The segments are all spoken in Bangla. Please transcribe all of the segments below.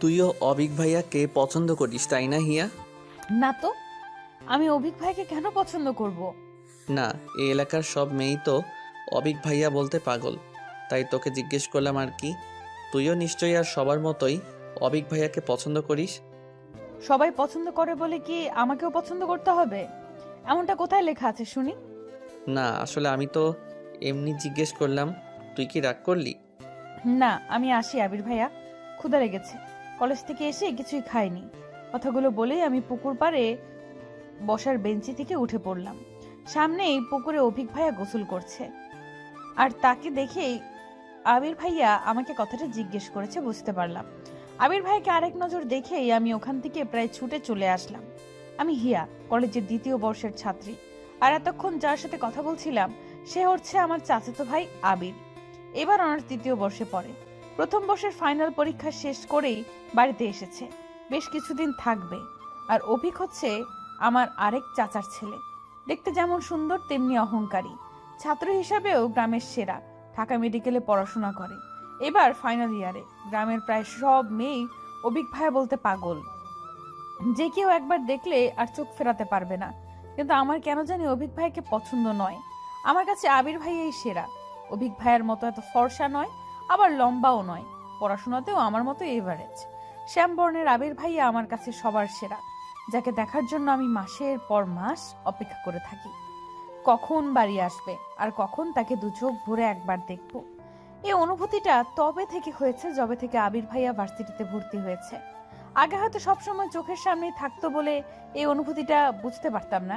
তুইও অবিক ভাইয়াকে পছন্দ করিস তাই না হিয়া? না তো, আমি অভিক ভাইকে কেন পছন্দ করব? না, এই এলাকার সব মেয়েই তো অবিক ভাইয়া বলতে পাগল, তাই তোকে জিজ্ঞেস করলাম আর কি। তুইও নিশ্চয়ই আর সবার মতোই অবিক ভাইয়াকে পছন্দ করিস। সবাই পছন্দ করে বলে কি আমাকেও পছন্দ করতে হবে? এমনটা কোথায় লেখা আছে শুনি? না, আসলে আমি তো এমনি জিজ্ঞেস করলাম। তুই কি রাগ করলি? না, আমি আসি আবির ভাইয়া, ক্ষুধা লেগেছে। কলেজ থেকে এসে কিছুই খাইনি। কথাগুলো বলেই আমি পুকুর পাড়ে বসার বেঞ্চি থেকে উঠে পড়লাম। সামনেই পুকুরে অভিক ভাইয়া গোসল করছে, আর তাকে দেখেই আবির ভাইয়া আমাকে কথাটা জিজ্ঞেস করেছে বুঝতে পারলাম। আবির ভাইকে আরেক নজর দেখেই আমি ওখান থেকে প্রায় ছুটে চলে আসলাম। আমি হিয়া, কলেজের দ্বিতীয় বর্ষের ছাত্রী। আর এতক্ষণ যার সাথে কথা বলছিলাম সে হচ্ছে আমার চাচাতো ভাই আবির। এবার অনার্স দ্বিতীয় বর্ষে পড়ে। প্রথম বর্ষের ফাইনাল পরীক্ষা শেষ করেই বাড়িতে এসেছে। বেশ কিছুদিন থাকবে। আর অভিক হচ্ছে আমার আরেক চাচার ছেলে। দেখতে যেমন সুন্দর তেমনি অহংকারী। ছাত্র হিসাবেও গ্রামের সেরা। ঢাকা মেডিকেলে পড়াশোনা করে। এবার ফাইনাল ইয়ারে। গ্রামের প্রায় সব মেয়েই অভিক ভাইয়া বলতে পাগল। যে কেউ একবার দেখলে আর চোখ ফেরাতে পারবে না। কিন্তু আমার কেন জানি অভিক ভাইকে পছন্দ নয়। আমার কাছে আবির ভাইয়াই সেরা। অভিক ভাইয়ের মতো এত ফর্সা নয়, আবার লম্বাও নয়। পড়াশোনাতেও আমার মতো এভারেজ। শ্যামবর্ণের আবির ভাইয়া আমার কাছে সবার সেরা, যাকে দেখার জন্য আমি মাসের পর মাস অপেক্ষা করে থাকি। কখন বাড়ি আসবে আর কখন তাকে দু চোখ ভরে একবার দেখব। এই অনুভূতিটা তবে থেকে হয়েছে যবে থেকে আবির ভাইয়া ভার্সিটিতে ভর্তি হয়েছে। আগে হয়তো সবসময় চোখের সামনেই থাকতো বলে এই অনুভূতিটা বুঝতে পারতাম না,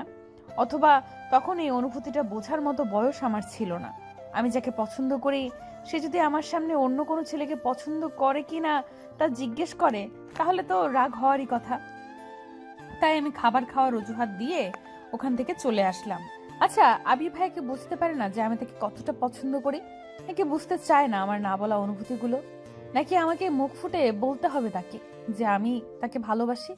অথবা তখন এই অনুভূতিটা বোঝার মতো বয়স আমার ছিল না। আমি যাকে পছন্দ করি সে যদি আমার সামনে অন্য কোনো ছেলেকে পছন্দ করে কিনা তা জিজ্ঞেস করে, তাহলে তো রাগ হওয়ারই কথা। তাই আমি খাবার খাওয়ার অজুহাত দিয়ে ওখান থেকে চলে আসলাম। আচ্ছা, আবির ভাইকে বুঝতে পারে না যে আমি তাকে কতটা পছন্দ করি? নাকি বুঝতে চায় না আমার না বলা অনুভূতিগুলো? নাকি আমাকে মুখ ফুটে বলতে হবে তাকে যে আমি তাকে ভালোবাসি?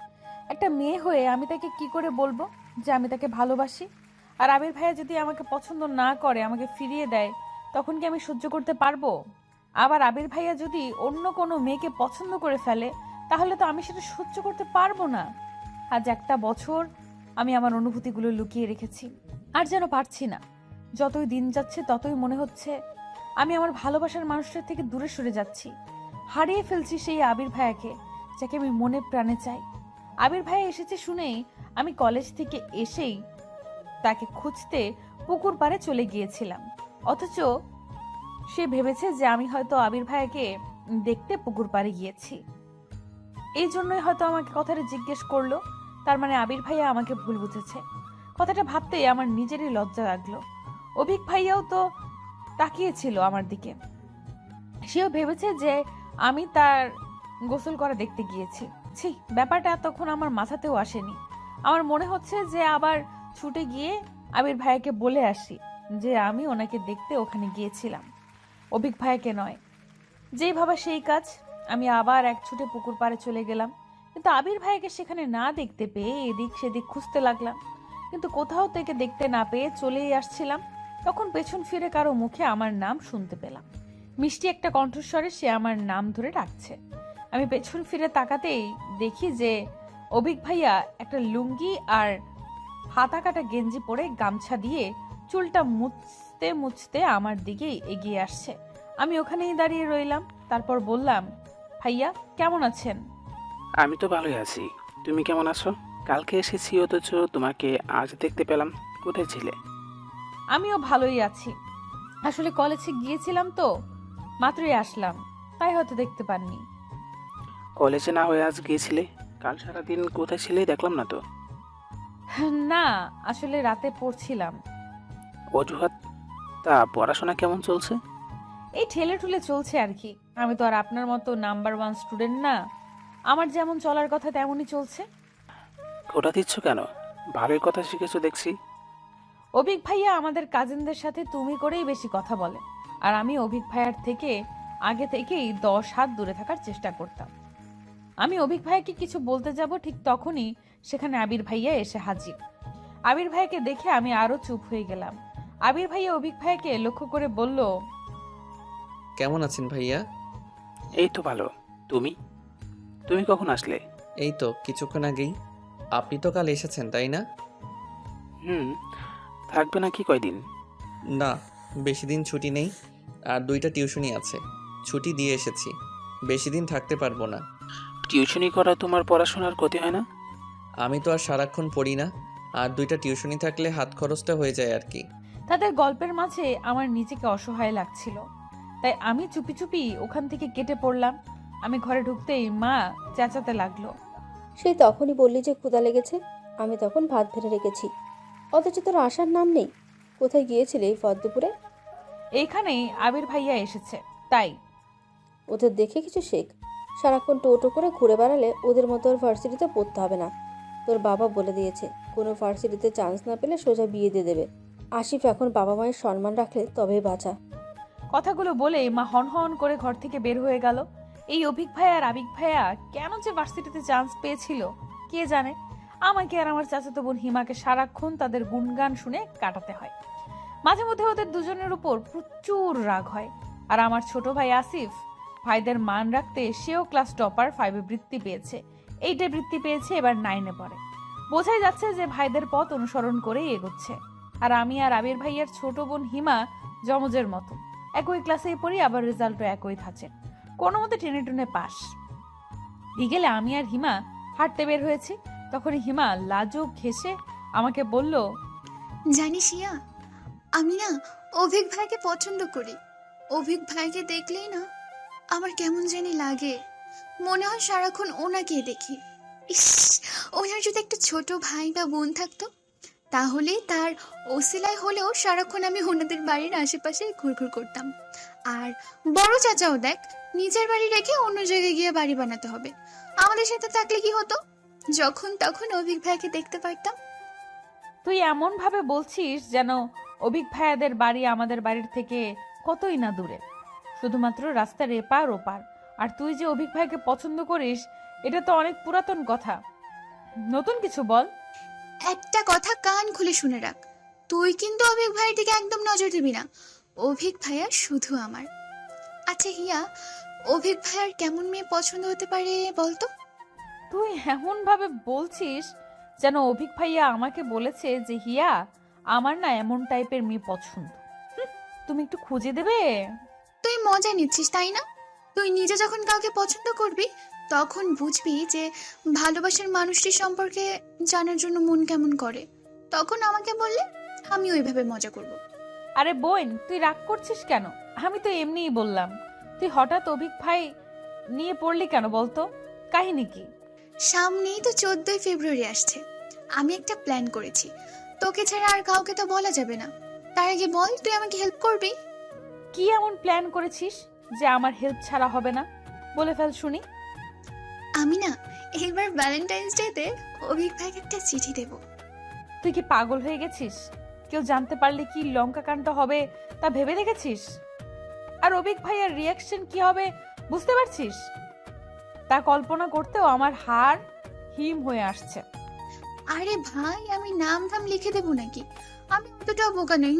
একটা মেয়ে হয়ে আমি তাকে কি করে বলবো যে আমি তাকে ভালোবাসি? আর আবির ভাইয়া যদি আমাকে পছন্দ না করে, আমাকে ফিরিয়ে দেয়, তখন কি আমি সহ্য করতে পারবো? আবার আবির ভাইয়া যদি অন্য কোনো মেয়েকে পছন্দ করে ফেলে, তাহলে তো আমি সেটা সহ্য করতে পারবো না। আজ একটা বছর আমি আমার অনুভূতিগুলো লুকিয়ে রেখেছি, আর যেন পারছি না। যতই দিন যাচ্ছে ততই মনে হচ্ছে আমি আমার ভালোবাসার মানুষটার থেকে দূরে সরে যাচ্ছি। হারিয়ে ফেলছি সেই আবির ভাইয়াকে, যাকে আমি মনে প্রাণে চাই। আবির ভাইয়া এসেছে শুনেই আমি কলেজ থেকে এসেই তাকে খুঁজতে পুকুর পাড়ে চলে গিয়েছিলাম। অথচ সে ভেবেছে যে আমি হয়তো আবির ভাইয়াকে দেখতে পুকুর পাড়ে গিয়েছি। এই জন্যই হয়তো আমাকে কথাটা জিজ্ঞেস করলো। তার মানে আবির ভাইয়া আমাকে ভুল বুঝেছে। কথাটা ভাবতেই আমার নিজেরই লজ্জা লাগলো। অভিক ভাইয়াও তো তাকিয়েছিল আমার দিকে। সেও ভেবেছে যে আমি তার গোসল করা দেখতে গিয়েছি। ছি, ব্যাপারটা এতক্ষণ আমার মাথাতেও আসেনি। আমার মনে হচ্ছে যে আবার ছুটে গিয়ে আবির ভাইয়াকে বলে আসি যে আমি ওনাকে দেখতে ওখানে গিয়েছিলাম, অভিক ভাইয়াকে নয়। যেই ভাবা সেই কাজ। আমি আবার এক ছুটে পুকুর পাড়ে চলে গেলাম। কিন্তু আবির ভাইকে সেখানে না দেখতে পেয়ে এদিক সেদিক খুঁজতে লাগলাম। কিন্তু কোথাও থেকে দেখতে না পেয়ে চলেই আসছিলাম। তখন পেছন ফিরে কারো মুখে আমার নাম শুনতে পেলাম। মিষ্টি একটা কণ্ঠস্বরে সে আমার নাম ধরে ডাকছে। আমি পেছন ফিরে তাকাতেই দেখি যে অভিক ভাইয়া একটা লুঙ্গি আর হাতা কাটা গেঞ্জি পরে গামছা দিয়ে চুলটা মুছতে মুছতে আমার দিকেই এগিয়ে আসছে। আমি ওখানেই দাঁড়িয়ে রইলাম। তারপর বললাম, ভাইয়া কেমন আছেন? আমি তো ভালোই আছি। তুমি কেমন আছো? কালকে এসেছি অথচ তোমাকে আজ দেখতে পেলাম। কোথায় ছিলে? আমিও ভালোই আছি। আসলে কলেজে গিয়েছিলাম তো, মাত্রই আসলাম, তাই হয়তো দেখতে পাননি। কলেজে না হয়ে আজ গিয়েছিলে? কাল সারাদিন কোথায় ছিলে দেখলাম না তো। না, আসলে রাতে পড়ছিলাম। অজুহাত? তা পড়াশোনা কেমন চলছে? এই ঠেলে ঠুলে চলছে আর কি। আমি তো আর আপনার মতো নাম্বার ওয়ান স্টুডেন্ট না। আমার যেমন চলার কথা তেমনই চলছে। খোটা দিচ্ছ কেন? ভালোই কথা শিখেছো দেখছি। অভিক ভাইয়া আমাদের কাজিনদের সাথে তুমি করেই বেশি কথা বলে, আর আমি অভিক ভাইয়ার থেকে আগে থেকেই 10 হাত দূরে থাকার চেষ্টা করতাম। আমি অভিক ভাইয়াকে কিছু বলতে যাব, ঠিক তখনই সেখানে আবির ভাইয়া এসে হাজির। আবির ভাইয়াকে দেখে আমি আরো চুপ হয়ে গেলাম। আবির ভাইয়া অভিক ভাইয়াকে লক্ষ্য করে বলল, কেমন আছেন ভাইয়া? এই তো ভালো। তুমি? তুমি কখন আসলে? এই তো কিছুক্ষণ আগেই। আপনি তো কাল এসেছেন তাই না? হুম। থাকবে নাকি কয়দিন? না, বেশি দিন ছুটি নেই। আর 2টা টিউশনি আছে, ছুটি দিয়ে এসেছি। বেশি দিন থাকতে পারবো না। টিউশনি করা তোমার পড়াশোনার ক্ষতি হয় না? আমি তো আর সারাক্ষণ পড়ি না। আর 2টা টিউশনি থাকলে হাত খরচটা হয়ে যায় আর কি। তাদের গল্পের মাঝে আমার নিজেকে অসহায় লাগছিল, তাই আমি চুপি চুপি ওখান থেকে কেটে পড়লাম। আমি ঘরে ঢুকতেই মা চেঁচাতে লাগলো। সেই তখনই বললি যে ক্ষুধা লেগেছে, আমি তখন ভাত বেড়ে রেখেছি, অথচ তোর আসার নাম নেই। কোথায় গিয়েছিলে এই দুপুরে? এইখানেই আবির ভাইয়া এসেছে তাই। ওদের দেখে কিছু শেখ। সারাক্ষণ টোটো করে ঘুরে বেড়ালে ওদের মতো আর ভার্সিটিতে পড়তে হবে না। তোর বাবা বলে দিয়েছে কোনো ভার্সিটিতে চান্স না পেলে সোজা বিয়ে দিয়ে দেবে। আসিফ এখন বাবা মায়ের সম্মান রাখলে তবেই বাঁচা। কথাগুলো বলে মা হন হন করে ঘর থেকে বের হয়ে গেল। এই অভিক ভাইয়া আর আবিক ভাইয়া কেন যে ভার্সিটিতে চান্স পেয়েছিল কে জানে। আমাকে আর আমার চাচাতো বোন হিমাকে সারাক্ষণ তাদের গুণগান শুনে কাটাতে হয়। মাঝে মধ্যে ওদের দুজনের উপর প্রচুর রাগ হয়। আর আমার ছোট ভাই আসিফ ভাইদের মান রাখতে সেও ক্লাস টপার 5-এ বৃত্তি পেয়েছে, 8-এ বৃত্তি পেয়েছে, এবার 9-এ পড়ে। বোঝাই যাচ্ছে যে ভাইদের পথ অনুসরণ করেই এগোচ্ছে। আর আমি আর আবির ভাইয়ের ছোট বোন হিমা জমজের মতো একই ক্লাসেই পড়ি, আবার রেজাল্টও একই থাকে। কোনো মতে টেনে টুনে পাস। বিকেলে আমি আর হিমা হাঁটতে বের হয়েছি। তখন হিমা লাজুক ঘেসে আমাকে বলল, জানিস ইয়া, আমি না অভিক ভাইকে পছন্দ করি। অভিক ভাইকে দেখলেই না আমার কেমন জানি লাগে, মনে হয় সারাক্ষণ ওনাকেই দেখি। ইস, ওনার যদি একটা ছোট ভাই বা বোন থাকতো, তাহলে তার ওসিলায় হলেও সারাক্ষণ আমি ওনাদের বাড়ির আশেপাশে ঘুরঘুর করতাম। আর বড় চাচাও দেখ, নিজের বাড়ি রেখে অন্য জায়গায় গিয়ে বাড়ি বানাতে হবে। আমাদের সাথে থাকলে কি হতো, যখন তখন অভিক ভাইকে দেখতে পারতাম। তুই এমন ভাবে বলছিস যেন অভিক ভাইয়াদের বাড়ি আমাদের বাড়ির থেকে কতই না দূরে, শুধুমাত্র রাস্তার এপার ওপার। আর তুই যে অভিক ভাইকে পছন্দ করিস এটা তো অনেক পুরাতন কথা, নতুন কিছু বল। একটা কথা কান খুলে শুনে রাখ, তুই কিন্তু অভিক ভাইয়ের দিকে একদম নজর দিবি না। অভিক ভাইয়া শুধু আমার। আচ্ছা হিয়া, অভিক ভাইয়ার কেমন মেয়ে পছন্দ হতে পারে বলতো? তুই এমন ভাবে বলছিস যেন অভিক ভাইয়া আমাকে বলেছে যে হিয়া আমার না এমন টাইপের মেয়ে পছন্দ। তুমি একটু খুঁজে দেবে? তুই মজা নিচ্ছিস তাই না? তুই নিজে যখন কাউকে পছন্দ করবি তখন বুঝবি যে ভালোবাসার মানুষটি সম্পর্কে জানার জন্য মন কেমন করে। তখন আমাকে বললে আমি ওইভাবে মজা করব। আরে বোন, তুই রাগ করছিস কেন? আমি তো এমনিই বললাম। তুই হঠাৎ অভিক ভাই নিয়ে পড়লি কেন বলতো? কাহিনী কি? সামনেই তো 14ই ফেব্রুয়ারি আসছে। আমি একটা প্ল্যান করেছি, তোকে ছাড়া আর কাউকে তো বলা যাবে না। তার আগে বল, তুই আমাকে হেল্প করবি? কি এমন প্ল্যান করেছিস যে আমার হেল্প ছাড়া হবে না? বলে ফেল শুনি। আমি না এবার ভ্যালেন্টাইন্স ডেতে অভিক ভাইকে একটা চিঠি দেব। তুই কি পাগল হয়ে গেছিস? কেউ জানতে পারলে কি লঙ্কা কাণ্ড হবে তা ভেবে দেখেছিস? আর অভিক ভাইয়ের রিয়াকশন কি হবে বুঝতে পারছিস? তা কল্পনা করতেও আমার হাড় হিম হয়ে আসছে। আরে ভাই, আমি নাম ধাম লিখে দেবো নাকি? আমি অতটাও বোকা নই।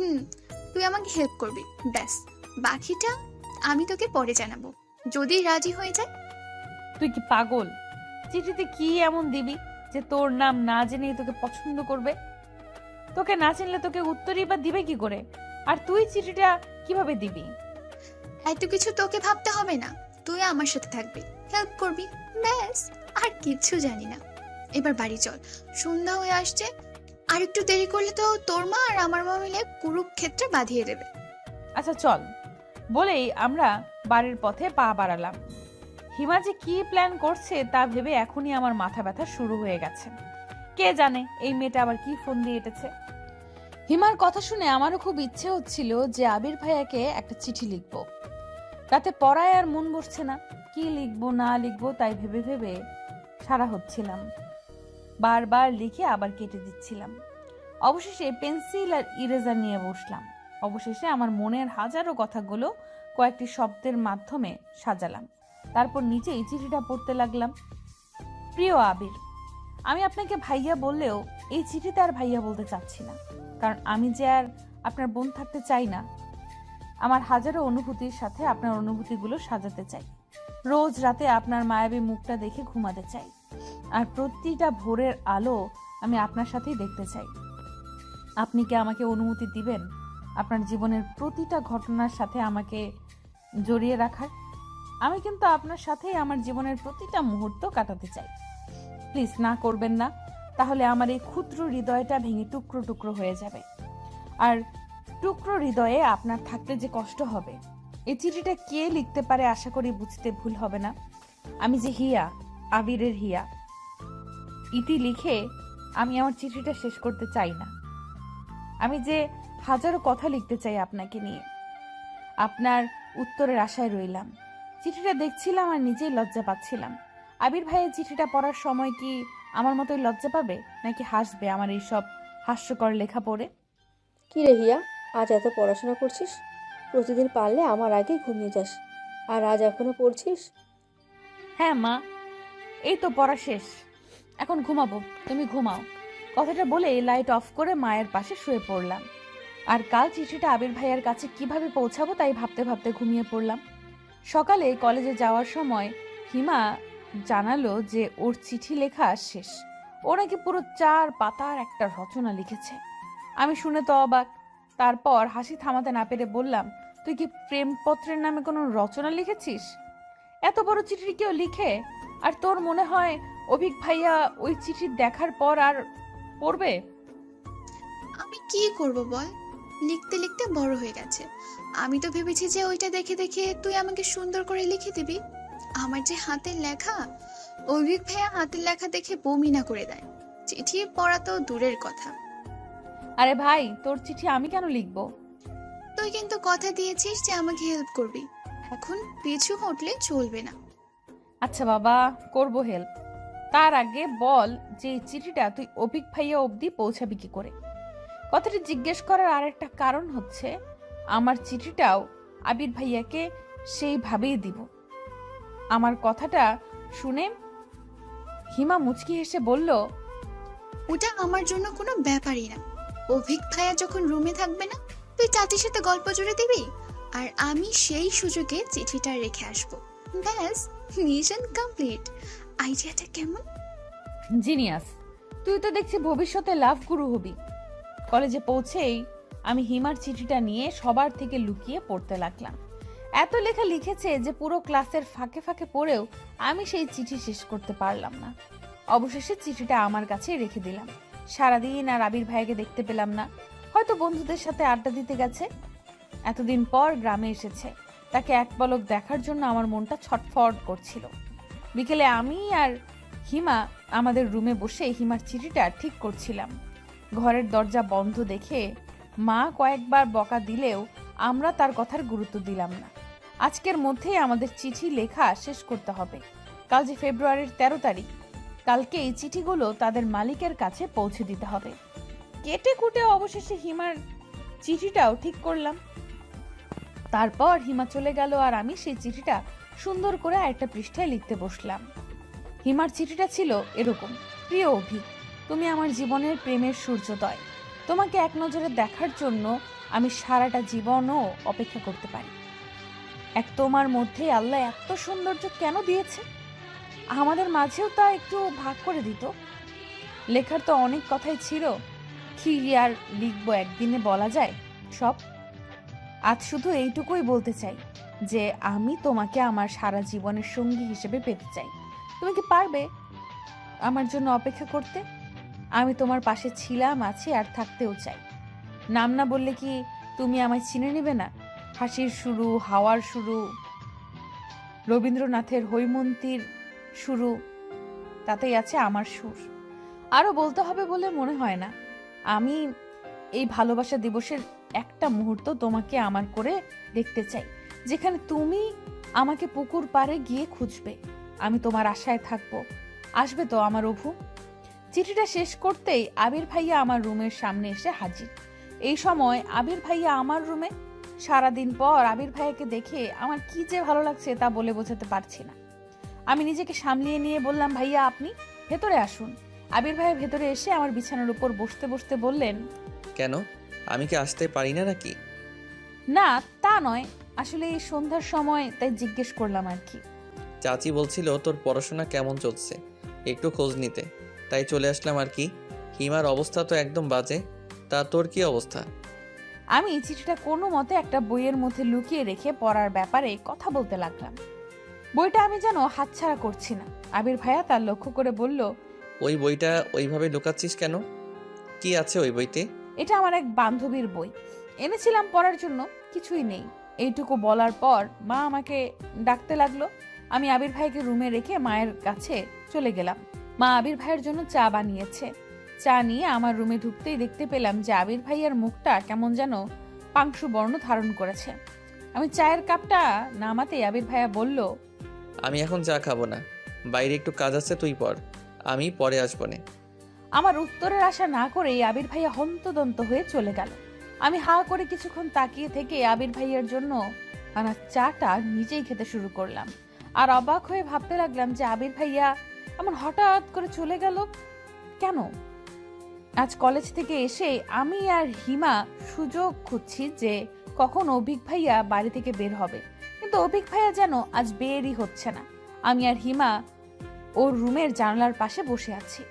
তুই আমাকে হেল্প করবি, ব্যাস। বাকিটা আমি তোকে পরে জানাবো, যদি রাজি হয়ে যায়। তুই কি পাগল? চিঠিতে কি এমন দিবি যে তোর নাম না জেনেই তোকে পছন্দ করবে? তোকে না চিনলে তোকে উত্তরই বা দিবে কি করে? আর তুই চিঠিটা কিভাবে দিবি? এত কিছু তোকে ভাবতে হবে না, তুই আমার সাথে থাকবি, হেল্প করবি, ব্যাস। আর কিচ্ছু জানি না। এবার বাড়ি চল, সন্ধ্যা হয়ে আসছে। আর একটু দেরি করলে তো তোর মা আর আমার মা মিলে কুরুক্ষেত্রে বাঁধিয়ে দেবে। আচ্ছা চল, বলেই আমরা বাড়ির পথে পা বাড়ালাম। হিমা যে কি প্ল্যান করছে তা ভেবে এখনই আমার মাথা ব্যথা শুরু হয়ে গেছে। কে জানে এই মেয়েটা আবার কি ফোন দিয়ে এঁটেছে। হিমার কথা শুনে আমারও খুব ইচ্ছে হচ্ছিল যে আবির ভাইয়াকে একটা চিঠি লিখবো। রাতে পড়ায় আর মন বসছে না, কি লিখবো না লিখবো তাই ভেবে ভেবে সারা হচ্ছিলাম। বারবার লিখে আবার কেটে দিচ্ছিলাম। অবশেষে পেন্সিল আর ইরেজার নিয়ে বসলাম। অবশেষে আমার মনের হাজারো কথাগুলো কয়েকটি শব্দের মাধ্যমে সাজালাম। তারপর নিচেই চিঠিটা পড়তে লাগলাম। প্রিয় আবির, আমি আপনাকে ভাইয়া বললেও এই চিঠিতে আর ভাইয়া বলতে চাচ্ছি না, কারণ আমি যে আর আপনার বোন থাকতে চাই না। আমার হাজারো অনুভূতির সাথে আপনার অনুভূতিগুলো সাজাতে চাই। রোজ রাতে আপনার মায়াবী মুখটা দেখে ঘুমাতে চাই, আর প্রতিটা ভোরের আলো আমি আপনার সাথেই দেখতে চাই। আপনি কি আমাকে অনুমতি দিবেন আপনার জীবনের প্রতিটা ঘটনার সাথে আমাকে জড়িয়ে রাখার? আমি কিন্তু আপনার সাথেই আমার জীবনের প্রতিটা মুহূর্ত কাটাতে চাই। প্লিজ না করবেন না, তাহলে আমার এই ক্ষুদ্র হৃদয়টা ভেঙে টুকরো টুকরো হয়ে যাবে। আর টুকরো হৃদয়ে আপনার থাকতে যে কষ্ট হবে। এই চিঠিটা কে লিখতে পারে আশা করি বুঝতে ভুল হবে না। আমি যে হিয়া, আবিরের হিয়া। ইতি লিখে আমি আমার চিঠিটা শেষ করতে চাই না। আমি যে হাজারো কথা লিখতে চাই আপনাকে নিয়ে। আপনার উত্তরের আশায় রইলাম। চিঠিটা দেখছিলাম আর নিজেই লজ্জা পাচ্ছিলাম। আবির ভাইয়ের চিঠিটা পড়ার সময় কি আমার মতোই লজ্জা পাবে, নাকি হাসবে আমার এইসব হাস্যকর লেখা পড়ে? কী রে হিয়া, আজ এত পড়াশোনা করছিস? প্রতিদিন পারলে আমার আগে ঘুমিয়ে যাস, আর আজ এখনো পড়ছিস? হ্যাঁ মা, এই তো পড়া শেষ, এখন ঘুমাবো, তুমি ঘুমাও। কথাটা বলে লাইট অফ করে মায়ের পাশে শুয়ে পড়লাম। আর কাল চিঠিটা আবির ভাইয়ার কাছে কিভাবে পৌঁছাবো তাই ভাবতে ভাবতে ঘুমিয়ে পড়লাম। সকালে কলেজে যাওয়ার সময় হিমা জানালো যে ওর চিঠি লেখা শেষ। ও নাকি পুরো 4 পাতার একটা রচনা লিখেছে। আমি শুনে তো অবাক। তারপর হাসি থামাতে না পেরে বললাম, তুই কি প্রেমপত্রের নামে কোনো রচনা লিখেছিস? এত বড় চিঠি কেউ লিখে? আর তোর মনে হয় অভিক ভাইয়া ওই চিঠি দেখার পর আর পড়বে? আমি কি করব বল, লিখতে লিখতে বড় হয়ে গেছে। আমি তো ভেবেছি যে ওইটা দেখে দেখে তুই আমাকে সুন্দর করে লিখে দিবি। আমার যে হাতের লেখা, অভিক ভাইয়া হাতের লেখা দেখে বমি না করে দেয়। চিঠি পড়া তো দূরের কথা। আরে ভাই, তোর চিঠি আমি কেন লিখবো? তুই কিন্তু কথা দিয়েছিস যে আমাকে হেল্প করবি, এখন পিছু হটলে চলবে না। আচ্ছা বাবা, করব হেল্প। তার আগে বল যে এই চিঠিটা তুই অভিক ভাইয়া অবধি পৌঁছাবি কি করে? কথাটি জিজ্ঞেস করার আরেকটা কারণ হচ্ছে, আমার চিঠিটাও আবির ভাইয়াকে সেইভাবেই দিব। আমার কথাটা শুনে হিমা মুচকি হেসে বলল, ওটা আমার জন্য কোনো ব্যাপারই না। অভিক ভাইয়া যখন রুমে থাকবে না, তুই চাচির সাথে গল্প জুড়ে দিবি, আর আমি সেই সুযোগে চিঠিটা রেখে আসবো। ব্যাস, মিশন কমপ্লিট। আইডিয়াটা কেমন? জিনিয়াস। তুই তো দেখছি ভবিষ্যতে লাভ গুরু হবি। কলেজে পৌঁছেই আমি হিমার চিঠিটা নিয়ে সবার থেকে লুকিয়ে পড়তে লাগলাম। এত লেখা লিখেছে যে পুরো ক্লাসের ফাঁকে ফাঁকে পড়েও আমি সেই চিঠি শেষ করতে পারলাম না। অবশেষে চিঠিটা আমার কাছে রেখে দিলাম। সারাদিন আর আবির ভাইকে দেখতে পেলাম না, হয়তো বন্ধুদের সাথে আড্ডা দিতে গেছে। এতদিন পর গ্রামে এসেছে, তাকে এক পলক দেখার জন্য আমার মনটা ছটফট করছিল। বিকেলে আমি আর হিমা আমাদের রুমে বসে হিমার চিঠিটা ঠিক করছিলাম। ঘরের দরজা বন্ধ দেখে মা কয়েকবার বকা দিলেও আমরা তার কথার গুরুত্ব দিলাম না। আজকের মধ্যেই আমাদের চিঠি লেখা শেষ করতে হবে। কাল যে ফেব্রুয়ারির 13 তারিখ, কালকে এই চিঠিগুলো তাদের মালিকের কাছে পৌঁছে দিতে হবে। কেটে কুটে অবশেষে হিমার চিঠিটাও ঠিক করলাম। তারপর হিমা চলে গেল আর আমি সেই চিঠিটা সুন্দর করে আরেকটা পৃষ্ঠায় লিখতে বসলাম। হিমার চিঠিটা ছিল এরকম: প্রিয় অভি, তুমি আমার জীবনের প্রেমের সূর্যোদয়। তোমাকে এক নজরে দেখার জন্য আমি সারাটা জীবনও অপেক্ষা করতে পারি। এক তোমার মধ্যে আল্লাহ এত সৌন্দর্য কেন দিয়েছে? আমাদের মাঝেও তা একটু ভাগ করে দিত। লেখার তো অনেক কথাই ছিল, কি আর লিখবো, একদিনে বলা যায় সব। আজ শুধু এইটুকুই বলতে চাই যে আমি তোমাকে আমার সারা জীবনের সঙ্গী হিসেবে পেতে চাই। তুমি কি পারবে আমার জন্য অপেক্ষা করতে? আমি তোমার পাশে ছিলাম, আছি আর থাকতেও চাই। নাম না বললে কি তুমি আমায় চিনে নেবে না? হাসির শুরু, হাওয়ার শুরু, রবীন্দ্রনাথের হৈমন্তীর শুরু, তাতেই আছে আমার সুর। আরও বলতে হবে বলে মনে হয় না। আমি এই ভালোবাসা দিবসের একটা মুহূর্ত তোমাকে আমার করে দেখতে চাই, যেখানে তুমি আমাকে পুকুর পাড়ে গিয়ে খুঁজবে। আমি তোমার আশায় থাকবো। আসবে তো আমার অভু? চিঠিটা শেষ করতেই আবির ভাইয়া আমার রুমের সামনে এসে হাজির। এই সময় আবির ভাইয়া আমার রুমে। সারাদিন পর আবির ভাইয়াকে দেখে আমার কি যে ভালো লাগছে তা বলে বোঝাতে পারছি না। আমি নিজেকে সামলিয়ে নিয়ে বললাম, ভাইয়া আপনি ভেতরে আসুন। আবির ভাইয়া ভেতরে এসে আমার বিছানার উপর বসতে বসতে বললেন, কেন, আমি কি আসতে পারি না নাকি? না তা নয়, আসলে এই সন্ধ্যার সময় তাই জিজ্ঞেস করলাম আর কি। চাচি বলছিল তোর পড়াশোনা কেমন চলছে একটু খোঁজ নিতে, তাই চলে আসলাম আর কি। হিমার অবস্থা তো একদম বাজে, তা তোর কি অবস্থা? আমি চিঠিটা কোনো মতে একটা বইয়ের মধ্যে লুকিয়ে রেখে পড়ার ব্যাপারে কথা বলতে লাগলাম। বইটা আমি যেন হাতছাড়া করছি না। আবির ভাইয়া তার লক্ষ্য করে বলল, ওই বইটা ওইভাবে লুকাচ্ছিস কেন? কি আছে ওই বইতে? এটা আমার এক বান্ধবীর বই, এনেছিলাম পড়ার জন্য, কিছুই নেই। এইটুকু বলার পর মা আমাকে ডাকতে লাগলো। আমি আবির ভাইকে রুমে রেখে মায়ের কাছে চলে গেলাম। মা আবির ভাইয়ের জন্য চা বানিয়েছে। চা নিয়ে আমার রুমে ঢুকতেই দেখতে পেলাম যে আবির ভাইয়ের মুখটা কেমন যেন পাংশু বর্ণ ধারণ করেছে। আমি চায়ের কাপটা নামাতেই আবির ভাইয়া বলল, আমি এখন চা খাবো না, বাইরে একটু কাজ আছে, তুই পড়, আমি পরে আসবো না। আমার উত্তরের আশা না করেই আবির ভাইয়া হন্তদন্ত হয়ে চলে গেল। আমি হা করে কিছুক্ষণ তাকিয়ে থেকে আবির ভাইয়ার জন্য আনা চাটা নিজেই খেতে শুরু করলাম। আর অবাক হয়ে ভাবতে লাগলাম যে আবির ভাইয়া এমন হঠাৎ করে চলে গেল কেন। আজ কলেজ থেকে এসে আমি আর হিমা সুযোগ খুঁজছি যে কখন অভিক ভাইয়া বাড়ি থেকে বের হবে, কিন্তু অভিক ভাইয়া যেন আজ বেরই হচ্ছে না। আমি আর হিমা ওর রুমের জানালার পাশে বসে আছি।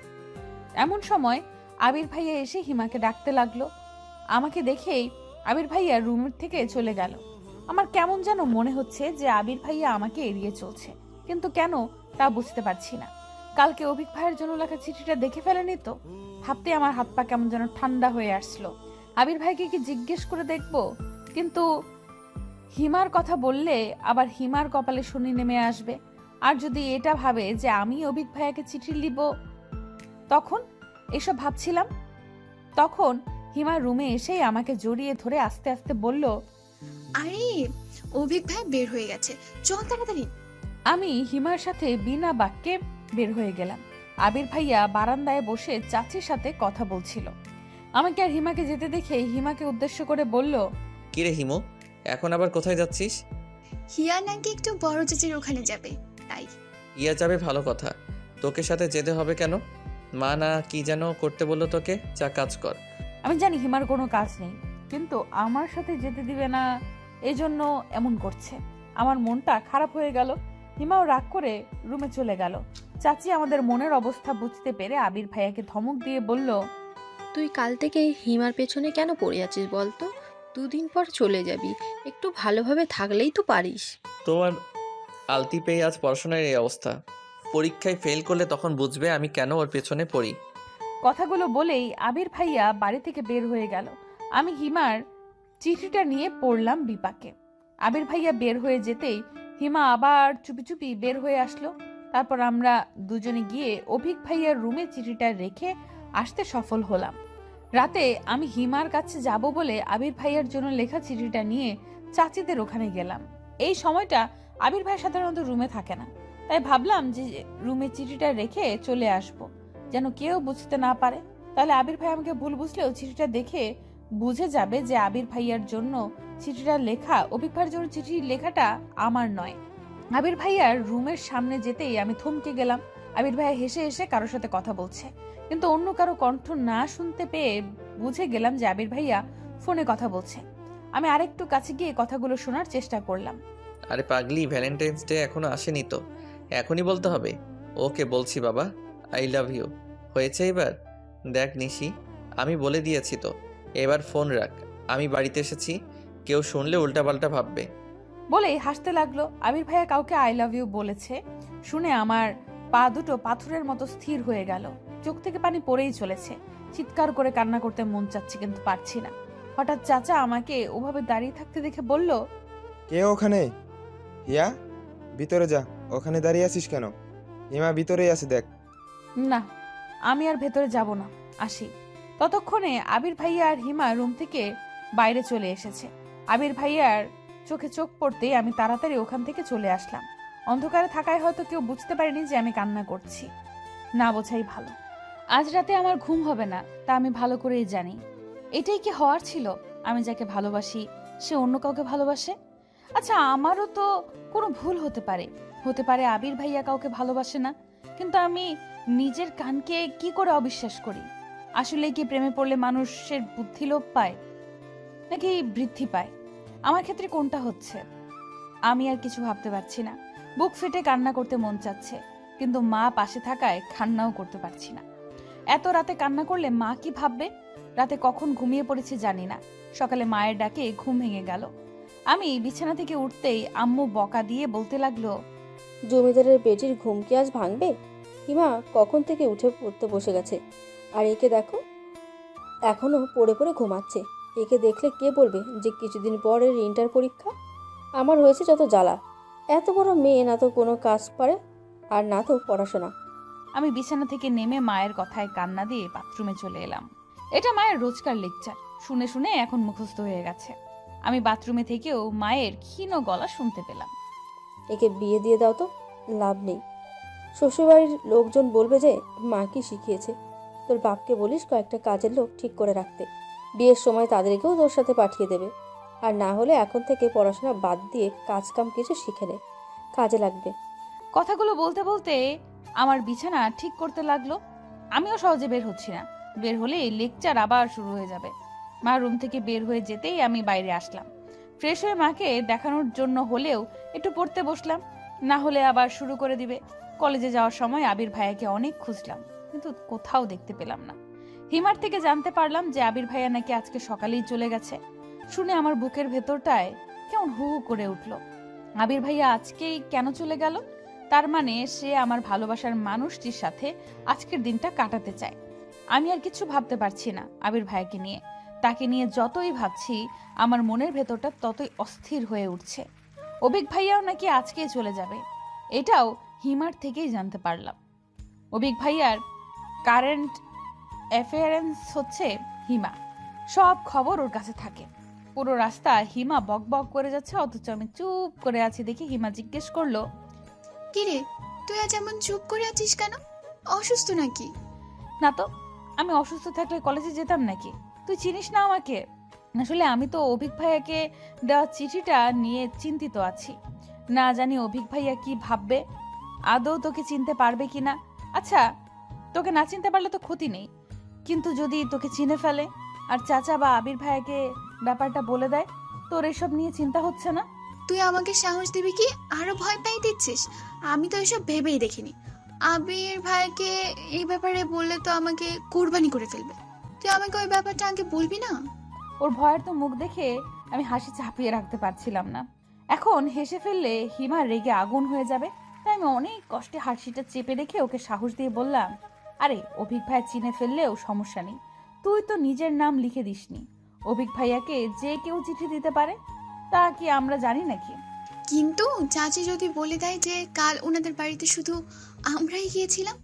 এমন সময় আবির ভাইয়া এসে হিমাকে ডাকতে লাগলো। আমাকে দেখেই আবির ভাইয়া রুমের থেকে চলে গেল। আমার কেমন যেন মনে হচ্ছে যে আবির ভাইয়া আমাকে এড়িয়ে চলছে, কিন্তু কেন তা বুঝতে পারছি না। কালকে অভিক ভাইয়ের জন্য লেখা চিঠিটা দেখে ফেলেনি তো? ভাবতে আমার হাত পা কেমন যেন ঠান্ডা হয়ে আসলো। আবির ভাইকে কি জিজ্ঞেস করে দেখবো, কিন্তু হিমার কথা বললে আবার হিমার কপালে শনি নেমে আসবে। আর যদি এটা ভাবে যে আমি অভিক ভাইয়াকে চিঠি লিখব, তখন এসব ভাবছিলাম। তখন হিমা রুমে এসেই আমাকে জড়িয়ে ধরে আস্তে আস্তে বলল, আরে অভিক ভাই বের হয়ে গেছে, চল তাড়াতাড়ি। আমি হিমার সাথে বিনা বাক্যে বের হয়ে গেলাম। আবির ভাইয়া বারান্দায় বসে চাচির সাথে কথা বলছিল। আমাকে আর হিমাকে যেতে দেখে হিমাকে উদ্দেশ্য করে বলল, কিরে হিমু, এখন আবার কোথায় যাচ্ছিস? হিয়া নাকি একটু বড় চাচির ওখানে যাবে, তাই। ইয়া যাবে ভালো কথা, তোকে সাথে যেতে হবে কেন? মা না কি যেন করতে বললো তোকে, যা কাজ কর। আমি জানি হিমার কোনো কাজ নেই, কিন্তু আমার সাথে যেতে দিবে না, এজন্য এমন করছে। আমার মনটা খারাপ হয়ে গেল। হিমাও রাগ করে রুমে চলে গেল। চাচি আমাদের মনের অবস্থা বুঝতে পেরে আবির ভাইয়াকে ধমক দিয়ে বলল, তুই কাল থেকে হিমার পেছনে কেন পড়ে আছিস বলতো? দুদিন পর চলে যাবি, একটু ভালোভাবে থাকলেই তো পারিস। তোমার আলতি পেয়ে আজ পড়াশোনার এই অবস্থা। পরীক্ষায় ফেল করলে তখন বুঝবে আমি কেন ওর পেছনে পড়ি। কথাগুলো বলেই আবির ভাইয়া বাড়ি থেকে বের হয়ে গেল। আমি হিমার চিঠিটা নিয়ে পড়লাম বিপাকে। আবির ভাইয়া বের হয়ে যেতেই হিমা আবার চুপি চুপি বের হয়ে আসলো। তারপর আমরা দুজনে গিয়ে অভিক ভাইয়ার রুমে চিঠিটা রেখে আসতে সফল হলাম। রাতে আমি হিমার কাছে যাব বলে আবির ভাইয়ার জন্য লেখা চিঠিটা নিয়ে চাচিদের ওখানে গেলাম। এই সময়টা আবির ভাই সাধারণত রুমে থাকে না, তাই ভাবলাম যে রুমে চিঠিটা রেখে চলে আসব, যেন কেউ বুঝতে না পারে। তাহলে আবির ভাই আমাকে ভুল বুঝলেও চিঠিটা দেখে বুঝে যাবে যে আবির ভাইয়ার জন্য চিঠিটা লেখা, অভিক ভাইয়ের জন্য চিঠি লেখাটা আমার নয়। আবির ভাইয়ার রুমের সামনে যেতেই আমি থমকে গেলাম। আবির ভাইয়া হেসে হেসে কারোর সাথে কথা বলছে, কিন্তু অন্য কারো কণ্ঠ না শুনতে পেয়ে বুঝে গেলাম যে আবির ভাইয়া ফোনে কথা বলছে। আমি আরেকটু কাছে গিয়ে কথাগুলো শোনার চেষ্টা করলাম। আরে পাগলি, ভ্যালেন্টাইন্স ডে এখনো আসেনি তো, এখনই বলতে হবে? ওকে বলছি বাবা, আই লাভ ইউ। হয়েছে এবার? দেখ নিশি, আমি বলে দিয়েছি তো, এবার ফোন রাখ, আমি বাড়িতে এসেছি, কেউ শুনলে উল্টাপাল্টা ভাববে। বলেই হাসতে লাগলো। আবির ভাইয়া কাউকে আই লাভ ইউ বলেছে শুনে আমার পা দুটো পাথরের মতো স্থির হয়ে গেল। চোখ থেকে পানি পড়েই চলেছে। চিৎকার করে কান্না করতে মন চাচ্ছে, কিন্তু পারছি না। হঠাৎ চাচা আমাকে ওভাবে দাঁড়িয়ে থাকতে দেখে বলল, কে ওখানে? হিয়া, ভিতরে যা। ওখানে দাঁড়িয়ে আছিস কেন? হিমা ভিতরেই আছে, দেখ। না, আমি আর ভেতরে যাব না, আসি। ততক্ষণে আবির ভাইয়া আর হিমা রুম থেকে বাইরে চলে এসেছে। আবির ভাইয়ার চোখে চোখ পড়তেই আমি তাড়াতাড়ি ওখান থেকে চলে আসলাম। অন্ধকারে থাকায় হয়তো কেউ বুঝতে পারেনি যে আমি কান্না করছি। না বোঝাই ভালো। আজ রাতে আমার ঘুম হবে না, তা আমি ভালো করেই জানি। এটাই কি হওয়ার ছিল? আমি যাকে ভালোবাসি সে অন্য কাউকে ভালোবাসে। আচ্ছা, আমারও তো কোনো ভুল হতে পারে। হতে পারে আবির ভাইয়া কাউকে ভালোবাসে না, কিন্তু আমি নিজের কানকে কি করে অবিশ্বাস করি? আসলে কি প্রেমে পড়লে মানুষের বুদ্ধি লোপ পায় নাকি বৃদ্ধি পায়? আমার ক্ষেত্রে কোনটা হচ্ছে? আমি আর কিছু ভাবতে পারছি না। বুক ফেটে কান্না করতে মন চাচ্ছে, কিন্তু মা পাশে থাকায় কান্নাও করতে পারছি না। এত রাতে কান্না করলে মা কি ভাববে? রাতে কখন ঘুমিয়ে পড়েছি জানি না। সকালে মায়ের ডাকে ঘুম ভেঙে গেল। আমি বিছানা থেকে উঠতেই আম্মু বকা দিয়ে বলতে লাগলো, জমিদারের বেটির ঘুম কি আজ ভাঙবে? হিমা কখন থেকে উঠে পড়তে বসে গেছে, আর একে দেখো এখনো পড়ে পড়ে ঘুমাচ্ছে। একে দেখলে কে বলবে যে কিছুদিন পরের ইন্টার পরীক্ষা? আমার হয়েছে যত জ্বালা। এত বড় মেয়ে, না তো কোনো কাজ পারে আর না তো পড়াশোনা। আমি বিছানা থেকে নেমে মায়ের কথায় কান্না দিয়ে বাথরুমে চলে এলাম। এটা মায়ের রোজকার লেকচার, শুনে শুনে এখন মুখস্থ হয়ে গেছে। আমি বাথরুমে থেকেও মায়ের ক্ষীণ গলা শুনতে পেলাম। একে বিয়ে দিয়ে দাও তো, লাভ নেই। শ্বশুরবাড়ির লোকজন বলবে যে মা কি শিখিয়েছে। তোর বাপকে বলিস কয়েকটা কাজের লোক ঠিক করে রাখতে, বিয়ের সময় তাদেরকেও তোর সাথে পাঠিয়ে দেবে। আর না হলে এখন থেকে পড়াশোনা বাদ দিয়ে কাজ কাম কিছু শিখে নে, কাজে লাগবে। কথাগুলো বলতে বলতে আমার বিছানা ঠিক করতে লাগলো। আমিও সহজে বের হচ্ছি না। বের হলে লেকচার আবার শুরু হয়ে যাবে। মা রুম থেকে বের হয়ে যেতেই আমি বাইরে আসলাম। ফ্রেশ হয়ে মাকে দেখানোর জন্য হলেও একটু পড়তে বসলাম, না হলে আবার শুরু করে দিবে। কলেজে যাওয়ার সময় আবির ভাইয়াকে অনেক খুঁজলাম, কিন্তু কোথাও দেখতে পেলাম না। হিমার থেকে জানতে পারলাম যে আবির ভাইয়া নাকি আজকে সকালেই চলে গেছে। শুনে আমার বুকের ভেতরটায় কেমন হু হু করে উঠলো। আবির ভাইয়া আজকেই কেন চলে গেল? তার মানে সে আমার ভালোবাসার মানুষটির সাথে আজকের দিনটা কাটাতে চায়। আমি আর কিছু ভাবতে পারছি না আবির ভাইয়াকে নিয়ে। তাকে নিয়ে যতই ভাবছি আমার মনের ভেতরটা ততই অস্থির হয়ে উঠছে। অভিক ভাইয়াও নাকি আজকেই চলে যাবে, এটাও হিমার থেকেই জানতে পারলাম। অভিক ভাইয়ার কারেন্ট অ্যাফেয়ারেন্স হচ্ছে হিমা, সব খবর ওর কাছে থাকে। পুরো রাস্তা হিমা বক বক করে যাচ্ছে, অথচ আমি চুপ করে আছি দেখে হিমা জিজ্ঞেস করলো, কিরে, তুই আজ এমন চুপ করে আছিস কেন? অসুস্থ নাকি? না তো, আমি অসুস্থ থাকলে কলেজে যেতাম নাকি? তুই চিনিস না আমাকে? আসলে আমি তো অভিক ভাইয়াকে দেওয়া চিঠিটা নিয়ে চিন্তিত আছি। না জানি অভিক ভাইয়া কি ভাববে, আদৌ তোকে চিনতে পারবে কিনা। আচ্ছা, তোকে না চিনতে পারলে তো ক্ষতি নেই, কিন্তু যদি তোকে চিনে ফেলে আর চাচা বা আবির ভাইয়াকে ব্যাপারটা বলে দেয়, তোর এসব নিয়ে চিন্তা হচ্ছে না? তুই আমাকে সাহস দিবি কি আরো ভয় পাই দিচ্ছিস? আমি তো এসব ভেবেই দেখিনি। আবির ভাইকে এই ব্যাপারে বললে তো আমাকে কুরবানি করে ফেলবে। তুই আমাকে ওই ব্যাপারটা আগে বলবি না? ওর ভয়ের তো মুখ দেখে আমি হাসি চাপিয়ে রাখতে পারছিলাম না। এখন হেসে ফেললে হিমা রেগে আগুন হয়ে যাবে, তাই আমি অনেক কষ্টে হাসিটা চেপে রেখে ওকে সাহস দিয়ে বললাম, আরে অভিক ভাই চিনে ফেললেও সমস্যা নেই, তুই তো নিজের নাম লিখে দিসনি। অভিক ভাইয়াকে যে কেউ চিঠি দিতে পারে, তা কি আমরা জানি নাকি? কিন্তু চাচি যদি বলে দেয় যে কাল ওনাদের বাড়িতে শুধু আমরাই গিয়েছিলাম,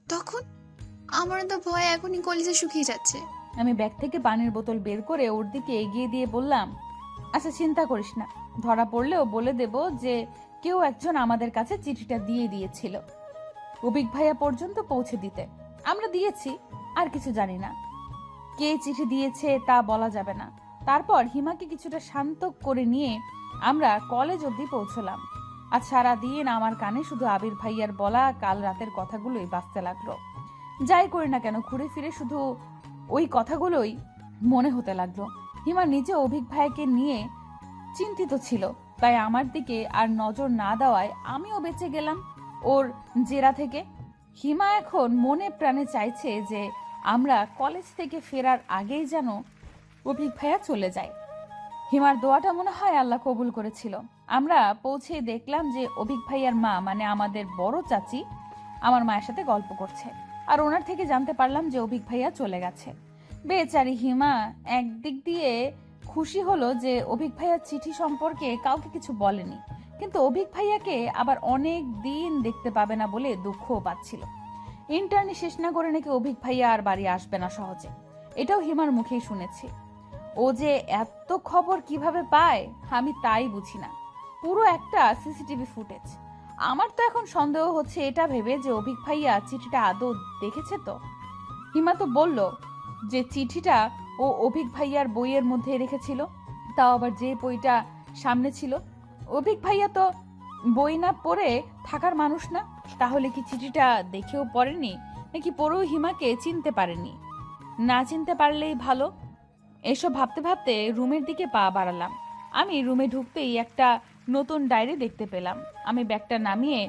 তখন আমার তো ভয় এখনই কলেজে শুকিয়ে যাচ্ছে। আমি ব্যাগ থেকে পানির বোতল বের করে ওর দিকে এগিয়ে দিয়ে বললাম, আচ্ছা চিন্তা করিস না, ধরা পড়লেও বলে দেব যে কেউ একজন আমাদের কাছে চিঠিটা দিয়ে দিয়েছিল অভিক ভাইয়া পর্যন্ত পৌঁছে দিতে। আমরা দিয়েছি, আর কিছু জানি না। কে চিঠি দিয়েছে তা বলা যাবে না। তারপর হিমাকে কিছুটা শান্ত করে নিয়ে আমরা কলেজ অবধি পৌঁছলাম। আজ সারাদিন আমার কানে শুধু আবির ভাইয়ার বলা কাল রাতের কথাগুলোই বাজতে লাগলো। যাই করি না কেন ঘুরে ফিরে শুধু ওই কথাগুলোই মনে হতে লাগলো। হিমা নিজে অভিক ভাইকে নিয়ে চিন্তিত ছিল, তাই আমার দিকে আর নজর না দেওয়ায় আমিও বেঁচে গেলাম ওর জেরা থেকে। হিমা এখন মনে প্রাণে চাইছে যে আমরা কলেজ থেকে ফেরার আগেই যেন অভিক ভাইয়া চলে যায়। হিমার দোয়াটা মনে হয় আল্লাহ কবুল করেছিল। আমরা পৌঁছে দেখলাম যে অভিক ভাইয়ার মা মানে আমাদের বড় চাচি আমার মায়ের সাথে গল্প করছে, আর ওনার থেকে জানতে পারলাম যে অভিক ভাইয়া চলে গেছে। বেচারি হিমা একদিক দিয়ে খুশি হলো যে অভিক ভাইয়ার চিঠি সম্পর্কে কাউকে কিছু বলেনি, কিন্তু অভিক ভাইয়াকে আবার অনেক দিন দেখতে পাবে না বলে দুঃখও পাচ্ছিল। ইন্টার্নি শেষ না করে নাকি অভিক ভাইয়া আর বাড়ি আসবে না সহজে, এটাও হিমার মুখেই শুনেছি। ও যে এত খবর কিভাবে পায় আমি তাই বুঝি না। পুরো একটা সিসিটিভি ফুটেজ। আমার তো এখন সন্দেহ হচ্ছে এটা ভেবে যে অভিক ভাইয়া চিঠিটা আদৌ দেখেছে তো। হিমা তো বলল যে চিঠিটা ও অভিক ভাইয়ার বইয়ের মধ্যে রেখেছিল, তাও আবার যে বইটা সামনে ছিল। অভিক ভাইয়া তো বই না পড়ে থাকার মানুষ না, তাহলে কি চিঠিটা দেখেও পড়েনি, নাকি পড়েও হিমাকে চিনতে পারেনি? না চিনতে পারলেই ভালো। এসব ভাবতে ভাবতে রুমের দিকে পা বাড়ালাম। আমি রুমে ঢুকতেই একটা নতুন ডায়েরি দেখতে পেলাম। আমি ব্যাগটা নামিয়ে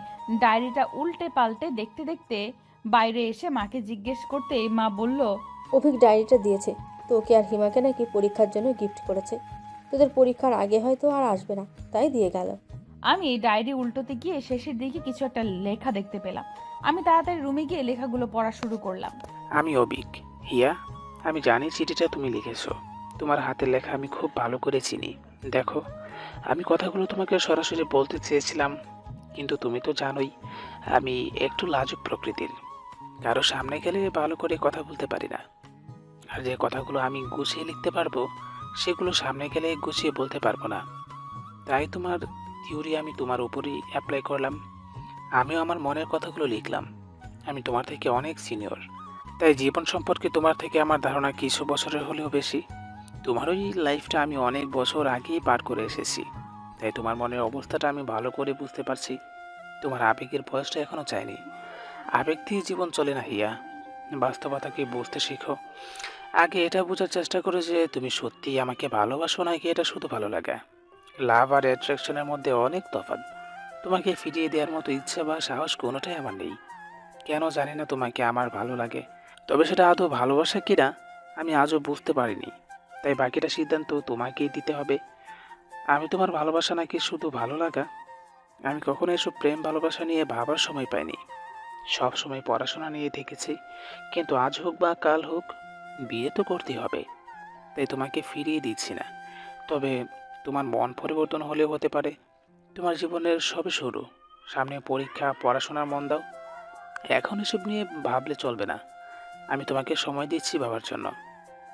ডায়েরিটা উল্টে পাল্টে দেখতে দেখতে বাইরে এসে মাকে জিজ্ঞেস করতেই মা বলল, অভিক ডায়েরিটা দিয়েছে তোকে আর হিমাকে নাকি পরীক্ষার জন্য গিফট করেছে। তোদের পরীক্ষার আগে হয়তো আর আসবে না, তাই দিয়ে গেল। আমি ডায়েরি উল্টোতে গিয়ে শেষের দিকে কিছু একটা লেখা দেখতে পেলাম। আমি তাড়াতাড়ি রুমে গিয়ে লেখাগুলো পড়া শুরু করলাম। আমি অবিক। হিয়া, আমি জানি চিঠিটা তুমি লিখেছো। তোমার হাতের লেখা আমি খুব ভালো করে চিনি। দেখো, আমি কথাগুলো তোমাকে সরাসরি বলতে চেয়েছিলাম, কিন্তু তুমি তো জানোই আমি একটু লাজুক প্রকৃতির। কারো সামনে গেলে ভালো করে কথা বলতে পারি না। আর যে কথাগুলো আমি গুছিয়ে লিখতে পারবো সেগুলো সামনে গেলে গুছিয়ে বলতে পারবো না। তাই তোমার থিওরি আমি তোমার উপরই অ্যাপ্লাই করলাম। আমিও আমার মনের কথাগুলো লিখলাম। আমি তোমার থেকে অনেক সিনিয়র, তাই জীবন সম্পর্কে তোমার থেকে আমার ধারণা কিছু বছরের হলেও বেশি। তোমার ওই লাইফটা আমি অনেক বছর আগেই পার করে এসেছি, তাই তোমার মনের অবস্থাটা আমি ভালো করে বুঝতে পারছি। তোমার আবেগের বয়সটা এখনও চাইনি। আবেগ দিয়ে জীবন চলে না হিয়া, বাস্তবতাকে বুঝতে শেখো। আগে এটা বোঝার চেষ্টা করো যে তুমি সত্যিই আমাকে ভালোবাসো নাকি এটা শুধু ভালো লাগে। লাভ আর অ্যাট্রাকশনের মধ্যে অনেক তফাৎ। তোমাকে ফিরিয়ে দেওয়ার মতো ইচ্ছা বা সাহস কোনোটাই আমার নেই। কেন জানি না তোমাকে আমার ভালো লাগে, তবে সেটা আদৌ ভালোবাসা কিনা আমি আজও বুঝতে পারিনি। তাই বাকিটা সিদ্ধান্ত তোমাকেই দিতে হবে। আমি তোমার ভালোবাসা নাকি শুধু ভালো লাগা। আমি কখনো এসব প্রেম ভালোবাসা নিয়ে ভাবার সময় পাইনি। সব সময় পড়াশোনা নিয়ে থেকেছি, কিন্তু আজ হোক বা কাল হোক বিয়ে তো করতেই হবে। তাই তোমাকে ফিরিয়ে দিচ্ছি না, তবে তোমার মন পরিবর্তন হলেও হতে পারে। তোমার জীবনের সবে শুরু, সামনে পরীক্ষা, পড়াশোনার মন দাও। এখন এসব নিয়ে ভাবলে চলবে না। আমি তোমাকে সময় দিচ্ছি ভাবার জন্য।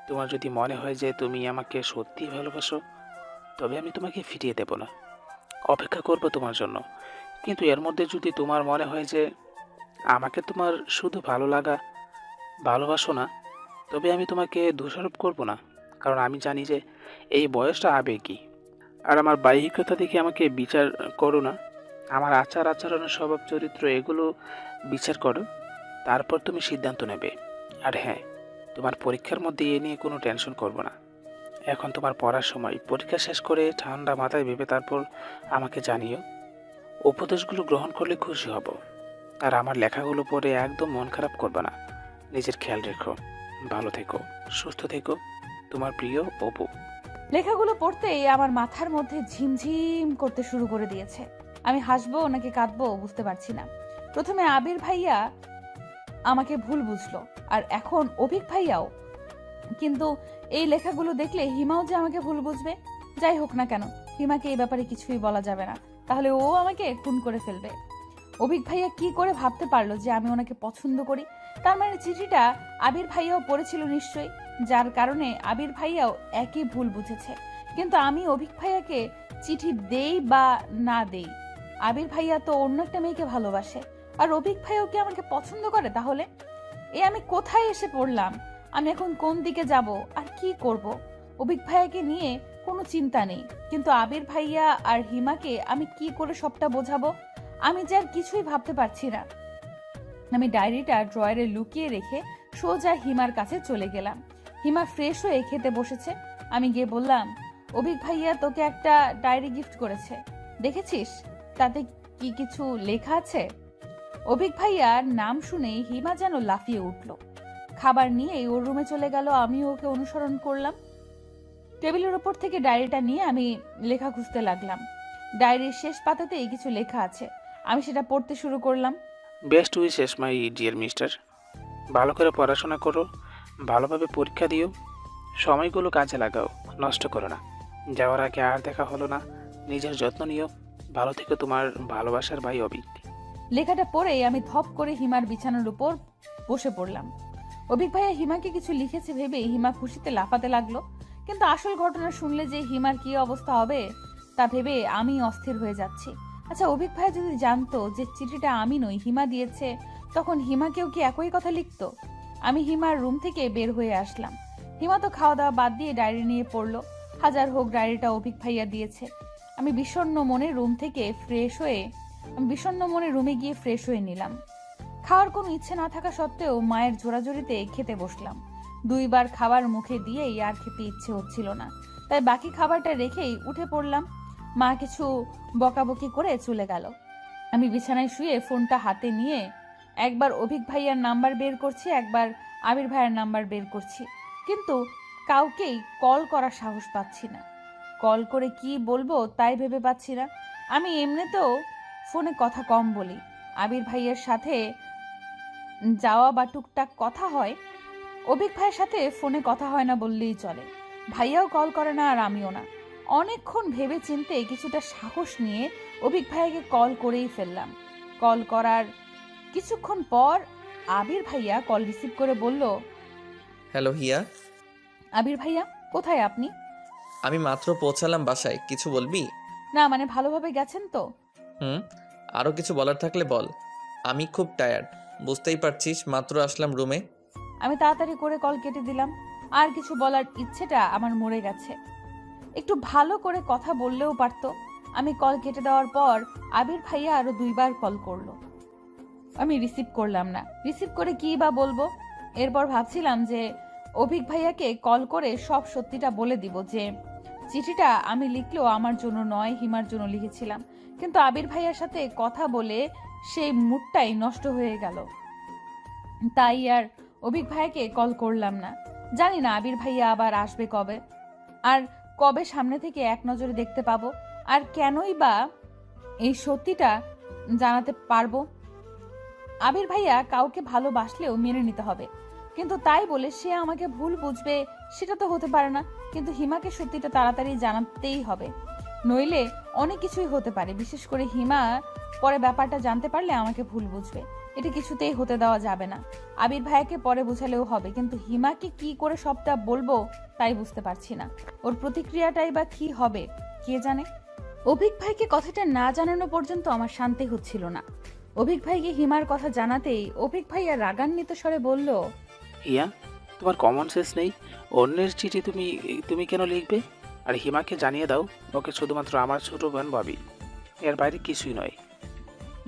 তোমার যদি মনে হয় যে তুমি আমাকে সত্যিই ভালোবাসো, তবে আমি তোমাকে ফিরিয়ে দেব না, অপেক্ষা করব তোমার জন্য। কিন্তু এর মধ্যে যদি তোমার মনে হয় যে আমাকে তোমার শুধু ভালো লাগা, ভালোবাসো না, তবে আমি তোমাকে দোষারোপ করব না, কারণ আমি জানি যে এই বয়সটা আবেগী। আর আমার বাহ্যিকতা দেখে আমাকে বিচার করো না। আমার আচার আচরণের স্বভাব চরিত্র এগুলো বিচার করো, তারপর তুমি সিদ্ধান্ত নেবে। আর হ্যাঁ, তোমার পরীক্ষার মধ্যে এ নিয়ে কোনো টেনশন করবো না। এখন তোমার পড়ার সময়। পরীক্ষা শেষ করে ঠান্ডা মাথায় ভেবে তারপর আমাকে জানিও। উপদেশগুলো গ্রহণ করলে খুশি হব। আর আমার লেখাগুলো পড়ে একদম মন খারাপ করবে না। নিজের খেয়াল রেখো, ভালো থেকো, সুস্থ থেকো। তোমার প্রিয় অপু। লেখাগুলো পড়তেই আমার মাথার মধ্যে ঝিমঝিম করতে শুরু করে দিয়েছে। আমি হাসবো নাকি কাঁদবো বুঝতে পারছি না। প্রথমে আবির ভাইয়া আমাকে ভুল বুঝলো, আর এখন অভিক ভাইয়াও। কিন্তু এই লেখাগুলো দেখলে হিমাও যে আমাকে ভুল বুঝবে। যাই হোক না কেন, হিমাকে এই ব্যাপারে কিছুই বলা যাবে না, তাহলে ও আমাকে খুন করে ফেলবে। অভিক ভাইয়া কি করে ভাবতে পারলো যে আমি ওনাকে পছন্দ করি? তার মানে চিঠিটা আবির ভাইয়াও পড়েছিল নিশ্চয়ই, যার কারণে আবির ভাইয়াও একই ভুল বুঝেছে। কিন্তু আমি অভিক ভাইয়াকে চিঠি দেই বা না দেই, আবির ভাইয়া তো অন্য একটা মেয়েকে ভালোবাসে, আর অভিক ভাইয়াও কি আমাকে পছন্দ করে? তাহলে আমি কোথায় এসে পড়লাম? আমি এখন কোন দিকে যাব আর কি করব? অভিক ভাইয়াকে নিয়ে কোনো চিন্তা নেই, কিন্তু আবির ভাইয়া আর হিমাকে আমি কি করে সবটা বোঝাবো? আমি যে আর কিছুই ভাবতে পারছি না। আমি ডায়েরিটা ড্রয়ারে লুকিয়ে রেখে সোজা হিমার কাছে চলে গেলাম। হিমা ফ্রেশ হয়ে খেতে বসেছে। আমি গিয়ে বললাম, অভিক ভাইয়া তোকে একটা ডায়েরি গিফট করেছে, দেখেছিস? তাতে কি কিছু লেখা আছে? অভিক ভাইয়ার নাম শুনেই হিমা যেন লাফিয়ে উঠল। খাবার নিয়ে ওর রুমে চলে গেল। আমিও ওকে অনুসরণ করলাম। টেবিলের ওপর থেকে ডায়েরিটা নিয়ে আমি লেখা খুঁজতে লাগলাম। ডায়েরির শেষ পাতাতেই কিছু লেখা আছে। আমি সেটা পড়তে শুরু করলাম। Best wishes my dear mister. ভালো করে পড়াশোনা করো, ভালোভাবে পরীক্ষা দিও, সময়গুলো কাজে লাগাও, নষ্ট করো না। যাওয়ার আগে আর দেখা হলো না, নিজের যত্ন নিও। ভালো থেকে তোমার ভালোবাসার ভাই অভিক। লেখাটা পড়েই আমি ধপ করে হিমার বিছানার উপর বসে পড়লাম। অভিক ভাইয়া হিমাকে কিছু লিখেছে ভেবে হিমা খুশিতে লাফাতে লাগলো। কিন্তু আসল ঘটনা শুনলে যে হিমার কি অবস্থা হবে তা ভেবে আমি অস্থির হয়ে যাচ্ছি। আচ্ছা, অভিক ভাইয়া যদি জানতো যে চিঠিটা আমি নই হিমা দিয়েছে, তখন হিমাকেও কি একই কথা লিখতো? আমি হিমার রুম থেকে বের হয়ে আসলাম। হিমা তো খাওয়া দাওয়া বাদ দিয়ে ডায়েরি নিয়ে পড়লো। হাজার হোক, ডায়েরিটা অভিক ভাইয়া দিয়েছে। আমি বিষণ্ণ মনে রুমে গিয়ে ফ্রেশ হয়ে নিলাম। খাওয়ার কোনো ইচ্ছে না থাকা সত্ত্বেও মায়ের জোরাজোরিতে খেতে বসলাম। 2 বার খাবার মুখে দিয়েই আর খেতে ইচ্ছে হচ্ছিল না, তাই বাকি খাবারটা রেখেই উঠে পড়লাম। মা কিছু বকাবকি করে চলে গেল। আমি বিছানায় শুয়ে ফোনটা হাতে নিয়ে একবার অভিক ভাইয়ার নাম্বার বের করছি, একবার আবির ভাইয়ার নাম্বার বের করছি, কিন্তু কাউকেই কল করার সাহস পাচ্ছি না। কল করে কি বলবো তাই ভেবে পাচ্ছি না। আমি এমনিতেও ফোনে কথা কম বলি। আবির ভাইয়ের সাথে যাওয়া বা টুকটাক কথা হয়, অভিক ভাইয়ের সাথে ফোনে কথা হয় না বললেই চলে। ভাইয়াও কল করে না আর আমিও না। অনেকক্ষণ ভেবে চিন্তে কিছুটা সাহস নিয়ে অভিক ভাইয়াকে কল করেই ফেললাম। কল করার কিছুক্ষণ পর আবির ভাইয়া কল রিসিভ করে বলল, হ্যালো হিয়া, আবির ভাইয়া কোথায় আপনি? আমি মাত্র পৌঁছালাম বাসায়, কিছু বলবি? না মানে ভালোভাবে গেছেন তো? হুম, আরও কিছু বলার থাকলে বল। আমি খুব টায়ার্ড, বুঝতেই পারছিস, মাত্র আসলাম রুমে। আমি তাড়াতাড়ি করে কল কেটে দিলাম। আর কিছু বলার ইচ্ছেটা আমার মরে গেছে। একটু ভালো করে কথা বললেও পারতো। আমি কল কেটে দেওয়ার পর আবির ভাইয়া আরো 2বার কল করলো। আমি রিসিভ করলাম না। রিসিভ করে কি বা বলবো? এরপর ভাবছিলাম যে অভিক ভাইয়াকে কল করে সব সত্যিটা বলে দিব, যে চিঠিটা আমি লিখলেও আমার জন্য নয়, হিমার জন্য লিখেছিলাম। কিন্তু আবির ভাইয়ার সাথে কথা বলে সেই মুডটাই নষ্ট হয়ে গেল। তাই আর অভিক ভাইয়াকে কল করলাম না। জানি না আবির ভাইয়া আবার আসবে কবে, আর কবে সামনে থেকে এক নজরে দেখতে পাবো, আর কেনই বা এই সত্যিটা জানাতে পারবো। আবির ভাইয়া কাউকে ভালোবাসলেও মেনে নিতে হবে, কিন্তু তাই বলে সে আমাকে ভুল বুঝবে সেটা তো হতে পারে না। কিন্তু হিমাকে সত্যিটা তাড়াতাড়ি জানাতেই হবে, নইলে অনেক কিছুই হতে পারে। বিশেষ করে হিমা পরে ব্যাপারটা জানতে পারলে আমাকে ভুল বুঝবে। এটা কিছুতেই হতে দেওয়া যাবে না। আবির ভাইয়াকে পরে বোঝালেও হবে, কিন্তু হিমাকে কি করে সবটা বলবো তাই বুঝতে পারছি না। ওর প্রতিক্রিয়াটাই বা কি হবে কে জানে। অভিক ভাইকে কথাটা না জানানো পর্যন্ত আমার শান্তি হচ্ছিল না। অভিক ভাইকে হিমার কথা জানাতেই অভিক ভাইয়া রাগান্বিত স্বরে বলল, হিয়া, তোমার কমন সেন্স নেই? অন্যের চিঠি তুমি তুমি কেন লিখবে? আর হিমাকে জানিয়ে দাও, ওকে শুধুমাত্র আমার ছোট বোন ভাবি, এর বাইরে কিছুই নয়।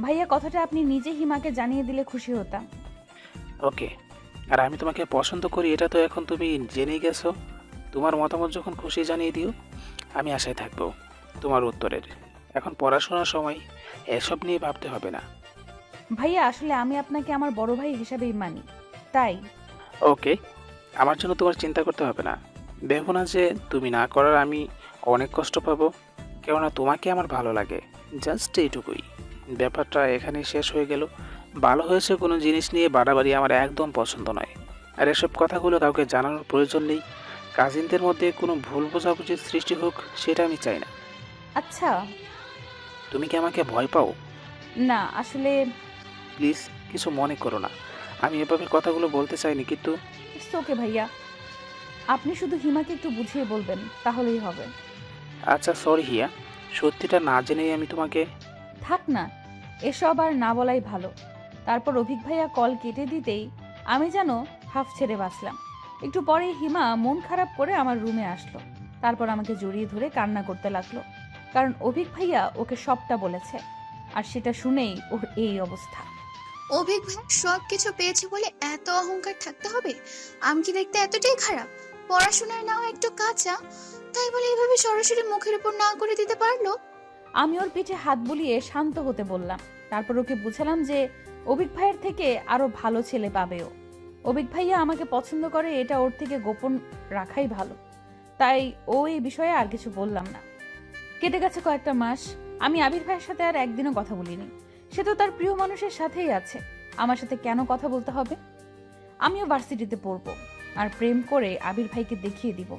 ভাইয়া কথাটা আপনি নিজে হিমাকে জানিয়ে দিলে খুশি হতাম। ওকে, আর আমি তোমাকে পছন্দ করি এটা তো এখন তুমি জেনেই গেছো। তোমার মতামত যখন খুশি জানিয়ে দিও, আমি আশায় থাকবো তোমার উত্তরের। এখন পড়াশোনার সময়, এসব নিয়ে ভাবতে হবে না। ভাইয়া আসলে আমি আপনাকে আমার বড় ভাই হিসাবেই মানি, তাই। ওকে, আমার জন্য তোমার চিন্তা করতে হবে না। ভেবো না যে তুমি না করার আমি অনেক কষ্ট পাবো, কেননা তোমাকে আমার ভালো লাগে, জাস্ট এইটুকুই। ব্যাপারটা এখানেই শেষ হয়ে গেল। ভালো হয়েছে কোনো জিনিস নিয়ে বাড়াবাড়ি আমার একদম পছন্দ নয়। আর এসব কথাগুলো কাউকে জানানোর প্রয়োজন নেই। কাজিনদের মধ্যে কোনো ভুল বোঝাবুঝির সৃষ্টি হোক, সেটা আমি চাই না। আচ্ছা। তুমি কি আমাকে ভয় পাও? না আসলে প্লিজ কিছু মনে করো না, আমি এভাবে কথাগুলো বলতে চাইনি, কিন্তু ইটস ওকে ভাইয়া, আপনি শুধু হিমাকে একটু বুঝিয়ে বলবেন তাহলেই হবে। আচ্ছা সরি হিয়া, সত্যিটা না জেনেই আমি তোমাকে। থাক না, এসব আর না বলাই ভালো। তারপর অভিক ভাইয়া কল কেটে দিতেই আমি যেন হাফ ছেড়ে বাঁচলাম। একটু পরে হিমা মন খারাপ করে আমার রুমে আসলো। তারপর আমাকে জড়িয়ে ধরে কান্না করতে লাগলো, কারণ অভিক ভাইয়া ওকে সবটা বলেছে, আর সেটা শুনেই ওর এই অবস্থা। অভিক ভাই সব কিছু পেয়েছে বলে এত অহংকার থাকতে হবে? আমি কি দেখতে এতটাই খারাপ? পড়াশোনায় নাও একটু কাঁচা, তাই বলে এভাবে সরাসরি মুখের উপর না করে দিতে পারলো? আমি ওর পিঠে হাত বুলিয়ে শান্ত হতে বললাম। তারপর ওকে বুঝালাম যে অভিক ভাইয়ের থেকে আরো ভালো ছেলে পাবে ও। অভিক ভাইয়া আমাকে পছন্দ করে, এটা ওর থেকে গোপন রাখাই ভালো। তাই ও এই বিষয়ে আর কিছু বললাম না। কেটে গেছে কয়েকটা মাস। আমি আবির ভাইয়ের সাথে আর একদিনও কথা বলিনি। সে তো তার প্রিয় মানুষের সাথেই আছে, আমার সাথে কেন কথা বলতে হবে? আমিও ভার্সিটিতে পড়বো, আর প্রেম করে আবির ভাইকে দেখিয়ে দিব।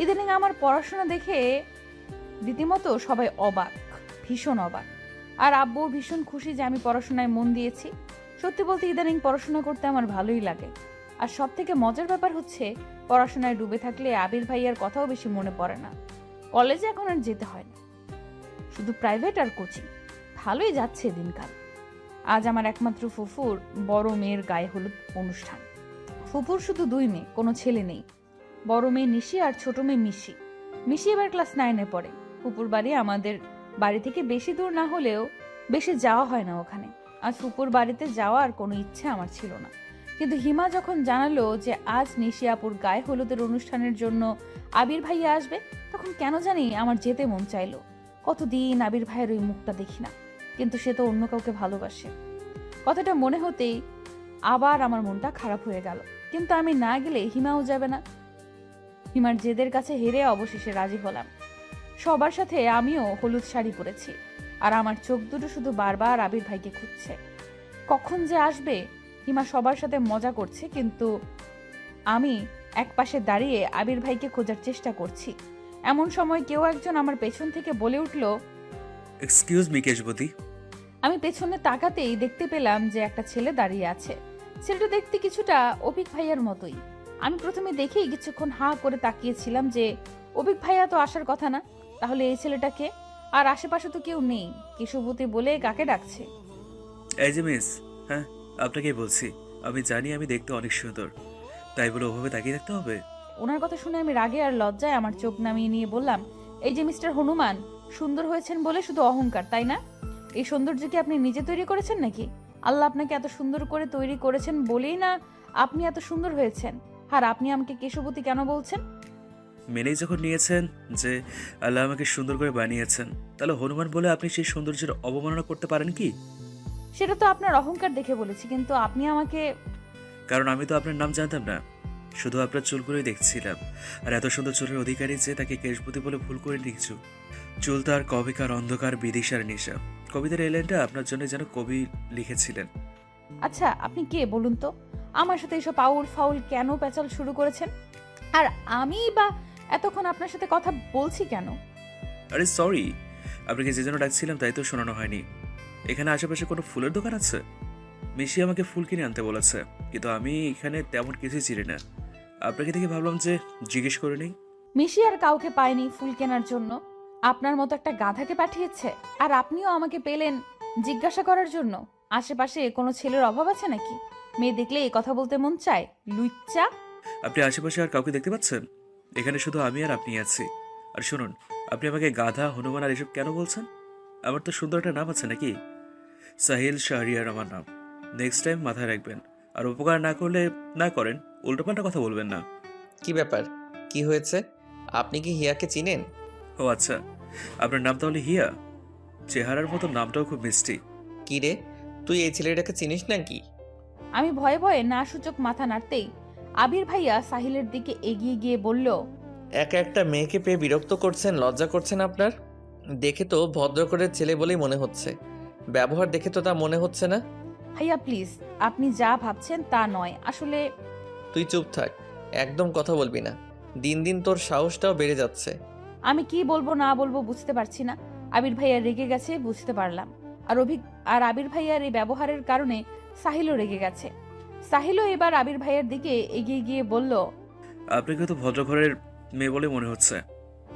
ইদানিং আমার পড়াশোনা দেখে রীতিমতো সবাই অবাক, ভীষণ অবাক। আর আব্বু ভীষণ খুশি যে আমি পড়াশোনায় মন দিয়েছি। সত্যি বলতে ইদানিং পড়াশোনা করতে আমার ভালোই লাগে। আর সব থেকে মজার ব্যাপার হচ্ছে, পড়াশোনায় ডুবে থাকলে আবির ভাইয়ার কথাও বেশি মনে পড়ে না। কলেজে এখন আর যেতে হয় না, শুধু প্রাইভেট আর কোচিং। ভালোই যাচ্ছে দিনকাল। আজ আমার একমাত্র ফুফুর বড় মেয়ের গায়ে হলুদ অনুষ্ঠান। ফুফুর শুধু 2 মেয়ে, কোনো ছেলে নেই। বড় মেয়ে নিশি আর ছোট মেয়ে মিশি। মিশি এবার ক্লাস 9-এ পড়ে। ফুপুর বাড়ি আমাদের বাড়ি থেকে বেশি দূর না হলেও বেশি যাওয়া হয় না ওখানে। আজ ফুপুর বাড়িতে যাওয়ার কোনো ইচ্ছে আমার ছিল না, কিন্তু হিমা যখন জানালো যে আজ নিশি আপুর গায়ে হলুদের অনুষ্ঠানের জন্য আবির ভাইয়া আসবে, তখন কেন জানি আমার যেতে মন চাইলো। কতদিন আবির ভাইয়ের ওই মুখটা দেখি না, কিন্তু সে তো অন্য কাউকে ভালোবাসে। কথাটা মনে হতেই আবার আমার মনটা খারাপ হয়ে গেল। কিন্তু আমি না গেলে হিমাও যাবে না। হিমার জেদের কাছে হেরে অবশেষে রাজি হলাম। সবার সাথে আমিও হলুদ শাড়ি পরেছি, আর আমার চোখ দুটো শুধু বারবার আবির ভাইকে খুঁজছে। কখন যে আসবে। হিমা সবার সাথে মজা করছে, কিন্তু আমি একপাশে দাঁড়িয়ে আবির ভাইকে খোঁজার চেষ্টা করছি। এমন সময় কেউ একজন আমার পেছন থেকে বলে উঠল। Excuse me Keshabati. আমি পেছনে তাকাতেই দেখতে পেলাম যে একটা ছেলে দাঁড়িয়ে আছে। ছেলেটা দেখতে কিছুটা অভিক ভাইয়ার মতোই। আমি প্রথমে দেখেই কিছুক্ষণ হাঁ করে তাকিয়েছিলাম যে অভিক ভাইয়া তো আসার কথা না, তাহলে এই ছেলেটাকে? আর আশেপাশে তো কেউ নেই। কেশবতী বলে কাকে ডাকছে? এই যে মিস, হ্যাঁ আপনাকেই বলছি। আমি জানি আমি দেখতে অনেক সুন্দর, তাই বলে ওভাবে তাকিয়ে থাকতে হবে? ওনার কথা শুনে আমি রাগে আর লজ্জায় আমার চোখ নামিয়ে নিয়ে বললাম, এই যে মিস্টার হনুমান, সুন্দর হয়েছেন বলে শুধু অহংকার, তাই না? এই সৌন্দর্য কি আপনি নিজে তৈরি করেছেন নাকি? আল্লাহ আপনাকে এত সুন্দর করে তৈরি করেছেন বলেই না আপনি এত সুন্দর হয়েছেন। আর আপনি আমাকে কেশবতী কেন বলছেন? মেনেই যখন নিয়েছেন যে আল্লাহ আমাকে সুন্দর করে বানিয়েছেন, তাহলে হনুমান বলে আপনি সেই সৌন্দর্যের অবমাননা করতে পারেন কি? সেটা তো আপনার অহংকার দেখে বলেছি, কিন্তু আপনি আমাকে... কারণ আমি তো আপনার নাম জানতাম না, শুধু আপনার চুলগুলোই দেখছিলাম। আর এত সুন্দর চুলের অধিকারী যে তাকে কেশবতী বলে ভুল করে নিচ্ছু। চুল তার কবিকার অন্ধকার বিদিশার নেশা। কবিতার এই লাইনটা আপনার জন্য যেন কবি লিখেছিলেন। আচ্ছা, আপনি কে বলুন তো? আমার সাথে এসব আউল ফাউল কেন পেঁচাল শুরু করেছেন? আর আমি বা এতক্ষণ আপনার সাথে কথা বলছি কেন? আরে সরি, আপনাকে যে জন্য ডাকছিলাম তাই তো শোনানো হয়নি। এখানে আশেপাশে কোনো ফুলের দোকান আছে? মিশি আমাকে ফুল কিনে আনতে বলেছে, কিন্তু আমি এখানে তেমন কিছুই চিনি না। আপনাকে দেখে ভাবলাম যে জিজ্ঞেস করে নেই। মিশি আর কাউকে পায়নি ফুল কেনার জন্য। আপনার মতো একটা গাধাকে পাঠিয়েছে। আর আপনিও আমাকে পেলেন জিজ্ঞাসা করার জন্য। আশেপাশে কোনো ছেলের অভাব আছে নাকি? মেয়ে দেখলে এই কথা বলতে মন চায়? লুচ্চা! আপনি আশেপাশে আর কাউকে দেখতে পাচ্ছেন? এখানে শুধু আমি আর আপনি আছি। আর শুনুন, আপনি আমাকে গাধা, হনুমান আর এসব কেন বলছেন? আমার তো সুন্দর একটা নাম আছে নাকি? সাহিল শাহরিয়ার আমার নাম। নেক্সট টাইম মাথায় রাখবেন। আর উপকার না করলে না করেন, উল্টোপাল্টা কথা বলবেন না। কি ব্যাপার? কি হয়েছে? আপনি কি হিয়াকে চিনেন? ও আচ্ছা, আপনার নাম তাহলে হিয়া। চেহারার মতো নামটাও খুব মিষ্টি। কি রে, তুই এই ছেলেটাকে চিনিস নাকি? আমি ভয়ে ভয়ে না সূচক মাথা নাড়তেই আবির ভাইয়া সাহিলের দিকে এগিয়ে গিয়ে বলল, একা একটা মেয়েকে পেয়ে বিরক্ত করছেন, লজ্জা করছেন আপনার? দেখে তো ভদ্র করে ছেলে বলেই মনে হচ্ছে, ব্যবহার দেখে তো তা মনে হচ্ছে না। ভাইয়া প্লিজ, আপনি যা ভাবছেন তা নয় আসলে। তুই চুপ থাক, একদম কথা বলবি না। দিন দিন তোর সাহসটাও বেড়ে যাচ্ছে। আমি কি বলবো না বলবো বুঝতে পারছি না। আবির ভাইয়া রেগে গেছে বুঝতে পারলাম। আর আবির ভাইয়ার এই ব্যবহারের কারণে সাহিলও রেগে গেছে। সাহিলও এবার আবির ভাইয়ার দিকে এগিয়ে গিয়ে বলল, আপনাকে তো ভদ্র ঘরের মেয়ে বলে মনে হচ্ছে।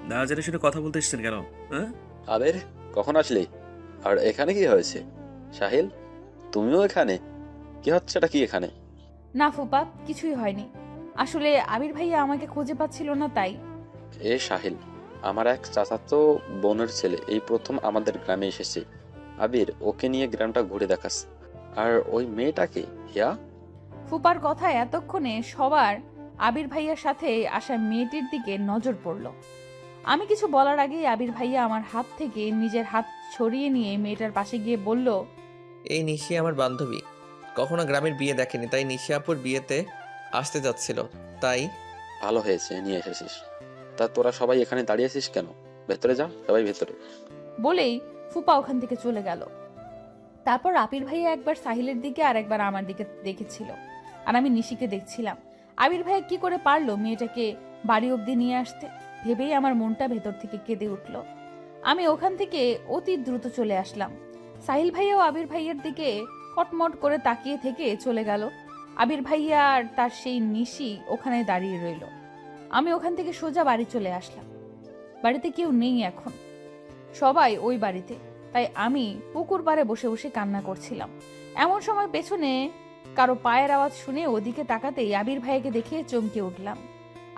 না জেনে শুনে কথা বলতে এসেছেন কেন? হ্যাঁ, আবির, কখন আসলি? আর এখানে কি হয়েছে? সাহিল, তুমিও এখানে? কি হচ্ছে এটা কি এখানে? না ফুপা, কিছুই হয়নি। আসলে আবির ভাইয়া আমাকে খুঁজে পাচ্ছিল না তাই। এ সাহিল, আমার এক চাচাতো বোনের ছেলে এই প্রথম আমাদের গ্রামে এসেছে। আবির, ওকে নিয়ে গ্রামটা ঘুরে দেখাস। আর ওই মেয়েটাকে, হিয়া? ফুপার কথায় এতক্ষণে সবার আবির ভাইয়ার সাথে আসা মেয়েটির দিকে নজর পড়ল। আমি কিছু বলার আগেই আবির ভাইয়া আমার হাত থেকে নিজের হাত ছড়িয়ে নিয়ে মেয়েটার পাশে গিয়ে বলল, এই নিশি আমার বান্ধবী, কখনো গ্রামের বিয়ে দেখেনি, তাই নিশি আপুর বিয়েতে আসতে যাচ্ছিল, তাই। ভালো হয়েছে নিয়ে এসেছিস। তা তোরা সবাই এখানে দাঁড়িয়েছিস কেন? ভেতরে যা, সবাই ভেতরে। বলেই ফুপা ওখান থেকে চলে গেল। তারপর আবির ভাইয়া একবার সাহিলের দিকে আর একবার আমার দিকে দেখেছিল, আর আমি নিশিকে দেখছিলাম। আবির ভাইয়া কি করে পারলো মেয়েটাকে বাড়ি অবধি নিয়ে আসতে, ভেবেই আমার মনটা ভেতর থেকে কেঁদে উঠল। আমি ওখান থেকে অতি দ্রুত চলে আসলাম। সাহিল ভাইয়াও আবির ভাইয়ের দিকে কটমট করে তাকিয়ে থেকে চলে গেল। আবির ভাইয়া আর তার সেই নিশি ওখানে দাঁড়িয়ে রইল। আমি ওখান থেকে সোজা বাড়ি চলে আসলাম। বাড়িতে কেউ নেই এখন, সবাই ওই বাড়িতে। তাই আমি পুকুর পাড়ে বসে বসে কান্না করছিলাম। এমন সময় পেছনে কারো পায়ের আওয়াজ শুনে ওদিকে তাকাতেই আবির ভাইয়াকে দেখে চমকে উঠলাম।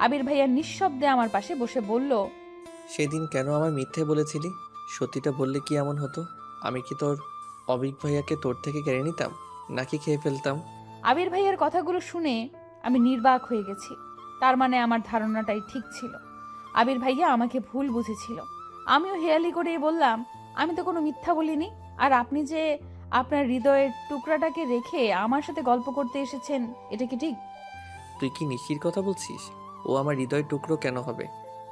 আবির ভাইয়া নিঃশব্দে আমার পাশে বসে বলল, সেদিন কেন আমায় মিথ্যে বলেছিলি? সত্যিটা বললে কি এমন হতো? আমি কি তোর অবিক ভাইয়াকে তোর থেকে কেড়ে নিতাম, নাকি খেয়ে ফেলতাম? আবির ভাইয়ার কথাগুলো শুনে আমি নির্বাক হয়ে গেছি। তার মানে আমার ধারণাটাই ঠিক ছিল। আবির ভাইয়া আমাকে ভুল বুঝেছিল। আমিও হেয়ালি করে বললাম, আমি তো কোনো মিথ্যা বলিনি। আর আপনি যে আপনার হৃদয়ের টুকরাটাকে রেখে আমার সাথে গল্প করতে এসেছেন, এটা কি ঠিক? তুই কি নিশির কথা বলছিস? ও আমার হৃদয় টুকরো কেন হবে?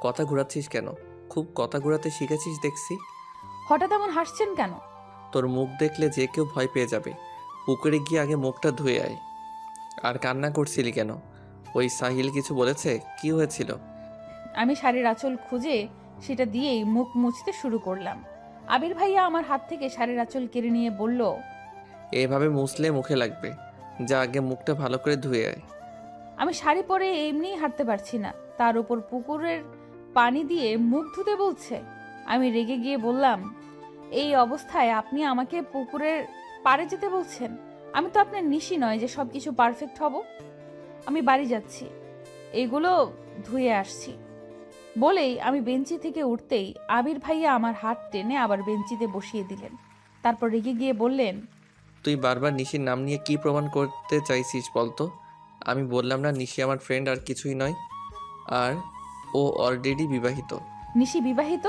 কথা ঘোরাচ্ছিস কেন? খুব কথা ঘোরাতে শিখেছিস দেখছি। হঠাৎ এমন হাসছেন কেন? তোর মুখ দেখলে যে কেউ ভয় পেয়ে যাবে। পুকুরে গিয়ে আগে মুখটা ধুয়ে আয়। আর কান্না করছিলি কেন? ওই সাহিল কিছু বলেছে? কি হয়েছিল? আমি শাড়ির আঁচল খুঁজে সেটা দিয়েই মুখ মুছতে শুরু করলাম। আবির ভাইয়া আমার হাত থেকে শাড়ির আঁচল কেড়ে নিয়ে বলল, এভাবে মুছলে মুখে লাগবে। যা আগে মুখটা ভালো করে ধুয়ে আয়। আমি শাড়ি পরে এমনিই হাঁটতে পারছি না, তার উপর পুকুরের পানি দিয়ে মুখ ধুতে বলছে। আমি রেগে গিয়ে বললাম, এই অবস্থায় আপনি আমাকে পুকুরের পাড়ে যেতে বলছেন? আমি তো আপনার নিশি নয় যে সবকিছু পারফেক্ট হব। আমি বাড়ি যাচ্ছি, এগুলো ধুয়ে আসছি। বলেই আমি বেঞ্চি থেকে উঠতেই আবির ভাইয়া আমার হাত টেনে আবার বেঞ্চিতে বসিয়ে দিলেন। তারপর রেগে গিয়ে বললেন, তুই বারবার নিশির নাম নিয়ে কি প্রমাণ করতে চাইছিস বলতো? আমি বললাম না নিশি আমার ফ্রেন্ড আর কিছুই নয়। আর ও অলরেডি বিবাহিত। নিশি বিবাহিত?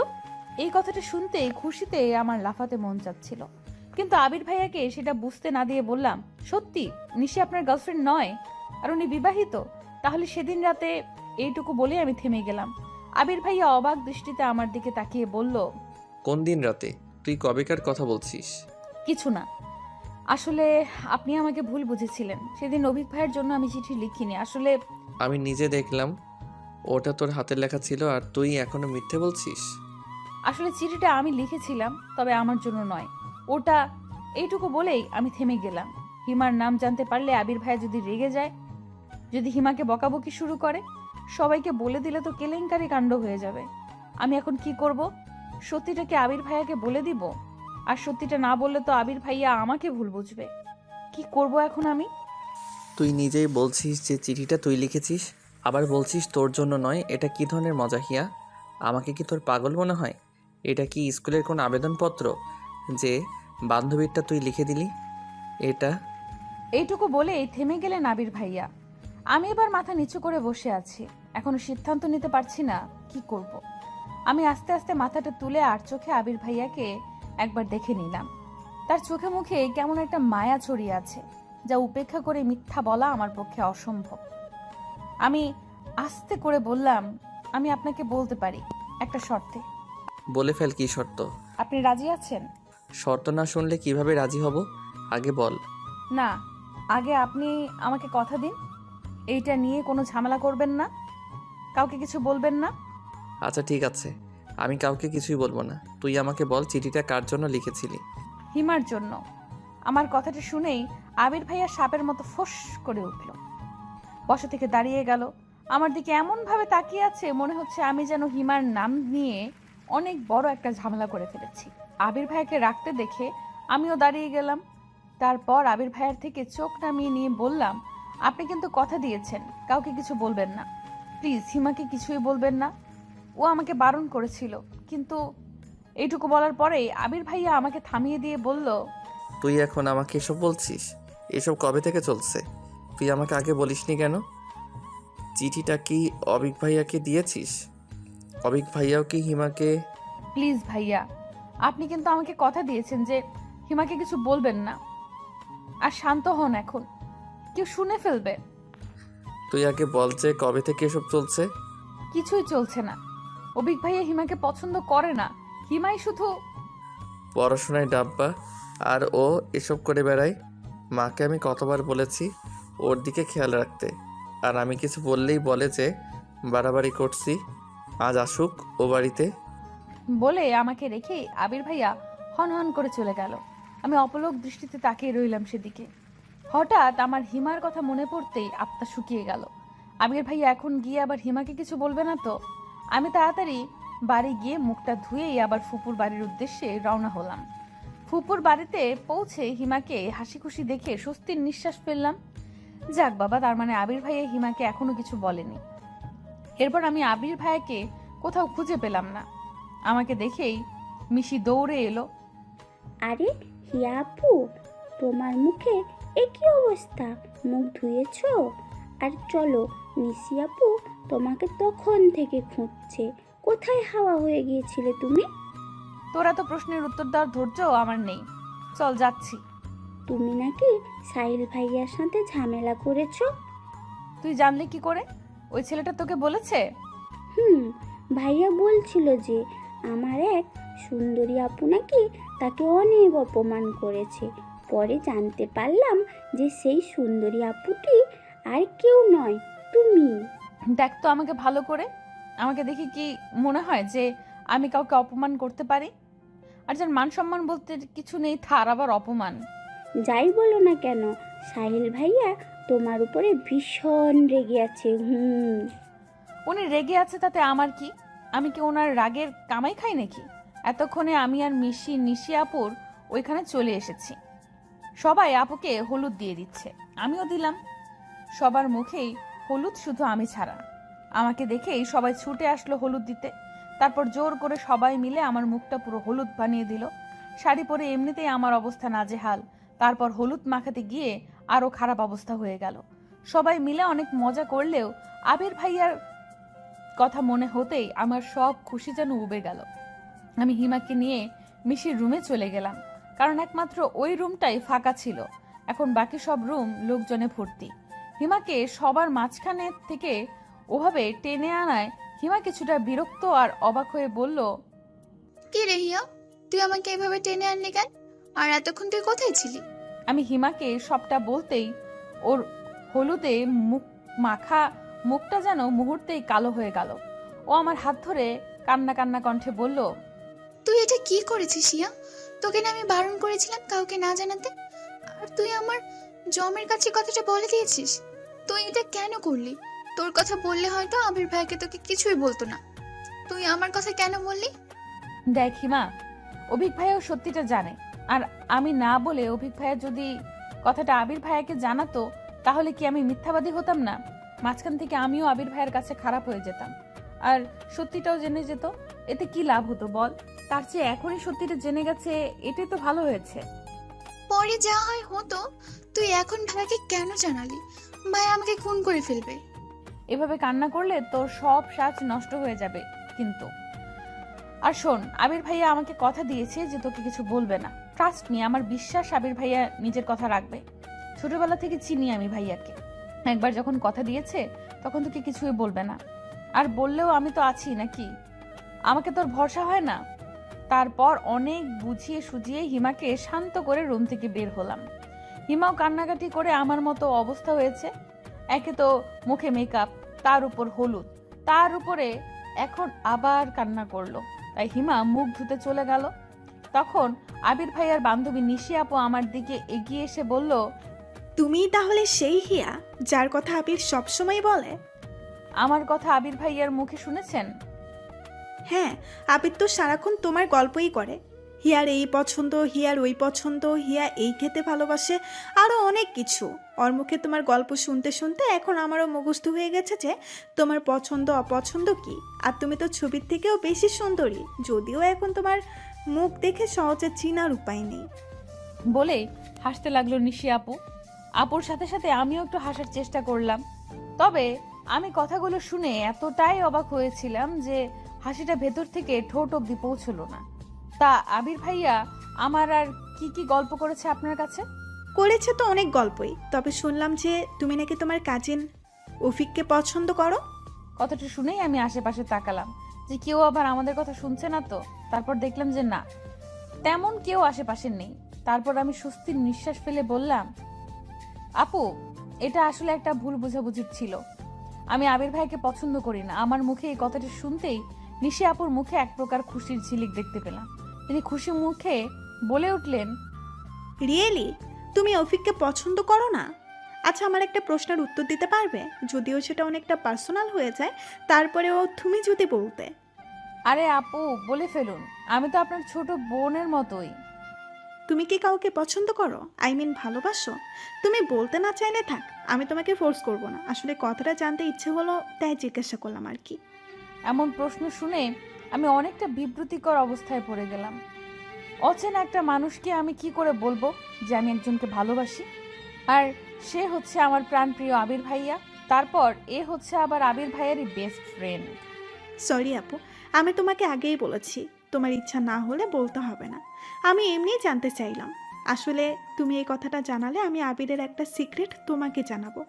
এই কথাটা শুনতে খুশিতে আমার লাফাতে মন চাচ্ছিল, কিন্তু আবির ভাইয়াকে সেটা বুঝতে না দিয়ে বললাম, সত্যি নিশি আপনার গার্লফ্রেন্ড নয় আর উনি বিবাহিত? তাহলে সেদিন রাতে। এইটুকু বলে আমি থেমে গেলাম। আবির ভাইয়া অবাক দৃষ্টিতে আমার দিকে তাকিয়ে বলল, কোন দিন রাতে? তুই কবেকার কথা বলছিস? কিছু না, আসলে আপনি আমাকে ভুল বুঝেছিলেন। সেদিন অভিক ভাইয়ের জন্য আমি চিঠি লিখিনি আসলে। আমি নিজে দেখলাম ওটা তোর হাতের লেখা ছিল আর তুই এখনো মিথ্যে বলছিস। আসলে চিঠিটা আমি লিখেছিলাম, তবে আমার জন্য নয় ওটা। এইটুকু বলেই আমি থেমে গেলাম। হিমার নাম জানতে পারলে আবির ভাইয়া যদি রেগে যায়, যদি হিমাকে বকাবকি শুরু করে, সবাইকে বলে দিলে তো কেলেঙ্কারি কাণ্ড হয়ে যাবে। আমি এখন কি করব? সত্যিটাকে আবির ভাইয়াকে বলে দিব? আর সত্যিটা না বললে তো আবির ভাইয়া আমাকে ভুল বুঝবে। কি করব এখন আমি? তুই নিজেই বলছিস যে চিঠিটা তুই লিখেছিস, আবার বলছিস তোর জন্য নয়। এটা কি ধরনের মজা হিয়া? আমাকে কি তোর পাগল মনে হয়? এটা কি স্কুলের কোনো আবেদনপত্র যে বান্ধবীরটা তুই লিখে দিলি? এটা এইটুকু বলেই থেমে গেলেন আবির ভাইয়া। আমি এবার মাথা নিচু করে বসে আছি, এখনো সিদ্ধান্ত নিতে পারছি না কি করব। আমি আস্তে আস্তে মাথাটা তুলে আর চোখে আবির ভাইয়াকে একবার দেখে নিলাম। তার চোখে মুখে কেমন একটা মায়া ছড়িয়ে আছে, যা উপেক্ষা করে মিথ্যা বলা আমার পক্ষে অসম্ভব। আমি আস্তে করে বললাম, আমি আপনাকে বলতে পারি, একটা শর্তে। বলে ফেল, কি শর্ত? আপনি রাজি আছেন? শর্ত না শুনলে কিভাবে রাজি হব? আগে বল। না, আগে আপনি আমাকে কথা দিন, এইটা নিয়ে কোনো ঝামেলা করবেন না, কাউকে কিছু বলবেন না। আচ্ছা ঠিক আছে, আমি কাউকে কিছুই বলবো না। তুই আমাকে বল চিঠিটা কার জন্য লিখেছিলি? হিমার জন্য। আমার কথাটা শুনেই আবির ভাইয়া সাপের মতো ফোঁস করে উঠল, বসা থেকে দাঁড়িয়ে গেল। আমার দিকে এমন ভাবে তাকিয়ে আছে, মনে হচ্ছে আমি যেন হিমার নাম নিয়ে অনেক বড় একটা ঝামেলা করে ফেলেছি। আবির ভাইয়াকে রাখতে দেখে আমিও দাঁড়িয়ে গেলাম। তারপর আবির ভাইয়ার থেকে চোখ নামিয়ে নিয়ে বললাম, আপনি কিন্তু কথা দিয়েছেন কাউকে কিছু বলবেন না। প্লিজ হিমাকে কিছুই বলবেন না, ও আমাকে বারণ করেছিল। কিন্তু এইটুকু বলার পরেই আবির ভাইয়া আমাকে থামিয়ে দিয়ে বলল, তুই এখন আমাকে এসব বলছিস? এসব কবে থেকে চলছে? তুই আমাকে আগে বলিসনি কেন? চিঠিটা কি অবিক ভাইয়াকে দিয়েছিস? অবিক ভাইয়াও কি হিমাকে? প্লিজ ভাইয়া, আপনি কিন্তু আমাকে কথা দিয়েছেন যে হিমাকে কিছু বলবেন না। আর শান্ত হন, এখন কেউ শুনে ফেলবে। তুই আগে বল যে কবে থেকে এসব চলছে? কিছুই চলছে না, অভিক ভাইয়া হিমাকে পছন্দ করে না। হিমাই শুধু পড়াশোনায় ডাব্বা আর ও এসব করে বেড়ায়। মাকে আমি কতবার বলেছি ওর দিকে খেয়াল রাখতে, আর আমি কিছু বললেই বলে যে বাড়াবাড়ি করছি। আজ আসুক ও বাড়িতে। বলে আমাকে রেখে আবির ভাইয়া হন হন করে চলে গেল। আমি অপলক দৃষ্টিতে তাকিয়ে রইলাম সেদিকে। হঠাৎ আমার হিমার কথা মনে পড়তেই আত্মা শুকিয়ে গেল। আবির ভাইয়া এখন গিয়ে আবার হিমাকে কিছু বলবে না তো? আমি তাড়াতাড়ি বাড়ি গিয়ে মুখটা ধুয়েই আবার ফুপুর বাড়ির উদ্দেশ্যে রওনা হলাম। ফুপুর বাড়িতে পৌঁছে হিমাকে হাসি খুশি দেখে স্বস্তির নিঃশ্বাস ফেললাম। যাক বাবা, তার মানে আবির ভাইয়া হিমাকে এখনো কিছু বলেনি। এরপর আমি আবির ভাইয়াকে কোথাও খুঁজে পেলাম না। আমাকে দেখেই মিশি দৌড়ে এলো। আরে হিয়া আপু, তোমার মুখে একই অবস্থা, মুখ ধুয়েছো? আর চলো, নিশি আপু তোমাকে তখন থেকে খুঁজছে, কোথায় হাওয়া হয়ে গিয়েছিলে তুমি? তোরা তো প্রশ্নের উত্তর দেওয়ার ধৈর্য আমার নেই। চল যাচ্ছি। তুমি নাকি সাহিল ভাইয়ার সাথে ঝামেলা করেছো? তুই জানলি কি করে? ওই ছেলেটা তোকে বলেছে? ভাইয়া বলছিল যে আমার এক সুন্দরী আপু নাকি তাকে অনেক অপমান করেছে। পরে জানতে পারলাম যে সেই সুন্দরী আপুটি আর কেউ নয়, তুমি। দেখ তো আমাকে ভালো করে। আমাকে দেখে কি মনে হয় যে আমি কাউকে অপমান করতে পারি? আর যার মান সম্মান বলতে কিছু নেই, তার আবার অপমান। যাই বলো না কেন, সাহিল ভাইয়া তোমার উপরে ভীষণ রেগে আছে। উনি রেগে আছে তাতে আমার কি? আমি কি ওনার রাগের কামাই খাই নাকি? এতক্ষণে আমি আর নিশি আপুর ওইখানে চলে এসেছি। সবাই আপুকে হলুদ দিয়ে দিচ্ছে, আমিও দিলাম। সবার মুখেই হলুদ, শুধু আমি ছাড়া। আমাকে দেখেই সবাই ছুটে আসলো হলুদ দিতে। তারপর জোর করে সবাই মিলে আমার মুখটা পুরো হলুদ বানিয়ে দিল। শাড়ি পরে এমনিতেই আমার অবস্থা নাজেহাল, তারপর হলুদ মাখাতে গিয়ে আরও খারাপ অবস্থা হয়ে গেল। সবাই মিলে অনেক মজা করলেও আবির ভাইয়ার কথা মনে হতেই আমার সব খুশি যেন উবে গেল। আমি হিমাকে নিয়ে মিশির রুমে চলে গেলাম, কারণ একমাত্র ওই রুমটাই ফাঁকা ছিল। এখন বাকি সব রুম লোকজনে ভর্তি। হিমাকে সবার মাঝখানে থেকে ওভাবে টেনে আনায় হিমা কিছুটা বিরক্ত আর অবাক হয়ে বলল, কি রে হিয়া, তুই আমাকে এভাবে টেনে আনলি কেন? আর এতক্ষণ তুই কোথায় ছিলি? আমি হিমাকে সবটা বলতেই ওর হলুদে মুখ মাখা মুখটা যেন মুহূর্তেই কালো হয়ে গেল। ও আমার হাত ধরে কান্না কান্না কণ্ঠে বলল, তুই এটা কি করেছিস হিয়া? তোকে না আমি বারণ করেছিলাম কাউকে না জানাতে, আর তুই আমার জমের কাছে কথাটা বলে দিয়েছিস। তুই এটা কেন করলি? তোর কথা বললে হয়তো আবির ভাইকে তোকে কিছুই বলতো না, তুই আমার কথা কেন বললি? দেখ হিমা, অভিক ভাইয়াও সত্যিটা জানে। আর আমি না বলে অভিক ভাইয়া যদি কথাটা আবির ভাইয়াকে জানাতো, তাহলে কি আমি মিথ্যাবাদী হতাম না? মাঝখান থেকে আমিও আবির ভাইয়ের কাছে খারাপ হয়ে যেতাম, আর সত্যিটাও জেনে যেত। এতে কি লাভ হতো বল? তার চেয়ে এখনই সত্যিটা জেনে গেছে, এটাই তো ভালো হয়েছে। পরে যা হয় হতো, তুই এখন ভাইয়াকে কেন জানালি? ভাই আমাকে খুন করে ফেলবে। এভাবে কান্না করলে তোর সব সাজ নষ্ট হয়ে যাবে কিন্তু। আর শোন, আবির ভাইয়া আমাকে কথা দিয়েছে যে তোকে কিছু বলবে না। ট্রাস্ট মি, আমার বিশ্বাস আবির ভাইয়া নিজের কথা রাখবে। ছোটবেলা থেকে চিনি আমি ভাইয়াকে। একবার যখন কথা দিয়েছে তখন তোকে কিছুই বলবে না। আর বললেও আমি তো আছি নাকি? আমাকে তোর ভরসা হয় না? তারপর অনেক বুঝিয়ে সুঝিয়ে হিমাকে শান্ত করে রুম থেকে বের হলাম। হিমাও কান্নাকাটি করে আমার মতো অবস্থা হয়েছে। একে তো মুখে মেকআপ, তার উপর হলুদ, তার উপরে এখন আবার কান্না করলো। তাই হিমা মুখ ধুতে চলে গেল। তখন আবির ভাইয়ার বান্ধবী নিশি আপু আমার দিকে এগিয়ে এসে বলল, তুমিই তাহলে সেই হিয়া যার কথা আবির সবসময় বলে? আমার কথা আবির ভাইয়ার মুখে শুনেছেন? হ্যাঁ, আবির তো সারাক্ষণ তোমার গল্পই করে। হিয়ার এই পছন্দ, হিয়ার ওই পছন্দ, হিয়া এই খেতে ভালোবাসে, আরও অনেক কিছু। ওর মুখে তোমার গল্প শুনতে শুনতে এখন আমারও মুখস্থ হয়ে গেছে যে তোমার পছন্দ অপছন্দ কি। আর তুমি তো ছবির থেকেও বেশি সুন্দরী, যদিও এখন তোমার মুখ দেখে সহজে চিনার উপায় নেই। বলে হাসতে লাগলো নিশি আপু। আপুর সাথে সাথে আমিও একটু হাসার চেষ্টা করলাম। তবে আমি কথাগুলো শুনে এতটাই অবাক হয়েছিলাম যে হাসিটা ভেতর থেকে ঠোঁট অব্দি পৌঁছলো না। তা আবির ভাইয়া আমার আর কি কি গল্প করেছে আপনার কাছে? করেছে তো অনেক গল্পই, তবে শুনলাম যে তুমি নাকি তোমার কাজিন অফিককে পছন্দ করো। কথাটা শুনেই আমি আশেপাশে তাকালাম যে কেউ আবার আমাদের কথা শুনছে না তো। তারপর দেখলাম যে না, তেমন কেউ আশেপাশে নেই। তারপর আমি স্বস্তির নিঃশ্বাস ফেলে বললাম, আপু, এটা আসলে একটা ভুল বোঝাবুঝি ছিল। আমি আবির ভাইকে পছন্দ করি না। আমার মুখে এই কথাটা শুনতেই নিশি আপুর মুখে এক প্রকার খুশির ঝিলিক দেখতে পেলাম। তিনি খুশি মুখে বলে উঠলেন, রিয়েলি তুমি অফিককে পছন্দ করো না? আচ্ছা, আমার একটা প্রশ্নের উত্তর দিতে পারবে? যদিও সেটা অনেকটা পার্সোনাল হয়ে যায়, তারপরেও তুমি যদি বলতে। আরে আপু, বলে ফেলুন, আমি তো আপনার ছোট বোনের মতোই। তুমি কি কাউকে পছন্দ করো? আই মিন ভালোবাসো? তুমি বলতে না চাইলে থাক, আমি তোমাকে ফোর্স করব না। আসলে কথাটা জানতে ইচ্ছে হলো, তাই জিজ্ঞাসা করলাম আর কি। এমন প্রশ্ন শুনে আমি অনেকটা বিব্রতিকর অবস্থায় পড়ে গেলাম। অচেনা একটা মানুষকে আমি কি করে বলবো যে আমি একজনকে ভালোবাসি? আর সে হচ্ছে আমার প্রাণপ্রিয় আবির ভাইয়া। তারপর এ হচ্ছে আবার আবির ভাইয়ারই বেস্ট ফ্রেন্ড। সরি আপু, আমি তোমাকে আগেই বলেছি, তোমার ইচ্ছা না হলে বলতে হবে না। আমি এমনিই জানতে চাইলাম। আসলে তুমি এই কথাটা জানালে আমি আবিরের একটা সিক্রেট তোমাকে জানাবো।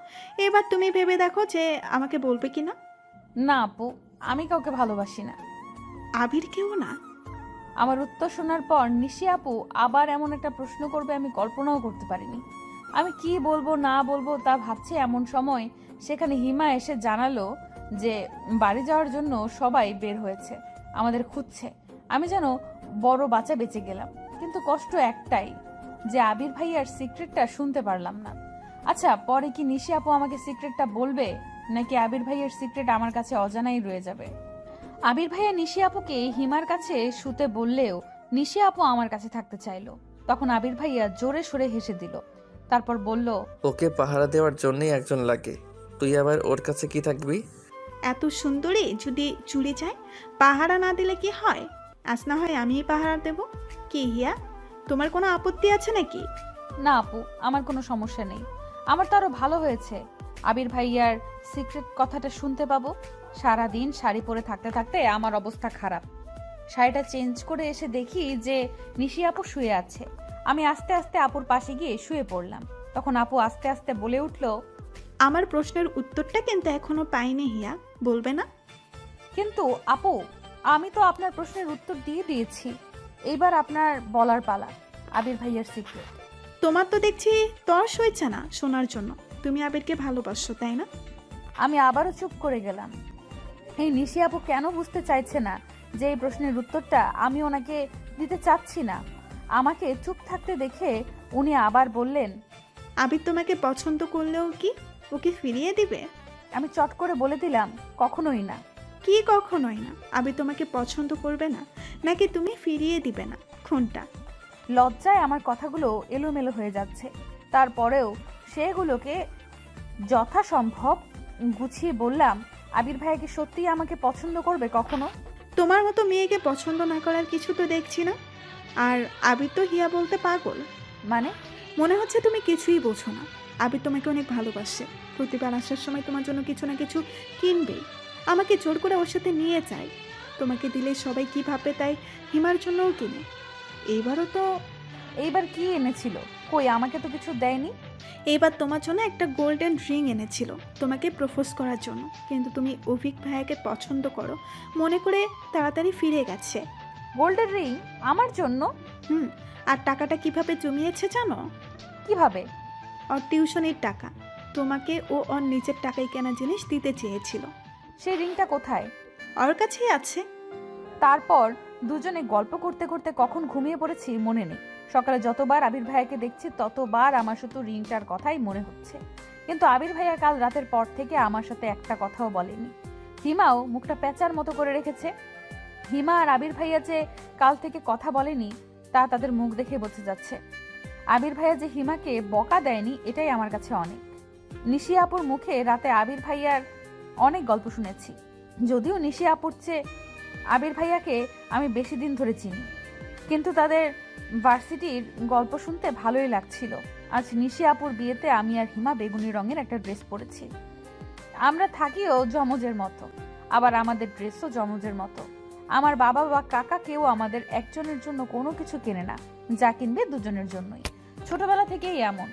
এবার তুমি ভেবে দেখো যে আমাকে বলবে কি না। না আপু, আমি কাউকে ভালোবাসি না। আবির কেউ না? আমার উত্তর শোনার পর নিশি আপু আবার এমন একটা প্রশ্ন করবে আমি কল্পনাও করতে পারিনি। আমি কি বলবো না বলবো তা ভাবছি এমন সময় সেখানে হিমা এসে জানালো যে বাড়ি যাওয়ার জন্য সবাই বের হয়েছে, আমাদের খুঁজছে। আমি যেন বড় বাচ্চা বেঁচে গেলাম, কিন্তু কষ্ট একটাই যে আবির ভাইয়ার সিক্রেটটা শুনতে পারলাম না। আচ্ছা, পরে কি নিশি আপু আমাকে সিক্রেটটা বলবে, নাকি আবির ভাইয়ের সিক্রেট আমার কাছে অজানাই রয়ে যাবে? আবির ভাইয়া নিশি আপুকে হিমার কাছে শুতে বললেও নিশি আপু আমার কাছে থাকতে চাইলো। তখন আবির ভাইয়া জোরে সরে হেসে দিল, তারপর বলল, ওকে পাহারা দেওয়ার জন্যই একজন লাগে, তুই আবার ওর কাছে কি থাকবি? এত সুন্দরী যদি চুরি যায়, পাহারা না দিলে কি হয়? আজ না হয় আমিই পাহারা দেব। কি হিয়া, তোমার কোনো আপত্তি আছে নাকি? না আপু, আমার কোনো সমস্যা নেই। আমার তো আরো ভালো হয়েছে আবির ভাইয়ার সিক্রেট কথাটা শুনতে পাবো। সারাদিন শাড়ি পরে থাকতে থাকতে আমার অবস্থা খারাপ। শাড়িটা চেঞ্জ করে এসে দেখি যে নিশি আপু শুয়ে আছে। আমি আস্তে আস্তে আপুর পাশে গিয়ে শুয়ে পড়লাম। তখন আপু আস্তে আস্তে বলে উঠল, আমার প্রশ্নের উত্তরটা কিন্তু এখনো পাইনি হিয়া, বলবে না? কিন্তু আপু, আমি তো আপনার প্রশ্নের উত্তর দিয়ে দিয়েছি, এইবার আপনার বলার পালা। আবির ভাইয়ার সিক্রেট। তোমার তো দেখছি তর সইছে না শোনার জন্য। তুমি আবিরকে ভালোবাসো, তাই না? আমি আবারও চুপ করে গেলাম। এই নিশি আপু কেন বুঝতে চাইছে না যে এই প্রশ্নের উত্তরটা আমি ওনাকে দিতে চাচ্ছি না? আমাকে চুপ থাকতে দেখে উনি আবার বললেন, আবির তোমাকে পছন্দ করলেও কি ওকে ফিরিয়ে দিবে? আমি চট করে বলে দিলাম, কখনোই না। কি কখনোই না? আবির তোমাকে পছন্দ করবে না, নাকি তুমি ফিরিয়ে দিবে না, কোনটা? লজ্জায় আমার কথাগুলো এলোমেলো হয়ে যাচ্ছে। তারপরেও সেগুলোকে যথাসম্ভব গুছিয়ে বললাম, আবির ভাইয়া কি সত্যিই আমাকে পছন্দ করবে কখনো? তোমার মতো মেয়েকে পছন্দ না করার কিছু তো দেখছি না। আর আবির তো হিয়া বলতে পাগল। মানে? মনে হচ্ছে তুমি কিছুই বোঝো না। আবির তোমাকে অনেক ভালোবাসে, প্রতিবার আসার সময় তোমার জন্য কিছু না কিছু কিনবেই। আমাকে জোর করে ওর সাথে নিয়ে যায়। তোমাকে দিলে সবাই কি ভাববে তাই হিমার জন্যও কিনে। এইবারও তো। এইবার কি এনেছিল? কই, আমাকে তো কিছু দেয়নি। এইবার তোমার জন্য একটা গোল্ডেন রিং এনেছিল, তোমাকে প্রপোজ করার জন্য। কিন্তু তুমি অভিক ভাইয়াকে পছন্দ করো মনে করে তাড়াতাড়ি ফিরে গেছে। গোল্ডেন রিং আমার জন্য? আর টাকাটা কিভাবে জমিয়েছে জানো? কিভাবে? ওর টিউশনির টাকা। তোমাকে ও ওর নিজের টাকায় কেনা জিনিস দিতে চেয়েছিল। সেই রিংটা কোথায়? ওর কাছেই আছে। তারপর দুজনে গল্প করতে করতে কখন ঘুমিয়ে পড়েছি মনে নেই। সকালে যতবার আবির ভাইয়াকে দেখছি ততবার আমার শুধু রিংটার কথাই মনে হচ্ছে। কিন্তু আবির ভাইয়া কাল রাতের পর থেকে আমার সাথে একটা কথাও বলেনি। হিমাও মুখটা পেঁচার মতো করে রেখেছে। হিমা আর আবির ভাইয়া যে কাল থেকে কথা বলেনি তা তাদের মুখ দেখে বোঝা যাচ্ছে। আবির ভাইয়া যে হিমাকে বকা দেয়নি এটাই আমার কাছে অনেক। নিশি আপুর মুখে রাতে আবির ভাইয়ার অনেক গল্প শুনেছি, যদিও নিশি আপুর চেয়ে আবির ভাইয়াকে আমি বেশি দিন ধরে চিনি, কিন্তু তাদের ভার্সিটির গল্প শুনতে ভালোই লাগছিল। আজ নিশি আপুর বিয়েতে আমি আর হিমা বেগুনি রঙের একটা ড্রেস পরেছি। আমরা থাকিও জমজের মতো, আবার আমাদের ড্রেসও জমজের মতো। আমার বাবা বা কাকা কেউ আমাদের একজনের জন্য কোনো কিছু কেনে না, যা কিনবে দুজনের জন্যই। ছোটবেলা থেকেই এমন,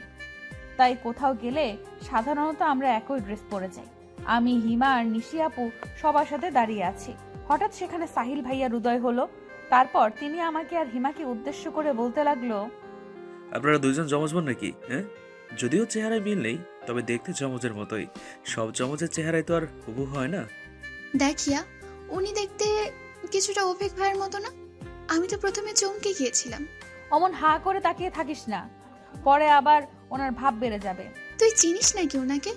তাই কোথাও গেলে সাধারণত আমরা একই ড্রেস পরে যাই। আমি, হিমা আর নিশি আপু সবার সাথে দাঁড়িয়ে আছি। হঠাৎ সেখানে সাহিল ভাইয়ার উদয় হলো। তারপর তিনি আমাকে আর হিমাকে উদ্দেশ্য করে বলতে লাগলো, আপনারা দুইজন জমজ বোন নাকি? হ্যাঁ, যদিও চেহারায় মিল নেই, তবে দেখতে জমজের মতোই। সব জমজের চেহারায় তো আর হুবহু হয় না। দেখিয়া, উনি দেখতে কিছুটা অভিক ভাইয়ের মতো না? আমি তো প্রথমে চমকে গিয়েছিলাম। অমন হা করে তাকিয়ে থাকিস না, পরে আবার ওনার ভাব বেড়ে যাবে। তুই চিনিস নাকি ওনাকে?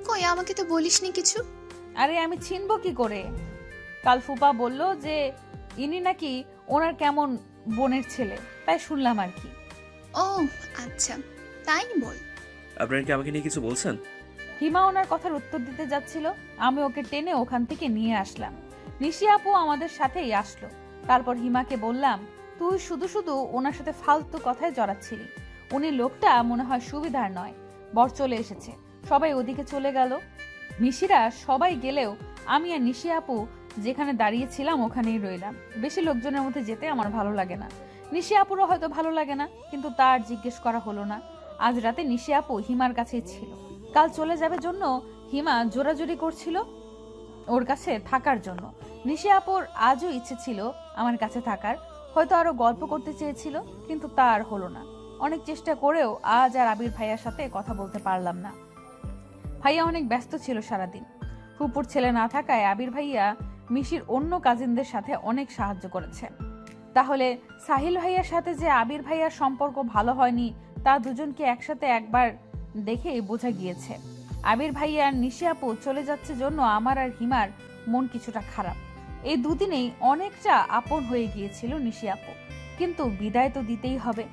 কই, আমাকে তো বলিসনি কিছু। আরে আমি চিনবো কি করে? কাল ফুপা বলল যে ইনি নাকি ওনার কেমন বোনের ছেলে, তাই শুনলাম আর কি। ও আচ্ছা, তাই বল। আপনারা কি আমাকে নিয়ে কিছু বলছেন? হিমা ওনার কথার উত্তর দিতে যাচ্ছিল, আমি ওকে টেনে ওখান থেকে নিয়ে আসলাম। নিশি আপু আমাদের সাথেই আসলো। তারপর হিমাকে বললাম, তুই শুধু শুধু ওনার সাথে ফালতু কথায় জড়াচ্ছিলি। উনি লোকটা মনে হয় সুবিধার নয়। বর চলে এসেছে, সবাই ওদিকে চলে গেল। মিশিরা সবাই গেলেও আমি আর নিশি আপু যেখানে দাঁড়িয়েছিলাম ওখানেই রইলাম। বেশি লোকজনের মধ্যে যেতে আমার ভালো লাগে না। নিশি আপুরও হয়তো ভালো লাগে না, কিন্তু তার জিজ্ঞেস করা হলো না। আজ রাতে নিশি আপু হিমার কাছেই ছিল। কাল চলে যাবে জন্য হিমা জোরাজুরি করছিল ওর কাছে থাকার জন্য। নিশি আপুর আজও ইচ্ছে ছিল আমার কাছে থাকার, হয়তো আরো গল্প করতে চেয়েছিল, কিন্তু তা আর হলো না। অনেক চেষ্টা করেও আজ আর আবির ভাইয়ার সাথে কথা বলতে পারলাম না। ভাইয়া অনেক ব্যস্ত ছিল সারাদিন। ফুপুর ছেলে না থাকায় আবির ভাইয়া মিশির অন্য কাজিনদের সাথে অনেক সাহায্য করেছে। তাহলে সাহিল ভাইয়ার সাথে যে আবির ভাইয়ার সম্পর্ক ভালো হয়নি তা দুজনকে একসাথে একবার দেখেই বোঝা গিয়েছে। আবির ভাইয়া আর নিশি আপু চলে যাচ্ছে জন্য আমার আর হিমার মন কিছুটা খারাপ। এই দুদিনেই অনেকটা আপন হয়ে গিয়েছিল নিশি আপু, কিন্তু বিদায় তো দিতেই হবে।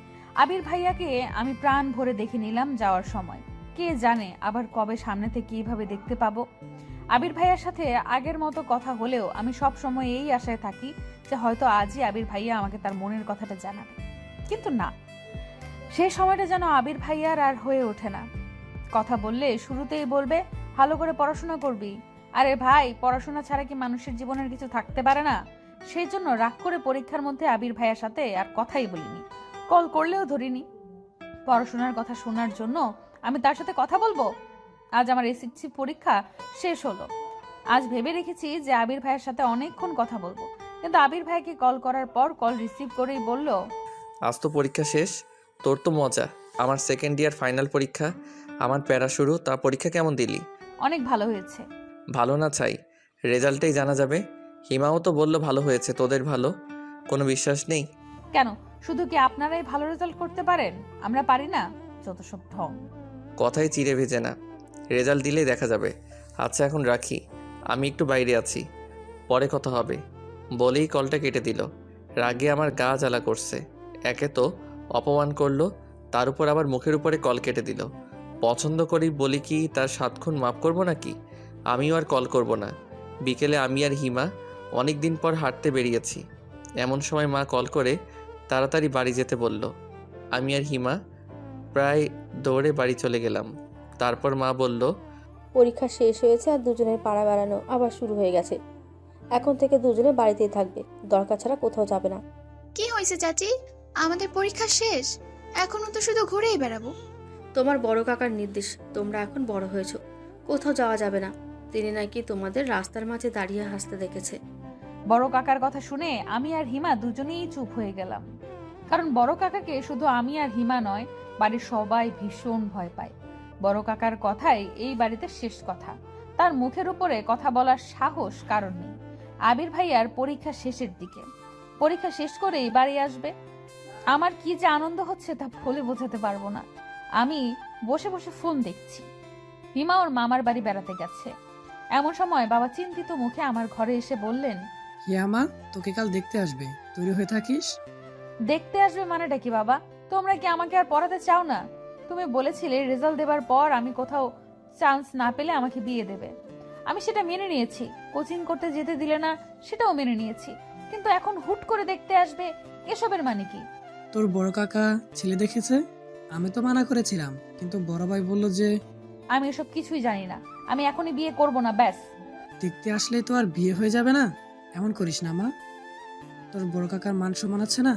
আবির ভাইয়াকে আমি প্রাণ ভরে দেখে নিলাম যাওয়ার সময়। কে জানে আবার কবে সামনে থেকে এইভাবে দেখতে পাবো। আবির ভাইয়ার সাথে আগের মতো কথা হলেও আমি সব সময় এই আশায় থাকি যে হয়তো আজই আবির ভাইয়া আমাকে তার মনের কথাটা জানাবে, কিন্তু না, সেই সময়টা যেন আবির ভাইয়ার আর হয়ে ওঠে না। কথা বললে শুরুতেই বলবে ভালো করে পড়াশোনা করবি। আরে ভাই, পড়াশোনা ছাড়া কি মানুষের জীবনের কিছু থাকতে পারে না? সেই জন্য রাগ করে পরীক্ষার মধ্যে আবির ভাইয়ার সাথে আর কথাই বলিনি, কল করলেও ধরিনি। পড়াশোনার কথা শোনার জন্য আমি তার সাথে কথা বলবো? আজ আমার এসএসসি পরীক্ষা শেষ হলো। আজ ভেবে রেখেছি যে আবির ভাইয়ের সাথে অনেকক্ষণ কথা বলবো, কিন্তু আবির ভাইকে কল করার পর কল রিসিভ করেই বলল, আজ তো পরীক্ষা শেষ, তোর তো মজা। আমার সেকেন্ড ইয়ার ফাইনাল পরীক্ষা, আমার প্যারা শুরু। তা পরীক্ষা কেমন দিলি? অনেক ভালো হয়েছে। ভালো না চাই, রেজাল্টেই জানা যাবে। হিমাও তো বললো ভালো হয়েছে, তোদের ভালো কোনো বিশ্বাস নেই? কেন, শুধু কি আপনারাই ভালো রেজাল্ট করতে পারেন, আমরা পারি না? যত সব ঢং। কথাই চিড়ে ভেজে না, রেজাল্ট দিলেই দেখা যাবে। আচ্ছা এখন রাখি, আমি একটু বাইরে আছি, পরে কথা হবে বলেই কলটা কেটে দিল। রাগে আমার গা জ্বালা করছে। একে তো অপমান করলো, তার উপর আবার মুখের উপরে কল কেটে দিল। পছন্দ করি বলি কি তার 7 খুন মাফ করবো নাকি? আমিও আর কল করব না। বিকেলে আমি আর হিমা অনেক দিন পর হাঁটতে বেরিয়েছি। এমন সময় মা কল করে তাড়াতাড়ি বাড়ি যেতে বলল। আমি আর হিমা প্রায় দৌড়ে বাড়ি চলে গেলাম। তারপর মা বলল, পরীক্ষা শেষ হয়েছে আর দুজনের পাড়া বেড়ানো আবার শুরু হয়ে গেছে। এখন থেকে দুজনে বাড়িতেই থাকবে, দরকার ছাড়া কোথাও যাবে না। কি হয়েছে চাচি? আমাদের পরীক্ষা শেষ, এখনো তো শুধু ঘুরেই বেড়াবো। তোমার বড় কাকার নির্দেশ, তোমরা এখন বড় হয়েছো, কোথাও যাওয়া যাবে না। তিনি নাকি তোমাদের রাস্তার মাঝে দাঁড়িয়ে হাসতে দেখেছে। বড় কাকার কথা শুনে আমি আর হিমা দুজনেই চুপ হয়ে গেলাম। কারণ বড় কাকাকে শুধু আমি আর হিমা নয়, বাড়ির সবাই ভীষণ ভয় পায়। বড় কাকার কথাই এই বাড়িতে শেষ কথা। তার মুখের উপরে কথা বলার সাহস কারণ নেই। আবির ভাইয়ার পরীক্ষা শেষের দিকে, পরীক্ষা শেষ করেই বাড়ি আসবে। আমার কি যে আনন্দ হচ্ছে তা বলে বোঝাতে পারবো না। আমি বসে বসে ফোন দেখছি। হিমা ওর মামার বাড়ি বেড়াতে গেছে। এমন সময় বাবা চিন্তিত মুখে আমার ঘরে এসে বললেন, হিয়ামা, তোকে কাল দেখতে আসবে, তৈরি হয়ে থাকিস। দেখতে আসবে মানেটা কি বাবা? তোমরা কি আমাকে আর পড়াতে চাও না? তুমি বলেছিলে রেজাল্ট দেবার পর আমি কোথাও চান্স না পেলে আমাকে বিয়ে দেবে। আমি সেটা মেনে নিয়েছি। কোচিং করতে যেতে দিলে না, সেটাও মেনে নিয়েছি। কিন্তু এখন হুট করে দেখতে আসবে, এসবের মানে কি? তোর বড় কাকা ছেলে দেখেছে, আমি তো মানা করেছিলাম, কিন্তু বড় ভাই বলল যে আমি এসব কিছুই জানি না, আমি এখনই বিয়ে করব না, ব্যাস। দেখতে আসলে তো আর বিয়ে হয়ে যাবে না। এমন করিস না মা, তোর বড় কাকার মান সম্মান আছে না।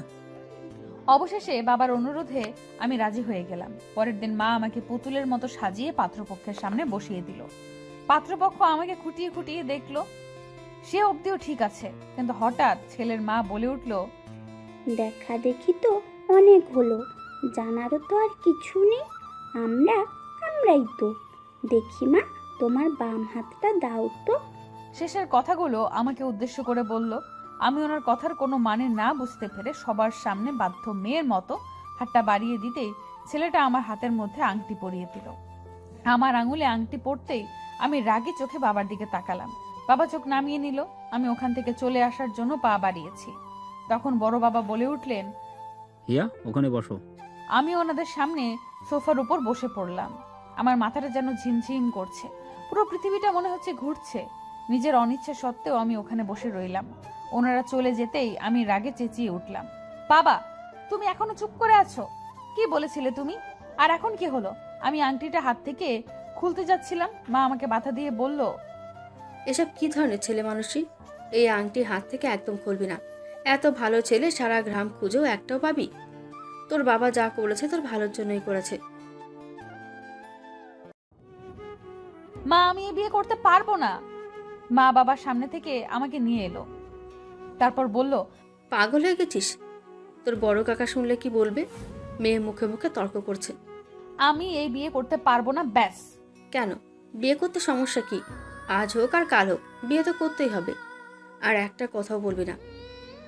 অবশেষে বাবার অনুরোধে আমি রাজি হয়ে গেলাম। পরের দিন মা আমাকে পুতুলের মতো সাজিয়ে পাত্রপক্ষের সামনে বসিয়ে দিল। পাত্রপক্ষ আমাকে খুঁটিয়ে খুঁটিয়ে দেখলো। সে অবধিও ঠিক আছে, কিন্তু হঠাৎ ছেলের মা বলে উঠল, দেখা দেখি তো অনেক হলো, জানারও তো আর কিছু নেই। আমরাই তো। দেখি মা, তোমার বাম হাতটা দাও তো। শেষের কথাগুলো আমাকে উদ্দেশ্য করে বলল। আমি ওনার কথার কোনো মানে না বুঝতে পেরে সবার সামনে বাধ্য মেয়ের মতো হাতটা বাড়িয়ে দিতেই ছেলেটা আমার হাতের মধ্যে আংটি পরিয়ে দিল। আমার আঙুলে আংটি পড়তেই আমি রাগী চোখে বাবার দিকে তাকালাম। বাবা চোখ নামিয়ে নিল। আমি ওখান থেকে চলে আসার জন্য পা বাড়িয়েছি। তখন বড় বাবা বলে উঠলেন, হিয়া, ওখানে বসো। আমি ওনাদের সামনে সোফার উপর বসে পড়লাম। আমার মাথাটা যেন ঝিমঝিম করছে, পুরো পৃথিবীটা মনে হচ্ছে ঘুরছে। নিজের অনিচ্ছা সত্ত্বেও আমি ওখানে বসে রইলাম। ওনারা চলে যেতেই আমি রাগে চেঁচিয়ে উঠলাম, বাবা, তুমি এখনো চুপ করে আছো? কি বলেছিলে তুমি? আর এখন কি হলো? আমি আংটিটা হাত থেকে খুলতে যাচ্ছিলাম, মা আমাকে বাধা দিয়ে বলল, এসব কি ধরনের ছেলে মানুষই? এই আংটি হাত থেকে একদম খুলবি না। এত ভালো ছেলে সারা গ্রাম খুঁজেও একটাও পাবি? তোর বাবা যা করেছে তোর ভালোর জন্যই করেছে। মা, আমি এই বিয়ে করতে পারবো না। মা বাবার সামনে থেকে আমাকে নিয়ে এলো, তারপর বলল, পাগল হয়ে গেছিস? তোর বড় কাকা শুনলে কি বলবে? মেয়ে মুখে মুখে তর্ক করছে। আমি এই বিয়ে করতে পারবো না, ব্যাস। কেন? বিয়ে করতে সমস্যা কি? আজ হোক আর কাল হোক বিয়ে তো করতেই হবে। আর একটা কথাও বলবি না।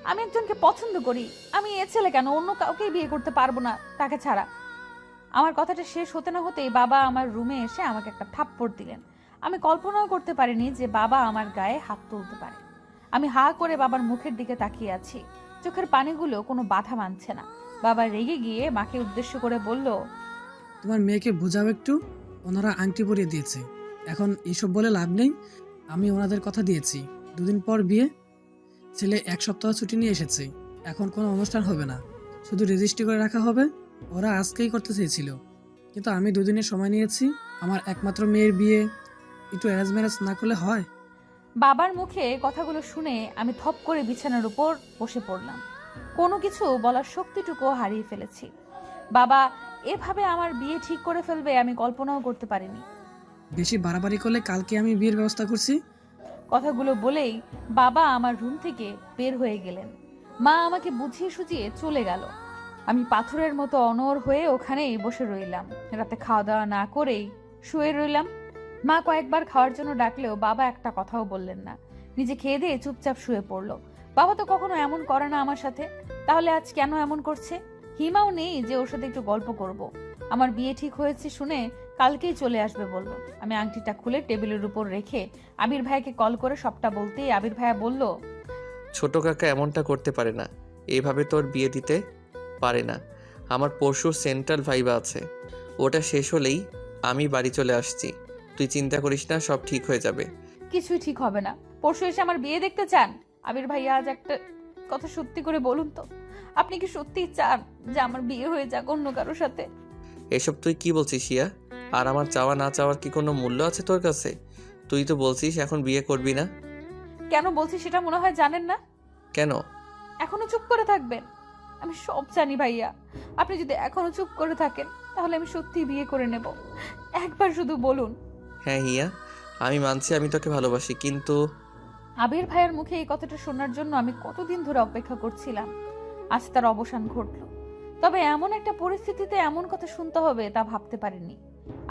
আমি একজনকে পছন্দ করি, আমি এ ছেলে কেন অন্য কাউকেই বিয়ে করতে পারবো না তাকে ছাড়া। আমার কথাটা শেষ হতে না হতেই বাবা আমার রুমে এসে আমাকে একটা থাপ্পড় দিলেন। আমি কল্পনাও করতে পারিনি যে বাবা আমার গায়ে হাত তুলতে পারে। আমি হা করে বাবার মুখের দিকে তাকিয়ে আছি, চোখের পানিগুলো কোনো বাধা মানছে না। বাবা রেগে গিয়ে মাকে উদ্দেশ্য করে বলল, তোমার মেয়েকে বোঝাও একটু। ওনারা আংটি পরিয়ে দিয়েছে, এখন এইসব বলে লাভ নেই। আমি ওনাদের কথা দিয়েছি, 2 দিন পর বিয়ে। ছেলে 1 সপ্তাহ ছুটি নিয়ে এসেছে, এখন কোনো অনুষ্ঠান হবে না, শুধু রেজিস্ট্রি করে রাখা হবে। ওরা আজকেই করতে চেয়েছিল, কিন্তু আমি 2 দিনের সময় নিয়েছি। আমার একমাত্র মেয়ের বিয়ে একটু অ্যারেঞ্জ ম্যারেজ না করলে হয়? বাবার মুখে কথাগুলো শুনে আমি থপ করে বিছানার উপর বসে পড়লাম। কোনো কিছু বলার শক্তিটুকু হারিয়ে ফেলেছি। বাবা এভাবে আমার বিয়ে ঠিক করে ফেলবে আমি কল্পনাও করতে পারিনি। বেশি বাড়াবাড়ি করলে কালকে আমি বিয়ের ব্যবস্থা করছি। কথাগুলো বলেই বাবা আমার রুম থেকে বের হয়ে গেলেন। মা আমাকে বুঝিয়ে সুঝিয়ে চলে গেল। আমি পাথরের মতো অনড় হয়ে ওখানেই বসে রইলাম। রাতে খাওয়া দাওয়া না করেই শুয়ে রইলাম। মা কয়েকবার খাওয়ার জন্য ডাকলেও বাবা একটা কথাও বললেন না, নিজে খেয়ে দিয়ে চুপচাপ শুয়ে পড়লো। বাবা তো কখনো এমন করে না আমার সাথে, তাহলে আজ কেন এমন করছে? হিমাও নেই যে ওর সাথে একটু গল্প করব। আমার বিয়ে ঠিক হয়েছে শুনে কালকেই চলে আসবে বললো। আমি আংটিটা খুলে টেবিলের উপর রেখে আবির ভাইকে কল করে সবটা বলতেই আবির ভাইয়া বলল, ছোট কাকা এমনটা করতে পারে না, এভাবে তোর বিয়ে দিতে পারে না। আমার পরশুর সেন্ট্রাল ভাইবা আছে, ওটা শেষ হলেই আমি বাড়ি চলে আসছি। তুই চিন্তা করিস না, সব ঠিক হয়ে যাবে। কিছুই ঠিক হবে না। পরশু এসে আমার বিয়ে দেখতে চান? আবির ভাইয়া আজ একটা কথা সত্যি করে বলুন তো, আপনি কি সত্যিই চান যে আমার বিয়ে হয়ে যাক অন্য কারোর সাথে? এসব তুই কি বলছিস ইয়া? আর আমার চাওয়া না চাওয়ার কি কোনো মূল্য আছে তোর কাছে? তুই তো বলছিস এখন বিয়ে করবি না। কেন বলছি সেটা মনে হয় জানেন না। কেন? এখনো চুপ করে থাকবেন? আমি সব জানি ভাইয়া, আপনি যদি এখনো চুপ করে থাকেন তাহলে আমি সত্যি বিয়ে করে নেব। একবার শুধু বলুন। হ্যাঁ হিয়া, আমি মানছি আমি তোকে ভালোবাসি, কিন্তু আবির ভাইয়ের মুখে এই কথাটা শোনার জন্য আমি কতদিন ধরে অপেক্ষা করছিলাম। আজ তার অবসান ঘটলো, তবে এমন একটা পরিস্থিতিতে এমন কথা শুনতে হবে তা ভাবতে পারিনি।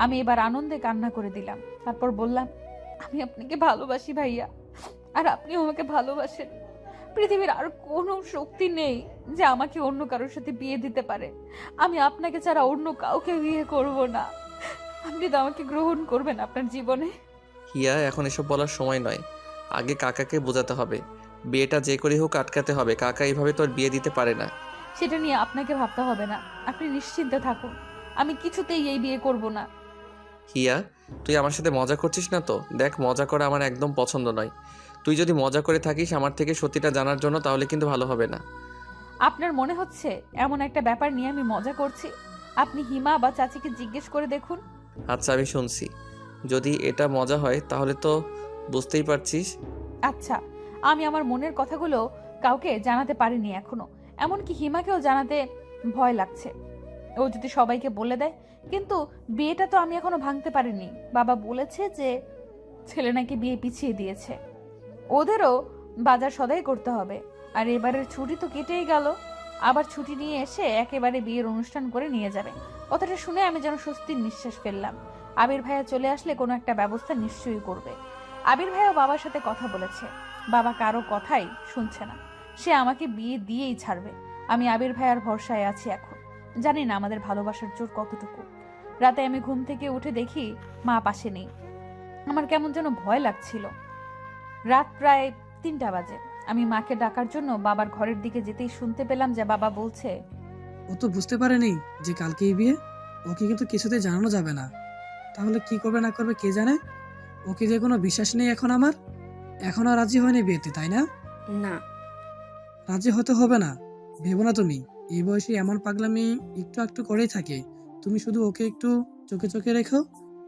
আমি এবার আনন্দে কান্না করে দিলাম, তারপর বললাম, আমি আপনাকে ভালোবাসি ভাইয়া, আর আপনিও আমাকে ভালোবাসেন। পৃথিবীর আর কোনো শক্তি নেই যে আমাকে অন্য কারোর সাথে বিয়ে দিতে পারে। আমি আপনাকে ছাড়া অন্য কাউকে বিয়ে করব না। আপনি তো আমাকে গ্রহণ করবেন আপনার জীবনে। হিয়া এখন এসব বলার সময় নয়, আগে কাকাকে বোঝাতে হবে। বিয়েটা যে করে হোক আটকাতে হবে। কাকা এইভাবে তোর বিয়ে দিতে পারে না। সেটা নিয়ে আপনাকে ভাবতে হবে না, আপনি নিশ্চিন্তে থাকুন। আমি কিছুতেই এই বিয়ে করব না। হিয়া, তুই আমার সাথে মজা করছিস না তো? দেখ, মজা করা আমার একদম পছন্দ নয়। তুই যদি মজা করে থাকিস আমার থেকে সত্যিটা জানার জন্য, তাহলে কিন্তু ভালো হবে না। আপনার মনে হচ্ছে এমন একটা ব্যাপার নিয়ে আমি মজা করছি? আপনি হিমা বা চাচিকে জিজ্ঞেস করে দেখুন। আচ্ছা, আমি শুনছি। যদি এটা মজা হয় তাহলে তো বুঝতেই পারছিস। আচ্ছা, আমি আমার মনের কথাগুলো কাউকে জানাতে পারিনি এখনো, এমনকি হিমাকেও জানাতে ভয় লাগছে। ও যদি সবাইকে বলে দেয়, কিন্তু বিয়েটা তো আমি এখনো ভাঙতে পারিনি। বাবা বলেছে যে ছেলে নাকি বিয়ে পিছিয়ে দিয়েছে, ওদেরও বাজার সদাই করতে হবে। আর এবারের ছুটি তো কেটেই গেল, আবার ছুটি নিয়ে এসে একেবারে বিয়ের অনুষ্ঠান করে নিয়ে যাবে। কথাটা শুনে আমি যেন স্বস্তির নিঃশ্বাস ফেললাম। আবির ভাইয়া চলে আসলে কোনো একটা ব্যবস্থা নিশ্চয়ই করবে। আবির ভাইয়া বাবার সাথে কথা বলেছে, বাবা কারো কথাই শুনছে না, সে আমাকে বিয়ে দিয়েই ছাড়বে। আমি আবির ভাইয়ার ভরসায় আছি এখন, জানি না আমাদের ভালোবাসার জোর কতটুকু। রাতে আমি ঘুম থেকে উঠে দেখি মা পাশে নেই। আমার কেমন যেন ভয় লাগছিল। রাত প্রায় 3টা বাজে। আমি মাকে ডাকার জন্য বাবার ঘরের দিকে যেতেই শুনতে পেলাম যে বাবা বলছে, ও তো বুঝতে পারেনি যে কালকেই বিয়ে, ওকে কিন্তু কিছুতে জানানো যাবে না। তাহলে কি করবে না করবে কে জানে। ওকে যে কোনো বিশ্বাস নেই এখন আমার। এখনো রাজি হয়নি বিয়েতে, তাই না? না, রাজি হতে হবে না, ভেবো না তুমি। এই বয়সে এমন পাগলামি একটু একটু করেই থাকে। তুমি শুধু ওকে একটু চোখে চোখে রেখো,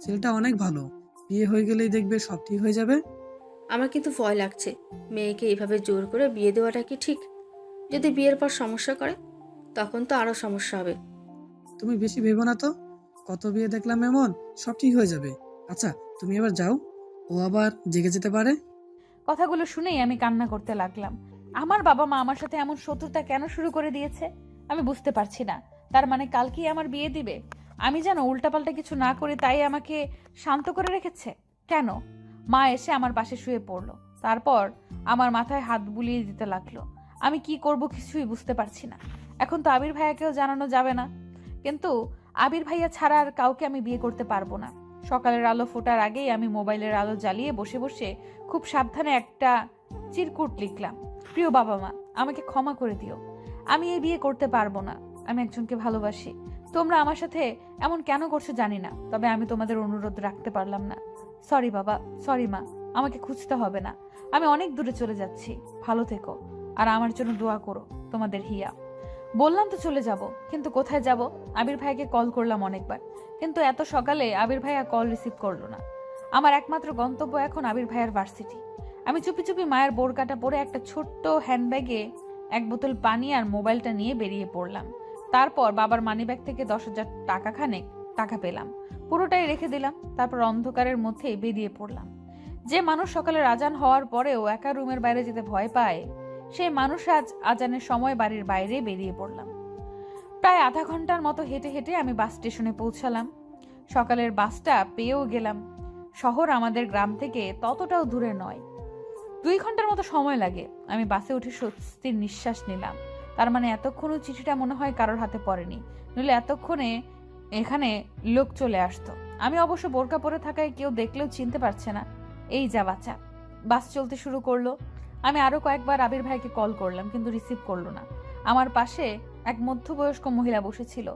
ছেলেটা অনেক ভালো। বিয়ে হয়ে গেলেই দেখবে সব ঠিক হয়ে যাবে। আমার কিন্তু ভয় লাগছে। মেয়েকে এইভাবে জোর করে বিয়ে দেওয়াটা কি ঠিক? যদি বিয়ের পর সমস্যা করে তখন তো আরও সমস্যা হবে। তুমি বেশি ভেবো না তো, কত বিয়ে দেখলাম এমন, সব ঠিক হয়ে যাবে। আচ্ছা তুমি এবার যাও, ও আবার জেগে যেতে পারে। কথাগুলো শুনেই আমি কান্না করতে লাগলাম। আমার বাবা মা আমার সাথে এমন শত্রুতা কেন শুরু করে দিয়েছে আমি বুঝতে পারছি না। তার মানে কালকেই আমার বিয়ে দিবে? আমি যেন উল্টাপাল্টা কিছু না করি তাই আমাকে শান্ত করে রেখেছে কেন? মা এসে আমার পাশে শুয়ে পড়লো, তারপর আমার মাথায় হাত বুলিয়ে দিতে লাগলো। আমি কি করব কিছুই বুঝতে পারছি না। এখন তো আবির ভাইয়াকেও জানানো যাবে না, কিন্তু আবির ভাইয়া ছাড়া আর কাউকে আমি বিয়ে করতে পারবো না। সকালের আলো ফোটার আগেই আমি মোবাইলের আলো জ্বালিয়ে বসে বসে খুব সাবধানে একটা চিরকুট লিখলাম। প্রিয় বাবা মা, আমাকে ক্ষমা করে দিও। আমি এই বিয়ে করতে পারবো না। আমি একজনকে ভালোবাসি। তোমরা আমার সাথে এমন কেন করছো জানি না, তবে আমি তোমাদের অনুরোধ রাখতে পারলাম না। সরি বাবা, সরি মা, আমাকে খুঁজতে হবে না। আমি অনেক দূরে চলে যাচ্ছি। ভালো থেকো আর আমার জন্য দোয়া করো। তোমাদের হিয়া। বললাম তো চলে যাব, কিন্তু কোথায় যাব? আবির ভাইকে কল করলাম অনেকবার, কিন্তু এত সকালে আবির ভাইয়া কল রিসিভ করলো না। আমার একমাত্র গন্তব্য এখন আবির ভাইয়ার ভার্সিটি। আমি চুপি চুপি মায়ের বোরকাটা পরে একটা ছোট্ট হ্যান্ডব্যাগে এক বোতল পানি আর মোবাইলটা নিয়ে বেরিয়ে পড়লাম। তারপর বাবার মানিব্যাগ থেকে 10,000 টাকা খানেক টাকা পেলাম, পুরোটাই রেখে দিলাম। তারপর অন্ধকারের মধ্যেই বেরিয়ে পড়লাম। যে মানুষ সকালের আজান হওয়ার পরেও একা রুমের বাইরে যেতে ভয় পায়, সেই মানুষ আজ আজানের সময় বাড়ির বাইরে বেরিয়ে পড়লাম। প্রায় আধা ঘন্টার মতো হেঁটে হেঁটে আমি বাস স্টেশনে পৌঁছালাম। সকালের বাসটা পেয়েও গেলাম। শহর আমাদের গ্রাম থেকে ততটাও দূরে নয়, 2 ঘন্টার মতো সময় লাগে। আমি বাসে উঠে স্বস্তির নিঃশ্বাস নিলাম। তার মানে এতক্ষণও চিঠিটা মনে হয় কারোর হাতে পড়েনি, নইলে এতক্ষণে এখানে লোক চলে আসতো। আমি অবশ্য বোরকা পরে থাকায় কেউ দেখলেও চিনতে পারছে না। এই যা বাচ্চা। বাস চলতে শুরু করলো। আমি আরো কয়েকবার আবির ভাইকে কল করলাম, কিন্তু রিসিভ করলো না। আমার পাশে এক মধ্যবয়স্ক মহিলা বসেছিল।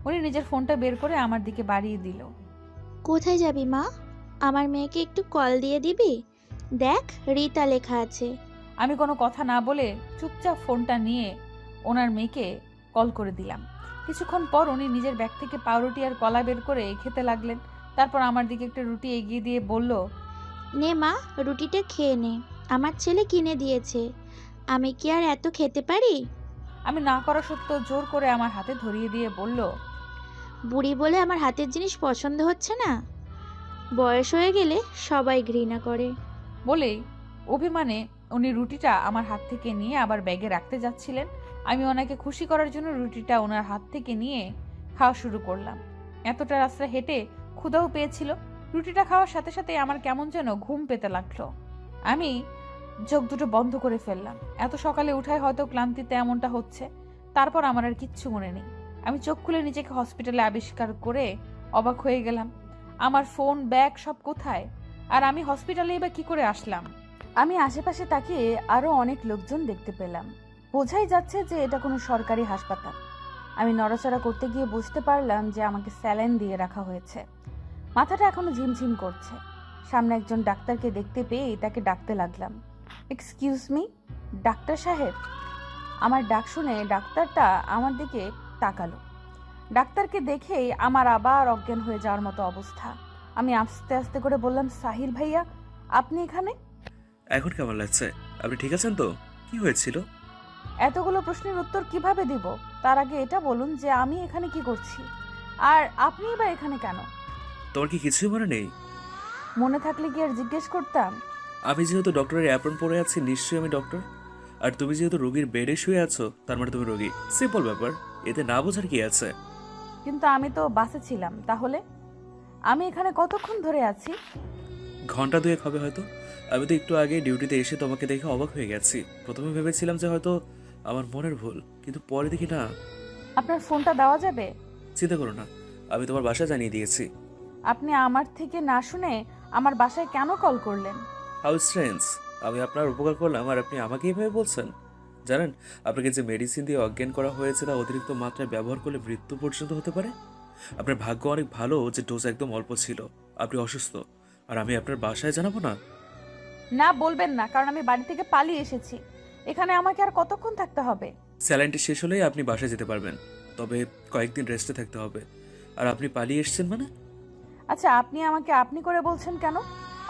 উনি নিজের ফোনটা বের করে আমার দিকে বাড়িয়ে দিল। কোথায় যাবি মা? আমার মেয়েকে একটু কল দিয়ে দিবি? দেখ রিতা লেখা আছে। আমি কোনো কথা না বলে চুপচাপ ফোনটা নিয়ে ওনার মেয়েকে কল করে দিলাম। কিছুক্ষণ পর উনি নিজের ব্যাগ থেকে পাউরুটি আর কলা বের করে খেতে লাগলেন। তারপর আমার দিকে একটা রুটি এগিয়ে দিয়ে বলল, নে মা, রুটিটা খেয়ে নে, আমার ছেলে কিনে দিয়েছে। আমি কি আর এত খেতে পারি? আমি না করা সত্ত্বেও জোর করে আমার হাতে ধরিয়ে দিয়ে বলল, বুড়ি বলে আমার হাতের জিনিস পছন্দ হচ্ছে না? বয়স হয়ে গেলে সবাই ঘৃণা করে। বলেই অভিমানে উনি রুটিটা আমার হাত থেকে নিয়ে আবার ব্যাগে রাখতে যাচ্ছিলেন। আমি ওনাকে খুশি করার জন্য রুটিটা ওনার হাত থেকে নিয়ে খাওয়া শুরু করলাম। এতটা রাস্তা হেঁটে ক্ষুধাও পেয়েছিল। রুটিটা খাওয়ার সাথে সাথে আমার কেমন যেন ঘুম পেতে লাগলো। আমি চোখ দুটো বন্ধ করে ফেললাম। এত সকালে উঠায় হয়তো ক্লান্তিতে এমনটা হচ্ছে। তারপর আমার আর কিচ্ছু মনে নেই। আমি চোখ খুলে নিজেকে হসপিটালে আবিষ্কার করে অবাক হয়ে গেলাম। আমার ফোন, ব্যাগ সব কোথায়? আর আমি হসপিটালে এবার কি করে আসলাম? আমি আশেপাশে তাকিয়ে আরো অনেক লোকজন দেখতে পেলাম। বোঝাই যাচ্ছে যে এটা কোনো সরকারি হাসপাতাল। আমি নড়াচড়া করতে গিয়ে বুঝতে পারলাম যে আমাকে স্যালাইন দিয়ে রাখা হয়েছে। মাথাটা এখনো ঝিমঝিম করছে। সামনে একজন ডাক্তারকে দেখতে পেয়ে তাকে ডাকতে লাগলাম, এক্সকিউজ মি ডাক্তার সাহেব। আমার ডাক শুনে ডাক্তারটা আমার দিকে তাকালো। ডাক্তারকে দেখেই আমার আবার অজ্ঞান হয়ে যাওয়ার মতো অবস্থা। আমি আস্তে আস্তে করে বললাম, সাহিল ভাইয়া আপনি এখানে? এখন কেমন লাগছে? আপনি ঠিক আছেন তো? কি হয়েছিল? এতগুলো প্রশ্নের উত্তর কিভাবে দিব? তার আগে এটা বলুন যে আমি এখানে কি করছি, আর আপনি এবার এখানে কেন? তোমার কি কিছুই মনে নেই? মনে থাকলে কি আর জিজ্ঞেস করতাম? আমি যেহেতু ডক্টরের অ্যাপ্রন পরে আছি, নিশ্চয়ই আমি ডক্টর। আর তুমি যেহেতু রোগীর বেডে শুয়ে আছো, তার মানে তুমি রোগী। সিম্পল ব্যাপার, এতে না বোঝার কি আছে? কিন্তু আমি তো বাসে ছিলাম। তাহলে আমি এখানে কতক্ষণ ধরে আছি? ঘন্টা 2 হবে হয়তো। আমি তো একটু আগে ডিউটিতে এসে তোমাকে দেখে অবাক হয়ে গেছি। প্রথমে ভেবেছিলাম যে হয়তো আমার মনের ভুল, কিন্তু পরে দেখি না। আপনার ফোনটা দেওয়া যাবে? চিন্তা করো না, আমি তোমার বাসা জানিয়ে দিয়েছি। আপনি আমার থেকে না শুনে আমার বাসায় কেন কল করলেন? হাউ স্ট্রেঞ্জ, আমি আপনার উপকার করলাম আর আপনি আমাকে এইভাবে বলছেন? জানেন, আপনাকে যে মেডিসিন দিয়ে অজ্ঞান করা হয়েছে তা অতিরিক্ত মাত্রায় ব্যবহার করলে মৃত্যু পর্যন্ত হতে পারে। আপনার ভাগ্য অনেক ভালো যে ডোজ একদম অল্প ছিল। আপনি অসুস্থ আর আমি আপনার বাসায় জানাবো না? না বলবেন না, কারণ আমি বাড়ি থেকে পালিয়ে এসেছি। এখানে আমাকে আর কতক্ষণ থাকতে হবে? স্যালাইনটি শেষ হলেই আপনি বাসায় যেতে পারবেন, তবে কয়েকদিন রেস্টে থাকতে হবে। আর আপনি পালিয়ে এসেছেন মানে? আচ্ছা, আপনি আমাকে আপনি করে বলছেন কেন?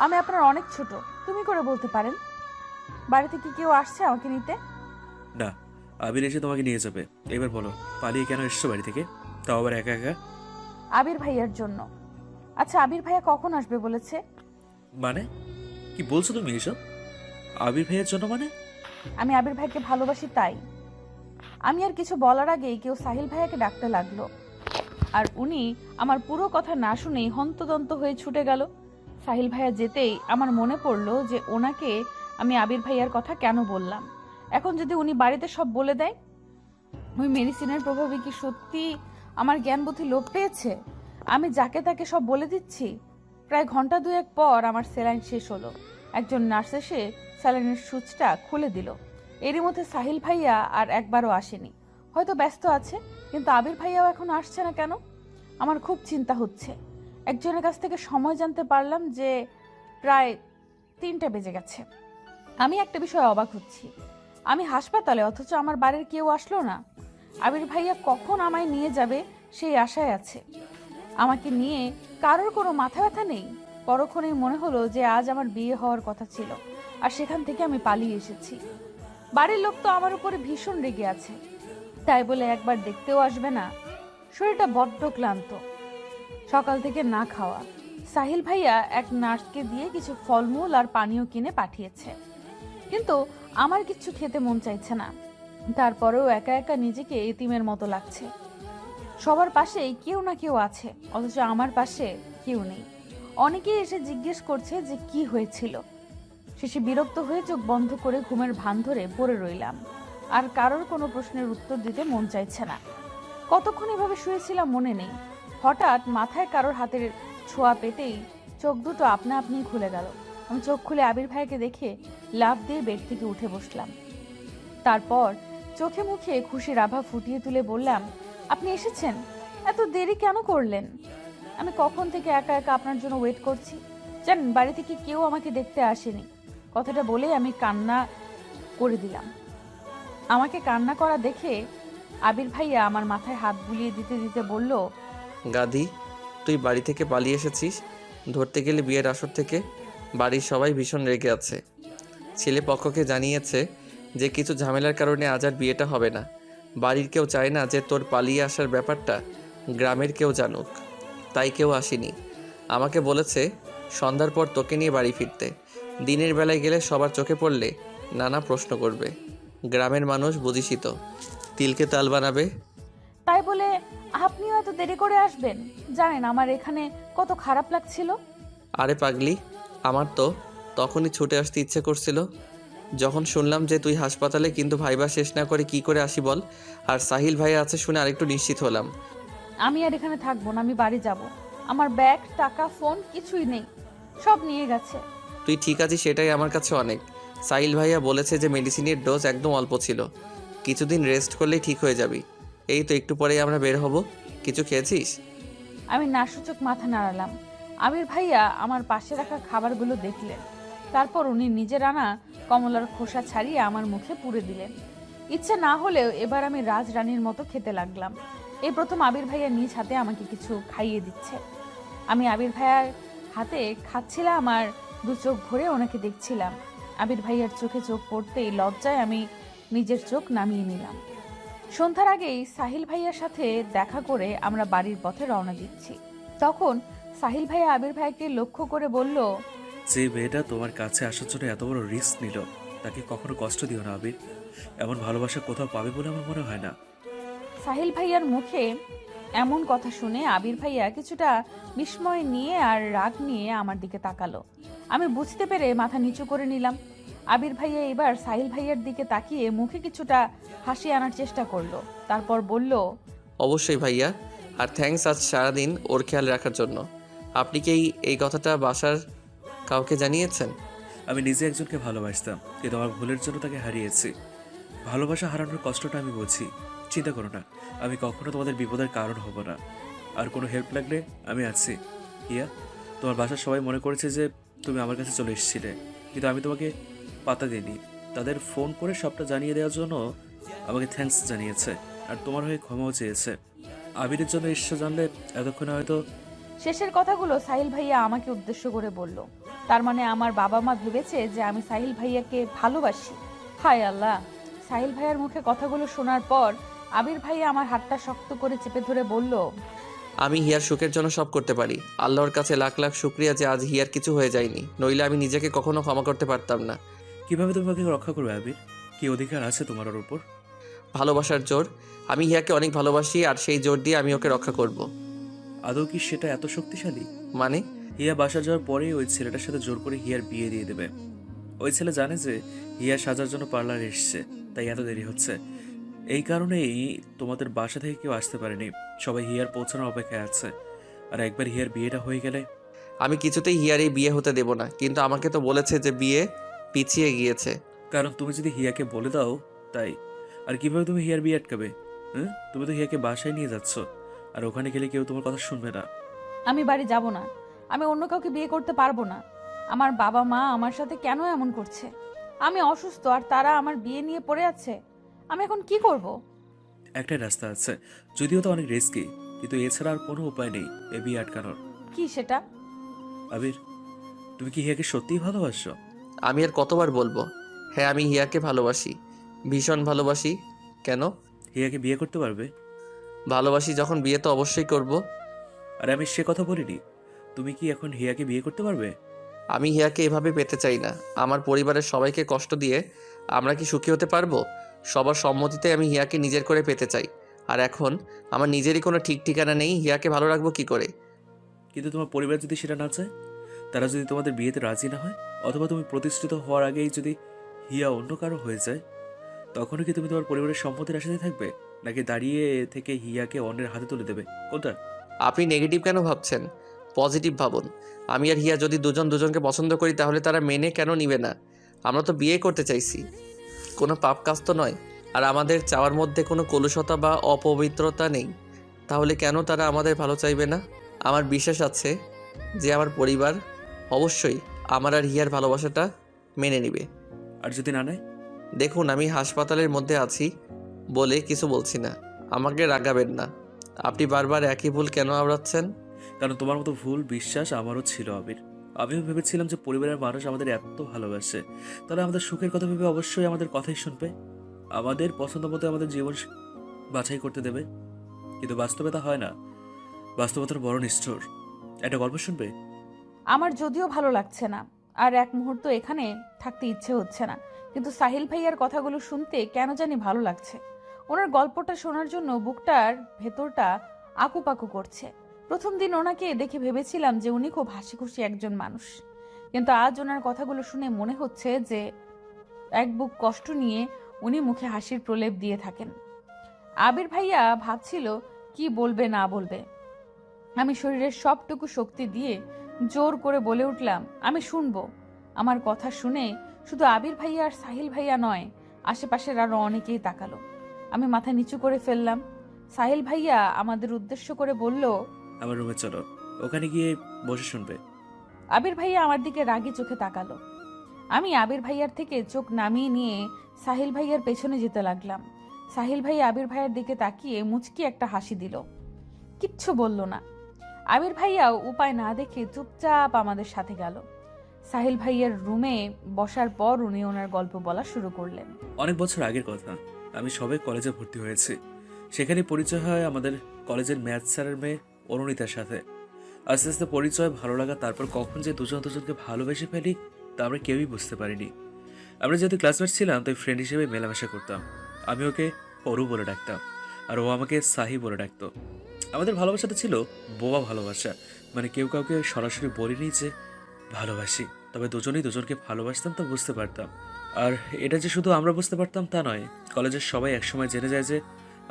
আমি আপনার অনেক ছোট, তুমি করে বলতে পারেন। বাড়ি থেকে কেউ আসছে আমাকে নিতে? না, আবির এসে তোমাকে নিয়ে যাবে। এবার বলো, পালিয়ে কেন এসছো বাড়ি থেকে, তাও আবার একা একা? আবির ভাইয়ার জন্য। আচ্ছা, আবির ভাইয়া কখন আসবে বলেছে? মানে কি বলছো তুমি এসব? আবির ভাইয়ের জন্য মানে? আমি আবির ভাইকে ভালোবাসি তাই। আমি আর কিছু বলার আগেই কেউ সাহিল ভাইয়াকে ডাকতে লাগলো, আর উনি আমার পুরো কথা না শুনেই হন্তদন্ত হয়ে ছুটে গেল। সাহিল ভাইয়া যেতেই আমার মনে পড়লো যে ওনাকে আমি আবির ভাইয়ার কথা কেন বললাম। এখন যদি উনি বাড়িতে সব বলে দেয়, ওই মেডিসিনের প্রভাবে কি সত্যি আমার জ্ঞান বুদ্ধি লোপ পেয়েছে? আমি যাকে তাকে সব বলে দিচ্ছি। প্রায় ঘন্টা দুয়েক পর আমার স্যালাইন শেষ হলো। একজন নার্স এসে স্যালাইনের সুচটা খুলে দিল। এরই মধ্যে সাহিল ভাইয়া আর একবারও আসেনি, হয়তো ব্যস্ত আছে। কিন্তু আবির ভাইয়াও এখন আসছে না কেন? আমার খুব চিন্তা হচ্ছে। একজনের কাছ থেকে সময় জানতে পারলাম যে প্রায় 3টে বেজে গেছে। আমি একটা বিষয়ে অবাক হচ্ছি, আমি হাসপাতালে অথচ আমার বাড়ির কেউ আসলো না। আবির ভাইয়া কখন আমায় নিয়ে যাবে সেই আশায় আছে। আমাকে নিয়ে কারোর কোনো মাথা ব্যথা নেই। পরক্ষণেই মনে হলো যে আজ আমার বিয়ে হওয়ার কথা ছিল, আর সেখান থেকে আমি পালিয়ে এসেছি। বাড়ির লোক তো আমার উপরে ভীষণ রেগে আছে, তাই বলে একবার দেখতেও আসবে না। শরীরটা বড্ড ক্লান্ত, সকাল থেকে না খাওয়া। সাহিল ভাইয়া এক নার্সকে দিয়ে কিছু ফলমূল আর পানীয় কিনে পাঠিয়েছে, কিন্তু আমার কিচ্ছু খেতে মন চাইছে না। তারপরেও একা একা নিজেকে এতিমের মতো লাগছে। সবার পাশেই কেউ না কেউ আছে, অথচ আমার পাশে কেউ নেই। অনেকেই এসে জিজ্ঞেস করছে যে কি হয়েছিল। শেষে বিরক্ত হয়ে চোখ বন্ধ করে ঘুমের ভান ধরে পড়ে রইলাম। আর কারোর কোনো প্রশ্নের উত্তর দিতে মন চাইছে না। কতক্ষণ এভাবে শুয়েছিলাম মনে নেই। হঠাৎ মাথায় কারোর হাতের ছোঁয়া পেতেই চোখ দুটো আপনা আপনি খুলে গেল। আমি চোখ খুলে আবির ভাইকে দেখে লাফ দিয়ে বেড থেকে উঠে বসলাম। তারপর চোখে মুখে খুশির আভা ফুটিয়ে তুলে বললাম, আপনি এসেছেন? এত দেরি কেন করলেন? আমি কখন থেকে একা একা আপনার জন্য ওয়েট করছি। জানেন, বাড়ি থেকে কেউ আমাকে দেখতে আসেনি। কথাটা বলে আমি কান্না করে দিলাম। আমাকে কান্না করা দেখে আবির ভাইয়া আমার মাথায় হাত বুলিয়ে দিতে দিতে বলল, গাধি, তুই বাড়ি থেকে পালিয়ে এসেছিস, ধরতে গেলে বিয়ের আসর থেকে। বাড়ির সবাই ভীষণ রেগে আছে। ছেলে পক্ষকে জানিয়েছে যে কিছু ঝামেলার কারণে আজ আর বিয়েটা হবে না। বাড়ির কেউ চায় না যে তোর পালিয়ে আসার ব্যাপারটা গ্রামের কেউ জানুক, তাই কেউ আসেনি। আমাকে বলেছে সন্ধ্যার পর তোকে নিয়ে বাড়ি ফিরতে। দিনের বেলায় গেলে সবার চোখে পড়লে নানা প্রশ্ন করবে। গ্রামের মানুষ বুঝিসই তো, তিলকে তাল বানাবে। তাই বলে আপনিও এত দেরি করে আসবেন? জানেন আমার এখানে কত খারাপ লাগছিল। আরে পাগলি, আমার তো তখনই ছুটে আসতে ইচ্ছে করছিল যখন শুনলাম যে তুই হাসপাতালে, কিন্তু ভাইবা শেষ না করে কি করে আসি বল। আর সাহিল ভাই আছে শুনে আরেকটু নিশ্চিত হলাম। আমি আর এখানে থাকবো না, আমি বাড়ি যাব। আমার ব্যাগ, টাকা, ফোন কিছুই নেই, সব নিয়ে গেছে। তুই ঠিক আছিস সেটাই আমার কাছে অনেক। সাহিল ভাইয়া বলেছে যে মেডিসিনের ডোজ একদম অল্প ছিল, কিছুদিন রেস্ট করলেই ঠিক হয়ে যাবি। এই তো একটু পরেই আমরা বের হব। কিছু খেয়েছিস? আমি নাসূচক মাথা নাড়ালাম। আবির ভাইয়া আমার পাশে রাখা খাবারগুলো দেখলেন। তারপর উনি নিজের আনা কমলার খোসা ছাড়িয়ে আমার মুখে পুরে দিলেন। ইচ্ছে না হলেও এবার আমি রাজরানীর মতো খেতে লাগলাম। এই প্রথম আবির ভাইয়া নিজ হাতে আমাকে কিছু খাইয়ে দিচ্ছে। আমি আবির ভাইয়ার হাতে খাচ্ছিলাম আর দু চোখ ভরে ওনাকে দেখছিলাম। আবির ভাইয়ার চোখে চোখ পড়তেই লজ্জায় আমি নিজের চোখ নামিয়ে নিলাম। সন্ধ্যার আগেই সাহিল ভাইয়ার সাথে দেখা করে আমরা বাড়ির পথে রওনা দিচ্ছি। তখন সাহিল ভাইয়া আবির ভাইয়াকে লক্ষ্য করে বলল, যে মেয়েটা তোমার কাছে আসার জন্য এত বড় রিস্ক নিল, তাকে কখনো কষ্ট দিও না আবির। এমন ভালোবাসা কোথাও পাবে বলে আমার মনে হয় না। সাহিল ভাইয়ার মুখে এমন কথা শুনে আবির ভাইয়া কিছুটা বিস্ময় নিয়ে আর রাগ নিয়ে আমার দিকে তাকালো। আমি বুঝতে পেরে মাথা নিচু করে নিলাম। আবির ভাইয়া এবার সাহিল ভাইয়ার দিকে তাকিয়ে মুখে কিছুটা হাসি আনার চেষ্টা করলো। তারপর বলল, অবশ্যই ভাইয়া, আর থ্যাঙ্কস আজ সারাদিন ওর খেয়াল রাখার জন্য। আপনি কি এই কথাটা বাসার কাউকে জানিয়েছেন? আমি নিজে একজনকে ভালোবাসতাম, কিন্তু আমার ভুলের জন্য তাকে হারিয়েছি। ভালোবাসা হারানোর কষ্টটা আমি বুঝি। চিন্তা করো না, আমি কখনো তোমাদের বিপদের কারণ হব না। আর কোনো হেল্প লাগলে আমি আছি। ইয়া, তোমার বাসার সবাই মনে করেছে যে তুমি আমার কাছে চলে এসেছিলে, কিন্তু আমি তোমাকে পাত্তা দিইনি। তাদের ফোন করে সবটা জানিয়ে দেওয়ার জন্য আমাকে থ্যাঙ্কস জানিয়েছে, আর তোমার হয়ে ক্ষমাও চেয়েছে। আবিরের জন্য এসে জানলে এতক্ষণে হয়তো শেষের কথাগুলো সাহিল ভাইয়া আমাকে উদ্দেশ্য করে বলল। তার মানে আমার বাবা মা ভেবেছে যে আমি সাহিল ভাইয়াকে ভালোবাসি। হায় আল্লাহ! সাহিল ভাইয়ার মুখে কথাগুলো শোনার পর আবির ভাইয়া আমার হাতটা শক্ত করে চেপে ধরে বলল, আমি হিয়ার সুখের জন্য সব করতে পারি। আল্লাহর কাছে লাখ লাখ শুক্রিয়া যে আজ হিয়ার কিছু হয়ে যায়নি, নইলে আমি নিজেকে কখনো ক্ষমা করতে পারতাম না। কিভাবে তুমি ওকে রক্ষা করবে আবির? কি অধিকার আছে তোমার ওর উপর? ভালোবাসার জোর। আমি হিয়াকে অনেক ভালোবাসি, আর সেই জোর দিয়ে আমি ওকে রক্ষা করব। আদৌ কি সেটা এত শক্তিশালী? মানে? হিয়া বাসা যাওয়ার পরেই ওই ছেলেটার সাথে জোর করে হিয়ার বিয়ে দিয়ে দেবে। ওই ছেলে জানে যে হিয়া সাজার জন্য পার্লারে এসছে, তাই এত দেরি হচ্ছে। এই কারণেই তোমাদের বাসা থেকে কেউ আসতে পারেনি, সবাই হিয়ার পৌঁছানোর অপেক্ষায় আছে। আর একবার হিয়ার বিয়েটা হয়ে গেলে? আমি কিছুতেই হিয়ার এই বিয়ে হতে দেব না, কিন্তু আমাকে তো বলেছে যে বিয়ে পিছিয়ে গিয়েছে। কারণ তুমি যদি হিয়াকে বলে দাও তাই। আর কিভাবে তুমি হিয়ার বিয়ে আটকাবে? হ্যাঁ, তুমি তো হিয়াকে বাসায় নিয়ে যাচ্ছ, আর ওখানে গেলে কেউ তোমার কথা শুনবে না। আমি বাড়ি যাব না। আমি অন্য কাউকে বিয়ে করতে পারবো না। আমার বাবা মা আমার সাথে কেন এমন করছে? আমি অসুস্থ আর তারা আমার বিয়ে নিয়ে পড়ে আছে। আমি এখন কি করব? একটাই রাস্তা আছে, যদিও তো অনেক রিস্কি, কিন্তু এছাড়া আর কোনো উপায় নেই এই বিয়ে আটকানোর। কি সেটা? আবির, তুমি কি হিয়াকে সত্যিই ভালোবাসো? আমি আর কতবার বলবো? হ্যাঁ, আমি হিয়াকে ভালোবাসি, ভীষণ ভালোবাসি। কেন? হিয়াকে বিয়ে করতে পারবে? ভালোবাসি যখন, বিয়ে তো অবশ্যই করব। আর আমি সে কথা বলিনি। তুমি কি এখন হিয়াকে বিয়ে করতে পারবে? আমি হিয়াকে এভাবে পেতে চাই না। আমার পরিবারের সবাইকে কষ্ট দিয়ে আমরা কি সুখী হতে পারবো? সবার সম্মতিতে আমি হিয়াকে নিজের করে পেতে চাই। আর এখন আমার নিজেরই কোনো ঠিক ঠিকানা নেই, হিয়াকে ভালো রাখবো কি করে? কিন্তু তোমার পরিবার যদি সেটা না চায়, তারা যদি তোমাদের বিয়েতে রাজি না হয়, অথবা তুমি প্রতিষ্ঠিত হওয়ার আগেই যদি হিয়া অন্য কারো হয়ে যায়, তখনও কি তুমি তোমার পরিবারের সম্মতির আশাতে থাকবে, নাকি দাঁড়িয়ে থেকে হিয়াকে অন্যের হাতে তুলে দেবে? কোনটা? আপনি নেগেটিভ কেন ভাবছেন? পজিটিভ ভাবুন। আমি আর হিয়া যদি দুজন দুজনকে পছন্দ করি, তাহলে তারা মেনে কেন নিবে না? আমরা তো বিয়ে করতে চাইছি, কোনো পাপ কাজ তো নয়। আর আমাদের চাওয়ার মধ্যে কোনো কলুষতা বা অপবিত্রতা নেই, তাহলে কেন তারা আমাদের ভালো চাইবে না? আমার বিশ্বাস আছে যে আমার পরিবার অবশ্যই আমার আর হিয়ার ভালোবাসাটা মেনে নেবে। আর যদি না নেয়? দেখুন, আমি হাসপাতালের মধ্যে আছি বলে কিছু বলছি না, আমাকে রাগাবেন না। আপনি বারবার একই ভুল কেন আওড়াচ্ছেন? কারণ তোমার মতো ভুল বিশ্বাস আমারও ছিল আবির। আমিও ভেবেছিলাম যে পরিবারের মানুষ আমাদের এত ভালোবাসে, তাহলে আমাদের সুখের কথা ভেবে অবশ্যই আমাদের কথাই শুনবে, আমাদের পছন্দ মতো আমাদের জীবন বাছাই করতে দেবে। কিন্তু বাস্তবে তা হয় না। বাস্তবতার বড় নিষ্ঠুর। একটা গল্প শুনবে? আমার যদিও ভালো লাগছে না, আর এক মুহূর্ত এখানে থাকতে ইচ্ছে হচ্ছে না, কিন্তু সাহিল ভাইয়ার কথাগুলো শুনতে কেন জানি ভালো লাগছে। ওনার গল্পটা শোনার জন্য বুকটার ভেতরটা আকুপাকু করছে। প্রথম দিন ওনাকে দেখে ভেবেছিলাম যে উনি খুব হাসি খুশি একজন মানুষ, কিন্তু আজ ওনার কথাগুলো শুনে মনে হচ্ছে যে এক বুক কষ্ট নিয়ে উনি মুখে হাসির প্রলেপ দিয়ে থাকেন। আবির ভাইয়া ভাবছিল কি বলবে না বলবে। আমি শরীরের সবটুকু শক্তি দিয়ে জোর করে বলে উঠলাম, আমি শুনবো। আমার কথা শুনে শুধু আবির ভাইয়া আর সাহিল ভাইয়া নয়, আশেপাশের আরো অনেকেই তাকালো। আমি মাথা নিচু করে ফেললাম। সাহিল ভাইয়া আমাদের উদ্দেশ্য করে বলল, আমার রুমে চলো, ওখানে গিয়ে বসে শুনবে। আবির ভাইয়া আমার দিকে রাগী চোখে তাকালো। আমি আবির ভাইয়ার থেকে চোখ নামিয়ে নিয়ে সাহিল ভাইয়ার পেছনে যেতে লাগলাম। সাহিল ভাইয়া আবির ভাইয়ার দিকে তাকিয়ে মুচকি একটা হাসি দিল, কিচ্ছু বলল না। আবির ভাইয়াও উপায় না দেখে চুপচাপ আমাদের সাথে গেল। সাহিল ভাইয়ার রুমে বসার পর উনি ওনার গল্প বলা শুরু করলেন। অনেক বছর আগের কথা, আমি সবে কলেজে ভর্তি হয়েছি। সেখানে পরিচয় হয় আমাদের কলেজের ম্যাথ স্যারের মেয়ে অরুণিতার সাথে। আস্তে আস্তে পরিচয়, ভালো লাগা, তারপর কখন যে দুজন দুজনকে ভালোবেসে ফেলি তা আমরা কেউই বুঝতে পারিনি। আমরা যেহেতু ক্লাসমেট ছিলাম, তাই ফ্রেন্ড হিসেবে মেলামেশা করতাম। আমি ওকে অরু বলে ডাকতাম, আর ও আমাকে সাহি বলে ডাকতো। আমাদের ভালোবাসাটা ছিল বোবা ভালোবাসা, মানে কেউ কাউকে সরাসরি বলিনি যে ভালোবাসি, তবে দুজনেই দুজনকে ভালোবাসতাম তা বুঝতে পারতাম। আর এটা যে শুধু আমরা বুঝতে পারতাম তা নয়, কলেজের সবাই একসময় জেনে যায় যে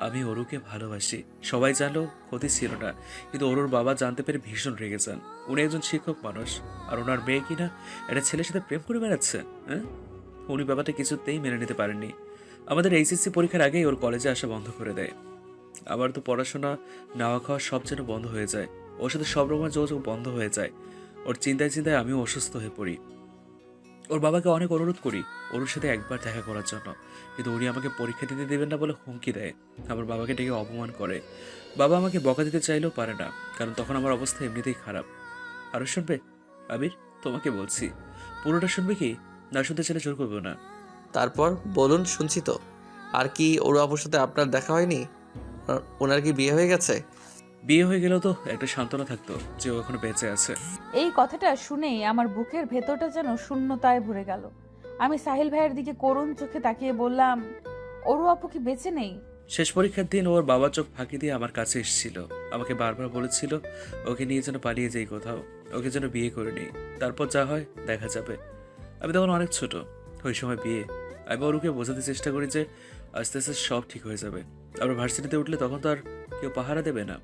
আমি অরুকে ভালোবাসি। সবাই জানলেও ক্ষতি ছিল না, কিন্তু অরুর বাবা জানতে পেরে ভীষণ রেগে যান। উনি একজন শিক্ষক মানুষ, আর ওনার মেয়ে কিনা একটা ছেলের সাথে প্রেম করে বেড়াচ্ছে। হ্যাঁ, উনি ব্যাপারটা কিছুতেই মেনে নিতে পারেননি। আমাদের এইচএসসি পরীক্ষার আগেই ওর কলেজে আসা বন্ধ করে দেয়। আবার তো পড়াশোনা, নাওয়া খাওয়া সব যেন বন্ধ হয়ে যায়। ওর সাথে সব রকমের যোগাযোগ বন্ধ হয়ে যায়। ওর চিন্তায় চিন্তায় আমিও অসুস্থ হয়ে পড়ি। ওর বাবাকে অনেক অনুরোধ করি ওর সাথে একবার দেখা করার জন্য, কিন্তু উনি আমাকে পরীক্ষা দিতে দেবেন না বলে হুমকি দেয়। আমার বাবাকে ডেকে অপমান করে। বাবা আমাকে বকা দিতে চাইলেও পারে না, কারণ তখন আমার অবস্থা এমনিতেই খারাপ। আরও শুনবে আবির? তোমাকে বলছি, পুরোটা শুনবে কি? না শুনতে চাইলে জোর করবো না। তারপর বলুন, শুনছি তো। আর কি ওর আপুর সাথে আপনার দেখা হয়নি? ওনার কি বিয়ে হয়ে গেছে? বিয়ে হয়ে গেলেও তো একটা সান্ত্বনা থাকতো যে ও এখনো বেঁচে আছে। এই কথাটা শুনেই আমার বুকের ভেতরটা যেন শূন্যতায় ভরে গেল। আমি সাহিল ভাইয়ের দিকে করুণ চোখে তাকিয়ে বললাম, ওরু আপু কি বেঁচে নেই? শেষ পরীক্ষার দিন ওর বাবা চোখ ফাঁকি দিয়ে আমার কাছে এসেছিল, আমাকে বারবার বলেছিল ওকে নিয়ে যেন পালিয়ে যাই কোথাও, ওকে যেন বিয়ে করে নিই, তারপর যা হয় দেখা যাবে। আমি তখন অনেক ছোট, ওই সময় বিয়ে। আমি ওরকে বোঝাতে চেষ্টা করি যে আস্তে আস্তে সব ঠিক হয়ে যাবে। আমরা ভার্সিটিতে উঠলে তখন তো আর কেউ পাহারা দেবে না,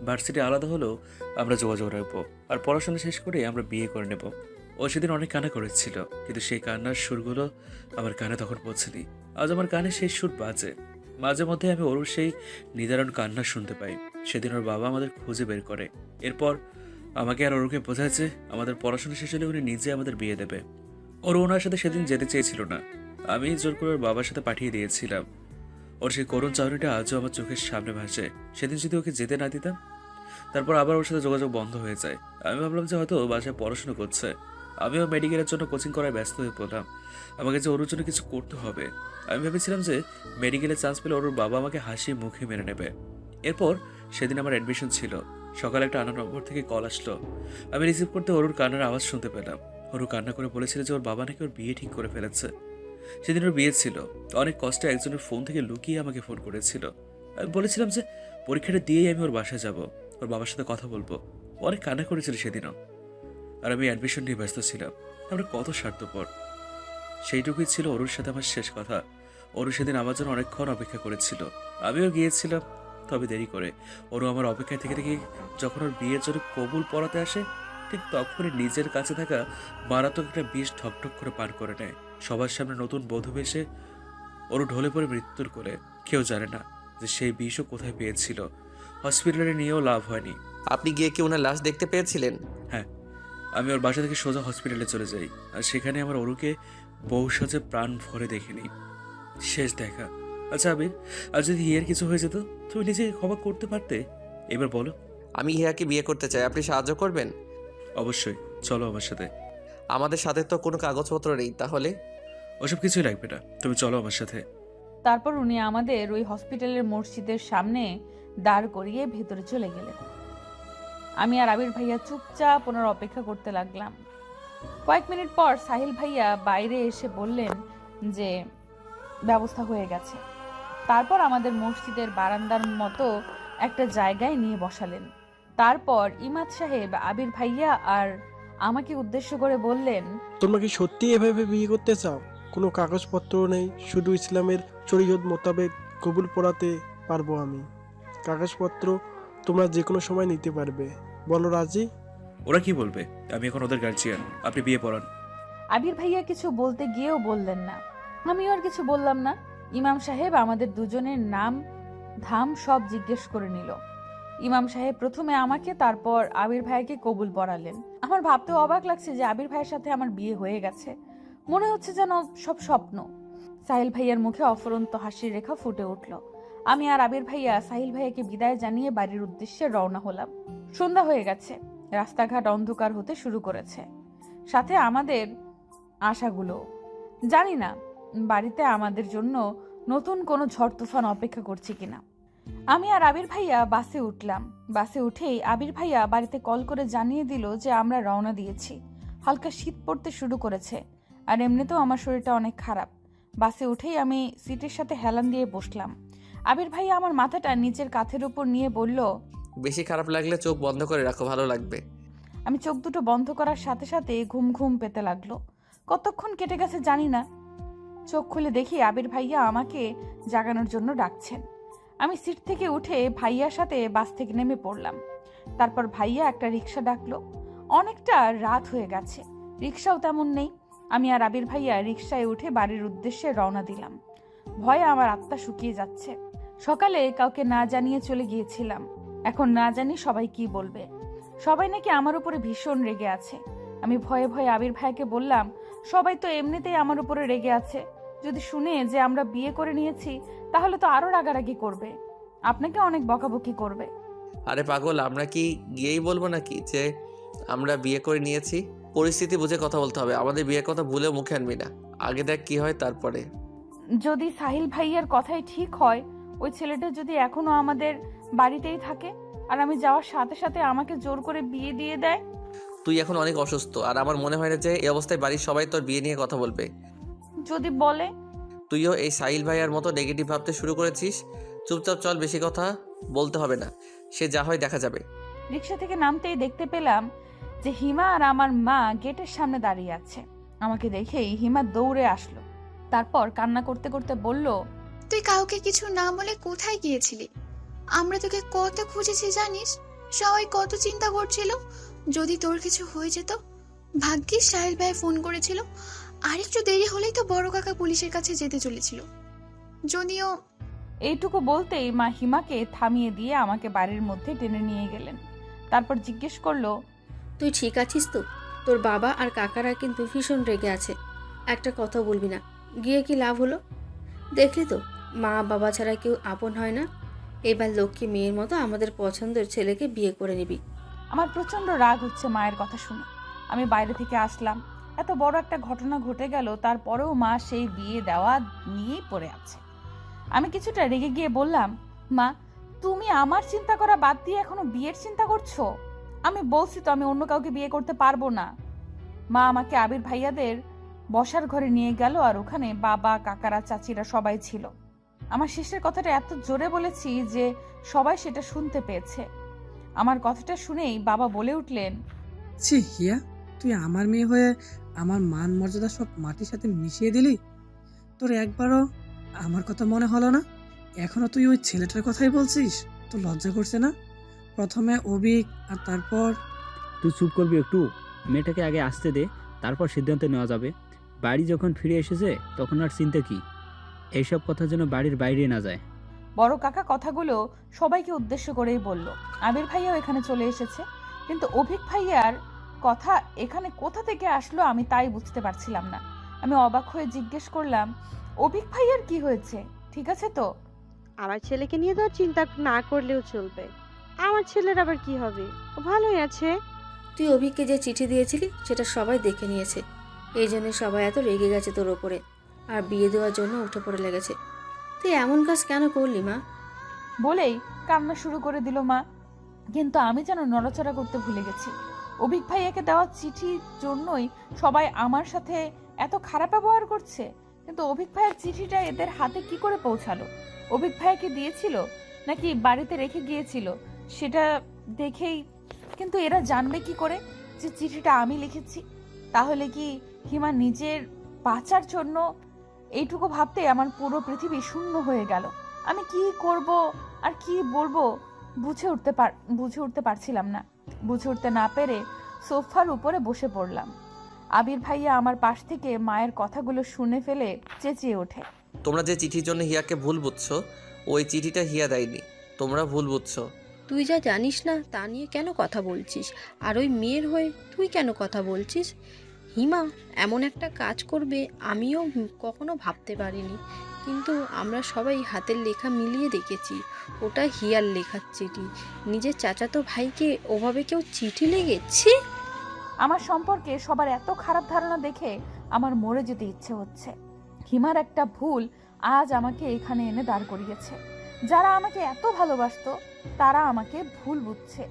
ভার্সিটি আলাদা হলেও আমরা যোগাযোগ রাখবো, আর পড়াশোনা শেষ করে আমরা বিয়ে করে নেব। ও সেদিন অনেক কান্না করেছিল, কিন্তু সেই কান্নার সুরগুলো আমার কানে তখন পৌঁছেনি। আজ আমার কানে সেই সুর বাজে। মাঝে মধ্যে আমি ওর সেই নিদারুণ কান্না শুনতে পাই। সেদিন ওর বাবা আমাদের খুঁজে বের করে। এরপর আমাকে আর ওরকে বোঝাচ্ছে আমাদের পড়াশোনা শেষ হলে উনি নিজে আমাদের বিয়ে দেবে। ওর ওনার সাথে সেদিন যেতে চেয়েছিল না, আমি জোর করে ওর বাবার সাথে পাঠিয়ে দিয়েছিলাম। ওর সেই করুণ চাউরিটা আজও আমার চোখের সামনে ভাসে। সেদিন যদি ওকে যেতে না দিতাম, তারপর আবার ওর সাথে যোগাযোগ বন্ধ হয়ে যায়। আমি ভাবলাম যে হয়তো বাসায় পড়াশোনা করছে, আমিও মেডিকেলের জন্য কোচিং করায় ব্যস্ত হয়ে পড়লাম। আমাকে যে ওর জন্য কিছু করতে হবে। আমি ভেবেছিলাম যে মেডিকেলে চান্স পেলে ওর বাবা আমাকে হাসি মুখে মেনে নেবে। এরপর সেদিন আমার অ্যাডমিশন ছিল। সকালে একটা আনা নম্বর থেকে কল আসলো। আমি রিসিভ করতে ওর কান্নার আওয়াজ শুনতে পেলাম। ওর কান্না করে বলেছিল যে ওর বাবা নাকি ওর বিয়ে ঠিক করে ফেলেছে। সেদিন ওর বিয়ে ছিল। অনেক কষ্টে একজনের ফোন থেকে লুকিয়ে আমাকে ফোন করেছিল। আমি বলেছিলাম যে পরীক্ষাটা দিয়েই আমি ওর বাসায় যাব, ওর বাবার সাথে কথা বলবো। অনেক কান্না করেছিল সেদিনও। আর আমি অ্যাডমিশন নিয়ে ব্যস্ত ছিলাম। আমরা কত স্বার্থপর। সেইটুকুই ছিল ওর সাথে আমার শেষ কথা। ওর সেদিন আমার জন্য অনেকক্ষণ অপেক্ষা করেছিল। আমিও গিয়েছিলাম, তবে দেরি করে। ওরও আমার অপেক্ষায় থেকে থেকে যখন ওর বিয়ের জন্য কবুল পড়াতে আসে, ঠিক তখনই নিজের কাছে থাকা মারাত্মক একটা বিষ ঠকঠক করে পার করে নেয়। সবার সামনে নতুন বধূ বেশে ওর ঢলে পড়ে মৃত্যুর কোলে। কেউ জানে না যে সেই বিষও কোথায় পেয়েছিল। হসপিটালে নিয়েও লাভ হয়নি। আপনি গিয়ে কি ওনার লাশ দেখতে পেয়েছিলেন? হ্যাঁ, আমি ওর বাসা থেকে সোজা হসপিটালে চলে যাই, আর সেখানে আমার ওরুকে বউ সাজে প্রাণ ভরে দেখে শেষ দেখা। আচ্ছা আবির, আর যদি হিয়ার কিছু হয়ে যেত, তুমি নিজেকে ক্ষমা করতে পারতে? এবার বলো। আমি হিয়াকে বিয়ে করতে চাই, আপনি সাহায্য করবেন? অবশ্যই, চলো আমার সাথে। আমাদের সাথে তো কোনো কাগজপত্র নেই, তাহলে? ওসব কিছুই লাগবে না, তুমি চলো আমার সাথে। তারপর উনি আমাদের ওই হসপিটালের মসজিদের সামনে দাঁড় করিয়ে ভেতরে চলে গেলেন। আমি আর আবির ভাইয়া চুপচাপ ওনার অপেক্ষা করতে লাগলাম। কয়েক মিনিট পর সাহিল ভাইয়া বাইরে এসে বললেন যে ব্যবস্থা হয়ে গেছে। তারপর আমাদের মসজিদের বারান্দার মতো একটা জায়গায় নিয়ে বসালেন। তারপর ইমাদ সাহেব আবির ভাইয়া আর আমাকে উদ্দেশ্য করে বললেন, তোমরা কি সত্যি এভাবে বিয়ে করতে চাও? কোনো কাগজপত্র নেই, শুধু ইসলামের শরীয়ত মোতাবেক কবুল পড়াতে পারবো আমি। কাগজপত্র তোমরা যে কোনো সময় নিতে পারবে। বলো রাজি? ওরা কি বলবে? আমি এখন ওদের গার্জিয়ান, আপনি বিয়ে পড়ান। আবির ভাইয়া কিছু বলতে গিয়েও বললেন না। আমিও আর কিছু বললাম না। ইমাম সাহেব আমাদের দুজনের নাম ধাম সব জিজ্ঞেস করে নিল। ইমাম সাহেব প্রথমে আমাকে, তারপর আবির ভাইয়াকে কবুল পড়ালেন। আমার ভাবতে অবাক লাগছে যে আবির ভাইয়ের সাথে আমার বিয়ে হয়ে গেছে। মনে হচ্ছে যেন সব স্বপ্ন। সাহিল ভাইয়ার মুখে অফুরন্ত হাসির রেখা ফুটে উঠল। আমি আর আবির ভাইয়া সাহিল ভাইয়াকে বিদায় জানিয়ে বাড়ির উদ্দেশ্যে রওনা হলাম। সন্ধ্যা হয়ে গেছে, রাস্তাঘাট অন্ধকার হতে শুরু করেছে, সাথে আমাদের আশাগুলো। জানি না বাড়িতে আমাদের জন্য নতুন কোনো ঝড় তুফান অপেক্ষা করছে কিনা। আমি আর আবির ভাইয়া বাসে উঠলাম। বাসে উঠেই আবির ভাইয়া বাড়িতে কল করে জানিয়ে দিল যে আমরা রওনা দিয়েছি। হালকা শীত পড়তে শুরু করেছে, আর এমনিতেও আমার শরীরটা অনেক খারাপ। বাসে উঠেই আমি সিটের সাথে হেলান দিয়ে বসলাম। আবির ভাইয়া আমার মাথাটা নিচের কাঁধের উপর নিয়ে বলল, বেশি খারাপ লাগলে চোখ বন্ধ করে রাখো, ভালো লাগবে। আমি চোখ দুটো বন্ধ করার সাথে সাথে ঘুম ঘুম পেতে লাগলো। কতক্ষণ কেটে গেছে জানি না। চোখ খুলে দেখি আবির ভাইয়া আমাকে জাগানোর জন্য ডাকছেন। আমি সিট থেকে উঠে ভাইয়ার সাথে বাস থেকে নেমে পড়লাম। তারপর ভাইয়া একটা রিক্সা ডাকলো। অনেকটা রাত হয়ে গেছে, রিক্সাও তেমন নেই। আমি আর আবির ভাইয়া রিক্সায় উঠে বাড়ির উদ্দেশ্যে রওনা দিলাম। ভয়ে আমার আত্মা শুকিয়ে যাচ্ছে। সকালে কাউকে না জানিয়ে চলে গিয়েছিলাম, এখন না জানি সবাই কি বলবে। সবাই নাকি আমার উপরে ভীষণ রেগে আছে। আমি ভয়ে ভয়ে আবির ভাইকে বললাম, সবাই তো এমনিতেই আমার উপরে রেগে আছে, যদি শুনে যে আমরা বিয়ে করে নিয়েছি তাহলে তো আরো রাগারাগি করবে, আপনাকে অনেক বকাবকি করবে। আরে পাগল, আমরা কি গিয়েই বলবো নাকি যে আমরা বিয়ে করে নিয়েছি? পরিস্থিতি বুঝে কথা বলতে হবে, আমাদের বিয়ের কথা ভুলেও মুখে আনবি না। আগে দেখ কি হয় তারপরে। যদি সাহিল ভাইয়ার কথাই ঠিক হয়, ওই ছেলেটা যদি এখনো আমাদের বাড়িতেই থাকে আর আমি যাওয়ার সাথে সাথে আমাকে জোর করে বিয়ে দিয়ে দেয়? তুই এখন অনেক অসুস্থ, আর আমার মনে হয় না যে এই অবস্থায় বাড়ির সবাই তোর বিয়ে নিয়ে কথা বলবে। যদি বলে? তুইও এই সাহিল ভাইয়ার মতো নেগেটিভ ভাবতে শুরু করেছিস। চুপচাপ চল, বেশি কথা বলতে হবে না, সে যা হয় দেখা যাবে। রিক্সা থেকে নামতেই দেখতে পেলাম যে হিমা আর আমার মা গেটের সামনে দাঁড়িয়ে আছে। আমাকে দেখেই হিমা দৌড়ে আসলো, তারপর কান্না করতে করতে বলল, তুই কাউকে কিছু না বলে কোথায় গিয়েছিলি? আমরা তোকে কত খুঁজেছি জানিস, সবাই কত চিন্তা করছিল যদি তোর কিছু হয়ে যেত। ভাগ্যিস সাহেল ভাই ফোন করেছিল, আরেকটু দেরি হলেই তো বড় কাকা পুলিশের কাছে যেতে চলেছিল। যদিও এইটুকু বলতেই মা হিমাকে থামিয়ে দিয়ে আমাকে বাড়ির মধ্যে টেনে নিয়ে গেলেন। তারপর জিজ্ঞেস করলো, তুই ঠিক আছিস তো? তোর বাবা আর কাকারা কিন্তু ভীষণ রেগে আছে, একটা কথা বলবি না, গিয়ে কি লাভ হলো? দেখলি তো, মা বাবা ছাড়া কেউ আপন হয় না। এবার লক্ষ্মী মেয়ের মতো আমাদের পছন্দের ছেলেকে বিয়ে করে নিবি। আমার প্রচন্ড রাগ হচ্ছে মায়ের কথা শুনে। আমি বাইরে থেকে আসলাম, এত বড় একটা ঘটনা ঘটে গেল, তারপরেও মা সেই বিয়ে দেওয়া নিয়েই পড়ে আছে। আমি কিছুটা রেগে গিয়ে বললাম, মা তুমি আমার চিন্তা করা বাদ দিয়ে এখনো বিয়ের চিন্তা করছো? আমি বলছি তো আমি অন্য কাউকে বিয়ে করতে পারবো না। মা আমাকে আবির ভাইয়াদের বসার ঘরে নিয়ে গেল, আর ওখানে বাবা কাকারা চাচিরা সবাই ছিল। আমার শেষের কথাটা এত জোরে বলেছি যে সবাই সেটা শুনতে পেয়েছে। আমার কথাটা শুনেই বাবা বলে উঠলেন, ছি হিয়া, তুই আমার মেয়ে হয়ে আমার মান মর্যাদা সব মাটির সাথে মিশিয়ে দিলি। তোর একবারও আমার কথা মনে হলো না? এখনো তুই ওই ছেলেটার কথাই বলছিস? তোর লজ্জা করছে না? প্রথমে অভিক আর তারপর তুই চুপ করবি একটু? মেয়েটাকে আগে আসতে দে, তারপর সিদ্ধান্ত নেওয়া যাবে। বাড়ি যখন ফিরে এসেছে তখন আর চিন্তা কি? এইসব কথা যেন বাড়ির বাইরে না যায়। বড় কাকা কথাগুলো সবাইকে উদ্দেশ্য করেই বলল। আবির ভাইয়াও এখানে চলে এসেছে, কিন্তু অভিক ভাইয়ার কথা এখানে কোথা থেকে আসলো আমি তাই বুঝতে পারছিলাম না। আমি অবাক হয়ে জিজ্ঞেস করলাম, অভিক ভাইয়ার কি হয়েছে, ঠিক আছে তো? আমার ছেলেকে নিয়ে তো চিন্তা না করলেও চলবে। আমার ছেলের আবার কি হবে, ও ভালোই আছে। তুই অভিককে যে চিঠি দিয়েছিলি সেটা সবাই দেখে নিয়েছে, এই জন্য সবাই এত রেগে গেছে তোর ওপরে, আর বিয়ে দেওয়ার জন্য উঠে পড়ে লেগেছে। তুই এমন কাজ কেন করলি মা? বলেই কান্না শুরু করে দিল মা। কিন্তু আমি যেন নড়াচড়া করতে ভুলে গেছি। অভিক ভাইয়াকে দেওয়া চিঠির জন্যই সবাই আমার সাথে এত খারাপ ব্যবহার করছে, কিন্তু অভিক ভাইয়ের চিঠিটা এদের হাতে কি করে পৌঁছালো? অভিক ভাইয়াকে দিয়েছিল নাকি বাড়িতে রেখে গিয়েছিল সেটা দেখেই, কিন্তু এরা জানবে কি করে যে চিঠিটা আমি লিখেছি? তাহলে কি হিমা নিজের বাঁচার জন্য? এইটুকু ভাবতে আমার পুরো পৃথিবী শূন্য হয়ে গেল। আমি কি করব আর কি বলবো বুঝে উঠতে পারছিলাম না। বুঝে উঠতে না পেরে সোফার উপরে বসে পড়লাম। আবির ভাইয়া আমার পাশ থেকে মায়ের কথাগুলো শুনে ফেলে চেঁচিয়ে ওঠে, তোমরা যে চিঠির জন্য হিয়াকে ভুল বুঝছো, ওই চিঠিটা হিয়া দেয়নি, তোমরা ভুল বুঝছো। তুই যা জানিস না তা নিয়ে কেন কথা বলছিস? আর ওই মেয়ের হয়ে তুই কেন কথা বলছিস? হিমা এমন একটা কাজ করবে আমিও কখনো ভাবতে পারিনি, কিন্তু আমরা সবাই হাতের লেখা মিলিয়ে দেখেছি ওটা হিয়ার লেখার চিঠি। নিজের চাচাতো ভাইকে ওভাবে কেউ চিঠি লিখেছে? আমার সম্পর্কে সবার এত খারাপ ধারণা দেখে আমার মরে যেতে ইচ্ছে হচ্ছে। হিমার একটা ভুল আজ আমাকে এখানে এনে দাঁড় করিয়েছে। যারা আমাকে এত ভালোবাসতো তারা আমাকে ভুল বুঝছে।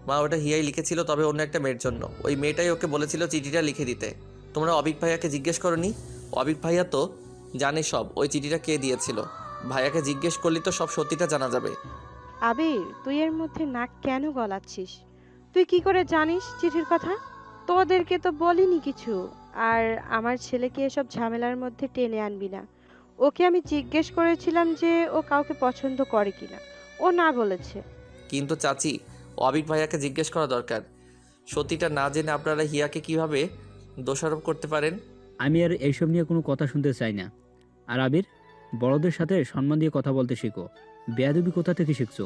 মা, ওটা হিয়াই লিখেছিল, তবে অন্য একটা মেয়ের জন্য। ওই মেয়েটাই ওকে বলেছিল চিঠিটা লিখে দিতে। তোমরা অবিক ভাইয়াকে জিজ্ঞেস করনি? অবিক ভাইয়া তো জানে সব, ওই চিঠিটা কে দিয়েছিল। ভাইয়াকে জিজ্ঞেস করলি তো সব সত্যিটা জানা যাবে। আবির, তুই এর মধ্যে নাক কেন গলাচ্ছিস? তুই কি করে জানিস চিঠির কথা? তোদেরকে তো বলিনি কিছু। আর আমার ছেলেকে এসব ঝামেলার মধ্যে টেনে আনবি না। ওকে আমি জিজ্ঞেস করেছিলাম যে ও কাউকে পছন্দ করে কিনা, ও না বলেছে। কিন্তু চাচি, অবিক ভাইয়াকে জিজ্ঞেস করা দরকার। সত্যিটা না জেনে আপনারা হিয়াকে কিভাবে দোষারোপ করতে পারেন? আমি আর এইসব নিয়ে কোনো কথা শুনতে চাই না। আর আবির, বড়দের সাথে সম্মান দিয়ে কথা বলতে শেখো। বেয়াদবি কোথা থেকে শিখছো?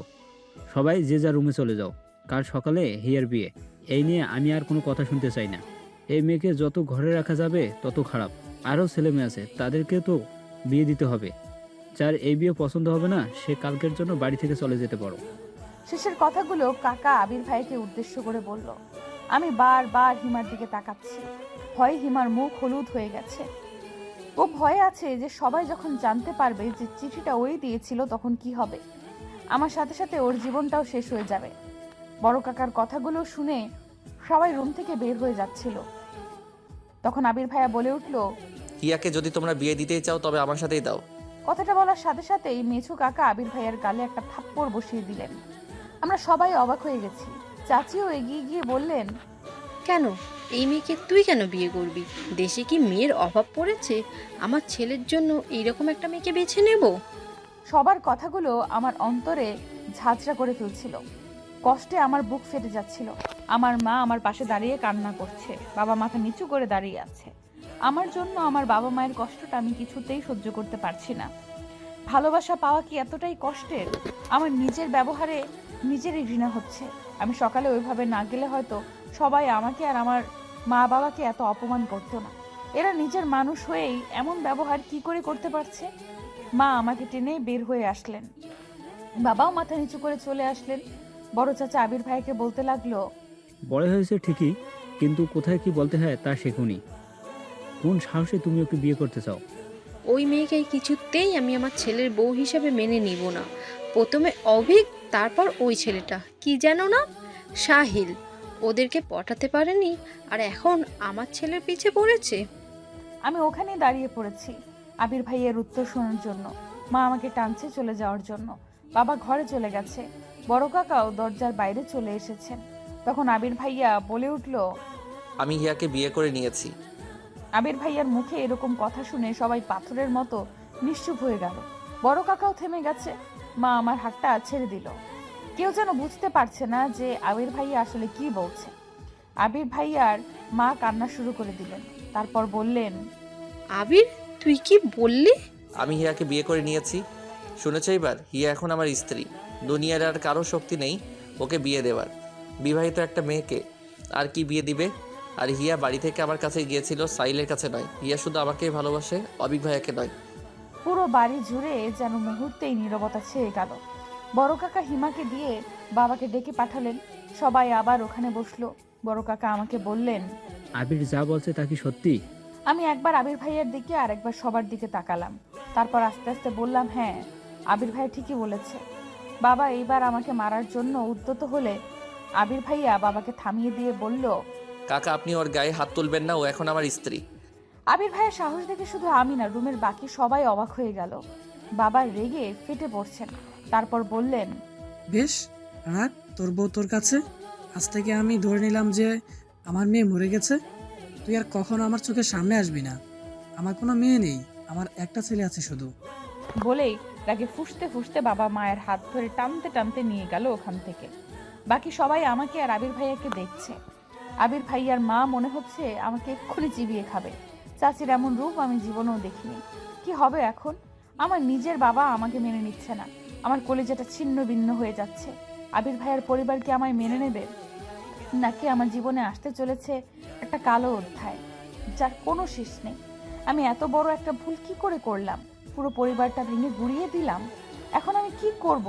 সবাই যে যার রুমে চলে যাও, কাল সকালে হিয়ার বিয়ে, এই নিয়ে আমি আর কোনো কথা শুনতে চাই না। এই মেয়েকে যত ঘরে রাখা যাবে তত খারাপ। আরও ছেলে মেয়ে আছে, তাদেরকে তো বিয়ে দিতে হবে। যার এই বিয়ে পছন্দ হবে না সে কালকের জন্য বাড়ি থেকে চলে যেতে পারো। শেষের কথাগুলো কাকা আবির ভাইকে উদ্দেশ্য করে বলল। আমি বারবার হিমার দিকে তাকাচ্ছি। ভয়ে হিমার মুখ হলুদ হয়ে গেছে। ও ভয়ে আছে যে সবাই যখন জানতে পারবে যে চিঠিটা ওই দিয়েছিল তখন কি হবে। আমার সাথে সাথে ওর জীবনটাও শেষ হয়ে যাবে। বড় কাকার কথাগুলো শুনে সবাই রুম থেকে বের হয়ে যাচ্ছিল। তখন আবির ভাইয়া বলে উঠল, হিয়াকে যদি তোমরা বিয়ে দিতেই চাও তবে আমার সাথেই দাও। কথাটা বলার সাথে সাথেই মেছু কাকা আবির ভাইয়ার গালে একটা থাপ্পড় বসিয়ে দিলেন। আমরা সবাই অবাক হয়ে গেছি। চাচিও এগিয়ে গিয়ে বললেন, কেন এই মেয়েকে তুই কেন বিয়ে করবি? দেশে কি মেয়ের অভাব পড়েছে? আমার ছেলের জন্য এইরকম একটা মেয়েকে বেছে নেব? সবার কথাগুলো আমার অন্তরে ঝাঁঝরা করে ফেলছিল। কষ্টে আমার বুক ফেটে যাচ্ছিল। আমার মা আমার পাশে দাঁড়িয়ে কান্না করছে, বাবা মাথা নিচু করে দাঁড়িয়ে আছে। আমার জন্য আমার বাবা মায়ের কষ্টটা আমি কিছুতেই সহ্য করতে পারছি না। ভালোবাসা পাওয়া কি এতটাই কষ্টের? আমার নিজের ব্যবহারে নিজেরই ঘৃণা হচ্ছে। আমি সকালে ওইভাবে না গেলে হয়তো সবাই আমাকে আর আমার মা বাবাকে এত অপমান করতো না। এরা নিজের মানুষ হয়েই এমন ব্যবহার কি করে করতে পারছে? মা আমাকে টেনে বের হয়ে আসলেন, বাবাও মাথা নিচু করে চলে আসলেন। বড় চাচা আবির ভাইকে বলতে লাগলো, বড় হয়েছে ঠিকই, কিন্তু কোথায় কি বলতে হয় তা শেখুনি। কোন সাহসে তুমি ওকে বিয়ে করতে চাও? ওই মেয়েকে কিছুতেই আমি আমার ছেলের বউ হিসাবে মেনে নিব না। প্রথমে অভিক, তারপর ওই ছেলেটা কি যেন না, সাহিল, ওদেরকে পটাতে পারেনি আর এখন আমার ছেলের পিছে পড়েছে। আমি ওখানে দাঁড়িয়ে পড়েছি আবির ভাইয়ের উত্তর শোনার জন্য। মা আমাকে টানছে চলে যাওয়ার জন্য। বাবা ঘরে চলে গেছে। বড় কাকাও দরজার বাইরে চলে এসেছেন। তখন আবির ভাইয়া বলে উঠল, আমি হিয়াকে বিয়ে করে নিয়েছি। আবির ভাইয়ার মুখে এরকম কথা শুনে সবাই পাথরের মতো নিশ্চুপ হয়ে গেল। বড় কাকাও থেমে গেছে। মা আমার হাতটা ছেড়ে দিল। কেউ যেন বুঝতে পারছে না যে আবির ভাইয়া আসলে কি বলছে। আবির ভাইয়ার মা কান্না শুরু করে দিলেন। তারপর বললেন, আবির, তুই কি বললি? আমি হিয়াকে বিয়ে করে নিয়েছি। শুনেছ এবার? হিয়া এখন আমার স্ত্রী। দুনিয়ার আর কারো শক্তি নেই ওকে বিয়ে দেওয়ার। বিবাহিত একটা মেয়েকে আর কি বিয়ে দিবে? আর হিয়া বাড়ি থেকে আমার কাছে গিয়েছিল, সাইলের কাছে নয়। হিয়া শুধু আমাকেই ভালোবাসে, অবিক ভাইয়াকে নয়। পুরো বাড়ি জুড়ে যেন মুহূর্তেই নীরবতা ছেয়ে গেল। বড় কাকা হিমাকে দিয়ে বাবাকে ডেকে পাঠালেন। সবাই আবার ওখানে বসলো। বড় কাকা আমাকে বললেন, আবির যা বলছে তা কি সত্যি? আমি একবার আবির ভাইয়ের দিকে আর একবার সবার দিকে তাকালাম। তারপর আস্তে আস্তে বললাম, হ্যাঁ, আবির ভাই ঠিকই বলেছে। বাবা এইবার আমাকে মারার জন্য উদ্যত হলে আবির ভাইয়া বাবাকে থামিয়ে দিয়ে বলল, কাকা, আপনি ওর গায়ে হাত তুলবেন না, ও এখন আমার স্ত্রী। আবির ভাইয়ের সাহস দেখে শুধু আমি না, রুমের বাকি সবাই অবাক হয়ে গেল। বাবা রেগে ফেটে পড়ছেন। তারপর বললেন, বেশ, রাখ তোর বউ তোর কাছে। আজ থেকে আমি ধরে নিলাম যে আমার মেয়ে মরে গেছে। তুই আর কখনো আমার চোখের সামনে আসবি না। আমার কোনো মেয়ে নেই, আমার একটা ছেলে আছে শুধু। বলেই রাগে ফুঁসতে ফুঁসতে বাবা মায়ের হাত ধরে টানতে টানতে নিয়ে গেল ওখান থেকে। বাকি সবাই আমাকে আর আবির ভাইয়াকে দেখছে। আবির ভাইয়ার মা মনে হচ্ছে আমাকে এক্ষুনি চিবিয়ে খাবে। চাচির এমন রূপ আমি জীবনেও দেখিনি। কি হবে এখন? আমার নিজের বাবা আমাকে মেনে নিচ্ছে না। আমার কলিজাটা ছিন্ন ভিন্ন হয়ে যাচ্ছে। আবির ভাইয়ার পরিবার কি আমায় মেনে নেবে, নাকি আমার জীবনে আসতে চলেছে একটা কালো অধ্যায় যার কোনো শেষ নেই? আমি এত বড় একটা ভুল কি করে করলাম? পুরো পরিবারটা ভেঙে গুড়িয়ে দিলাম। এখন আমি কি করব?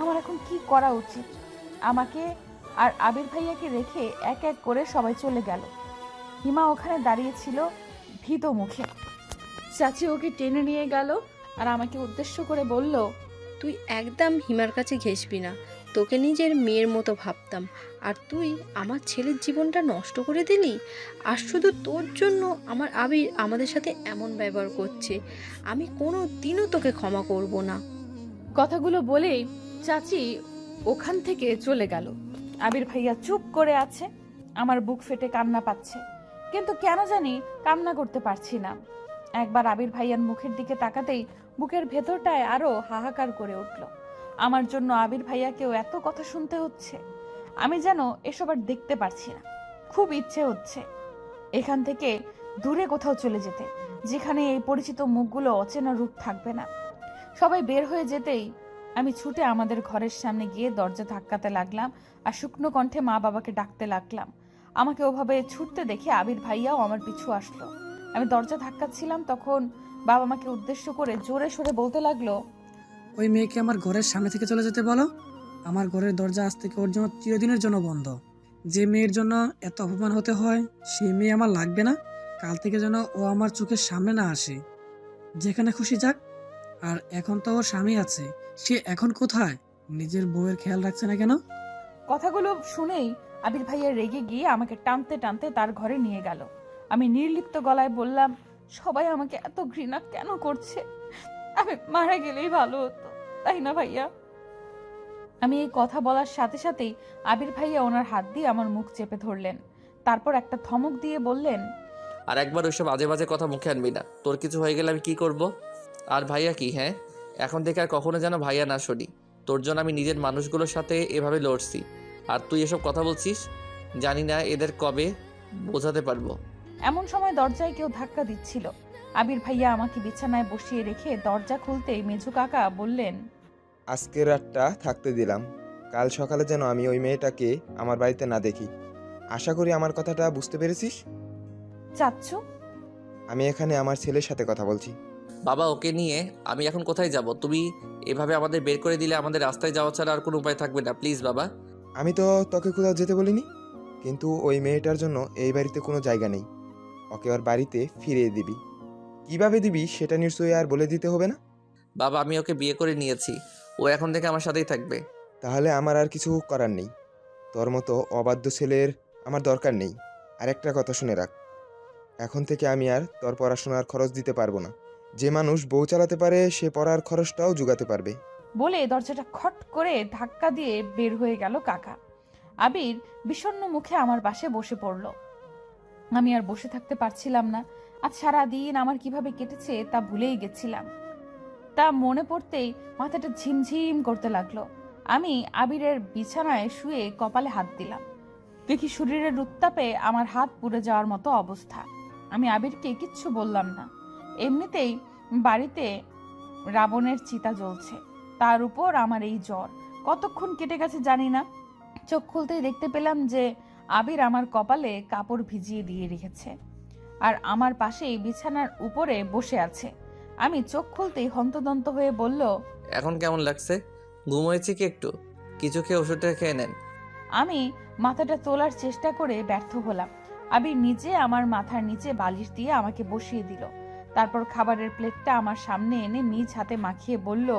আমার এখন কি করা উচিত? আমাকে আর আবির ভাইয়াকে রেখে এক এক করে সবাই চলে গেল। হিমা ওখানে দাঁড়িয়েছিল ভীত মুখে। চাচি ওকে টেনে নিয়ে গেল আর আমাকে উদ্দেশ্য করে বলল, তুই একদম হিমার কাছে ঘেসবি না। তোকে নিজের মেয়ের মতো ভাবতাম, আর তুই আমার ছেলের জীবনটা নষ্ট করে দিলি। আর শুধু তোর জন্য আমার আবির আমাদের সাথে এমন ব্যবহার করছে। আমি কোনো দিনও তোকে ক্ষমা করব না। কথাগুলো বলেই চাচি ওখান থেকে চলে গেল। আবির ভাইয়া চুপ করে আছে। আমার বুক ফেটে কান্না পাচ্ছে, কিন্তু কেন জানি কান্না করতে পারছি না। একবার আবির ভাইয়ার মুখের দিকে তাকাতেই বুকের ভেতরটায় আরো হাহাকার করে উঠল। আমার জন্য আবির ভাইয়াকেও এত কথা শুনতে হচ্ছে। আমি যেন এসব আর দেখতে পারছি না। খুব ইচ্ছে হচ্ছে এখান থেকে দূরে কোথাও চলে যেতে, যেখানে এই পরিচিত মুখগুলো অচেনা রূপ থাকবে না। সবাই বের হয়ে যেতেই আমি ছুটে আমাদের ঘরের সামনে গিয়ে দরজা ধাক্কাতে লাগলাম আর শুকনো কণ্ঠে মা বাবাকে ডাকতে লাগলাম। আমাকে ওভাবে ছুটতে দেখে আবির ভাইয়াও আমার পিছু আসলো। আমি দরজা ধাক্কাচ্ছিলাম, তখন বাবা মাকে উদ্দেশ্য করে জোরে সরে বলতে লাগলো, ওই মেয়েকে আমার ঘরের সামনে থেকে চলে যেতে বলো। আমার ঘরের দরজা আজ থেকে ওর জন্য চিরদিনের জন্য বন্ধ। যে মেয়ের জন্য এত অপমান হতে হয় সেই মেয়ে আমার লাগবে না। কাল থেকে যেন ও আমার চোখের সামনে না আসে। যেখানে খুশি যাক। আর এখন তো ওর স্বামী আছে, সে এখন কোথায়? নিজের বউয়ের খেয়াল রাখছে না কেন? কথাগুলো শুনেই আবির ভাইয়া রেগে গিয়ে আমাকে টানতে টানতে তার ঘরে নিয়ে গেল। আমি নির্লিপ্ত গলায় বললাম, সবাই আমাকে এত ঘৃণা কেন করছে? আমি মারা গেলেই ভালো হতো, তাই না ভাইয়া? আমি এই কথা বলার সাথে সাথেই আবির ভাইয়া ওনার হাত দিয়ে আমার মুখ চেপে ধরলেন। তারপর একটা ধমক দিয়ে বললেন, আর একবার ওইসব আজে বাজে কথা মুখে আনবি না। তোর কিছু হয়ে গেলে আমি কি করব? আর ভাইয়া কি? হ্যাঁ, এখন থেকে আর কখনো যেন ভাইয়া না শুনি। তোর জন্য আমি নিজের মানুষগুলোর সাথে এভাবে লড়ছি, আর তুই এসব কথা বলছিস? জানি না এদের কবে বোঝাতে পারবো। এমন সময় দরজায় কেউ ধাক্কা দিচ্ছিল। আবির ভাইয়া আমাকে বিছানায় বসিয়ে রেখে দরজা খুলতেই মেজু কাকা বললেন, আজকের রাতটা থাকতে দিলাম, কাল সকালে যেন আমি ওই মেয়েটাকে আমার বাড়িতে না দেখি। আশা করি আমার কথাটা বুঝতে পেরেছিস। চাচ্ছু? আমি এখানে আমার ছেলের সাথে কথা বলছি। বাবা, ওকে নিয়ে আমি এখন কোথায় যাব? তুমি এভাবে আমাদের বের করে দিলে আমাদের রাস্তায় যাওয়া ছাড়া আর কোনো উপায় থাকবে না। প্লিজ বাবা। আমি তো তোকে কোথাও যেতে বলিনি, কিন্তু ওই মেয়েটার জন্য এই বাড়িতে কোনো জায়গা নেই। ওকে ওর বাড়িতে ফিরিয়ে দিবি। কিভাবে দিবি সেটা নিশ্চয়ই আর বলে দিতে হবে না। বাবা, আমি ওকে বিয়ে করে নিয়েছি, ও এখন থেকে আমার সাথেই থাকবে। তাহলে আমার আর কিছু করার নেই। তোর মতো অবাধ্য ছেলের আমার দরকার নেই। আর একটা কথা শুনে রাখ, এখন থেকে আমি আর তোর পড়াশোনার খরচ দিতে পারবো না। যে মানুষ বউ চালাতে পারে সে পড়ার খরচটাও জোগাতে পারবে। বলে দরজাটা খট করে ধাক্কা দিয়ে বের হয়ে গেল কাকা। আবির বিষণ্ণ মুখে আমার পাশে বসে পড়ল। আমি আর বসে থাকতে পারছিলাম না। আজ সারা দিন আমার কিভাবে কেটেছে তা ভুলেই গেছিলাম। তা মনে পড়তেই মাথাটা ঝিমঝিম করতে লাগলো। আমি আবিরের বিছানায় শুয়ে কপালে হাত দিলাম। দেখি শরীরের উত্তাপে আমার হাত পুড়ে যাওয়ার মতো অবস্থা। আমি আবিরকে কিচ্ছু বললাম না। এমনিতেই বাড়িতে রাবণের চিতা জ্বলছে, তার উপর আমার এই জ্বর। কতক্ষণ কেটে গেছে জানি না। চোখ খুলতেই দেখতে পেলাম যে আবির আমার কপালে কাপড় ভিজিয়ে দিয়ে রেখেছে আর আমার পাশেই বিছানার উপরে বসে আছে। আমি চোখ খুলতেই হন্তদন্ত হয়ে বলল, এখন কেমন লাগছে? ঘুম হয়েছে কি একটু? কিছু খেয়ে ওষুধটা খেয়ে নেন। আমি মাথাটা তোলার চেষ্টা করে ব্যর্থ হলাম। আবির নিজে আমার মাথার নিচে বালিশ দিয়ে আমাকে বসিয়ে দিল। তারপর খাবারের প্লেটটা আমার সামনে এনে নিজ হাতে মাখিয়ে বলল,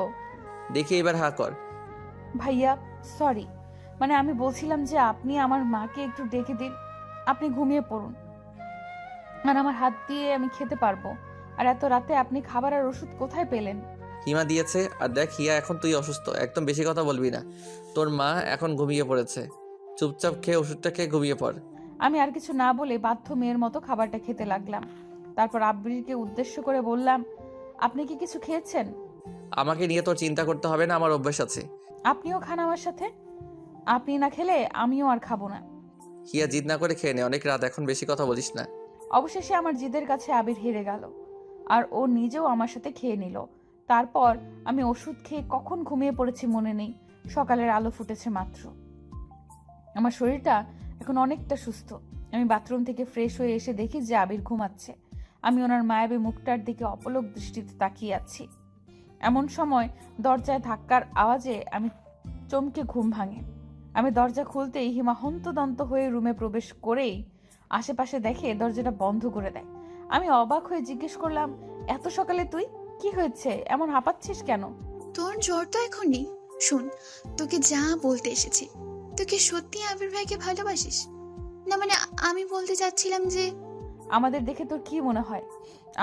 দেখি এবার হা কর। ভাইয়া সরি, মানে আমি বলছিলাম যে আপনি আমার মাকে একটু ডেকে দিন, আপনি ঘুমিয়ে পড়ুন, আর আমার হাত দিয়ে আমি খেতে পারবো। আর এত রাতে আপনি খাবার আর ওষুধ কোথায় পেলেন? হিমা দিয়েছে। আর দেখ হিয়া, এখন তুই অসুস্থ, একদম বেশি কথা বলবি না। তোর মা এখন ঘুমিয়ে পড়েছে, চুপচাপ খেয়ে ওষুধটা খেয়ে ঘুমিয়ে পড়। আমি আর কিছু না বলে বাধ্য মেয়ের মতো খাবারটা খেতে লাগলাম। তারপর আব্রিলকে উদ্দেশ্য করে বললাম, আপনি কি কিছু খেয়েছেন? আমাকে নিয়ে তোর চিন্তা করতে হবে না, আমার অভ্যাস আছে। আপনিও খান আমার সাথে। আপনি না খেলে আমিও আর খাবো না। হিয়া, জিদ না করে খেয়ে নে, অনেক রাত, এখন বেশি কথা বলিস না। অবশেষে আমার জিদের কাছে আবির হেরে গেল আর ও নিজেও আমার সাথে খেয়ে নিল। তারপর আমি ওষুধ খেয়ে কখন ঘুমিয়ে পড়েছি মনে নেই। সকালের আলো ফুটেছে মাত্র। আমার শরীরটা এখন অনেকটা সুস্থ। আমি বাথরুম থেকে ফ্রেশ হয়ে এসে দেখি যে আবির ঘুমাচ্ছে। আমি ওনার মায়াবী মুখটার দিকে অপলক দৃষ্টিতে তাকিয়ে আছি। এমন সময় দরজায় ধাক্কার আওয়াজে আমি চমকে ঘুম ভাঙে। আমি দরজা খুলতেই হিমা হন্তদন্ত হয়ে রুমে প্রবেশ করেই আশেপাশে দেখে দরজাটা বন্ধ করে দেয়। আমি অবাক হয়ে জিজ্ঞেস করলাম, এত সকালে তুই? কি হয়েছে, এমন হাঁপাচ্ছিস কেন? তোর জ্বর তো এখন নেই। শোন, তোকে যা বলতে এসেছি, তুই কি সত্যি আবির ভাইকে ভালোবাসিস? না মানে আমি বলতে চাচ্ছিলাম যে আমাদের দেখে তোর কি মনে হয়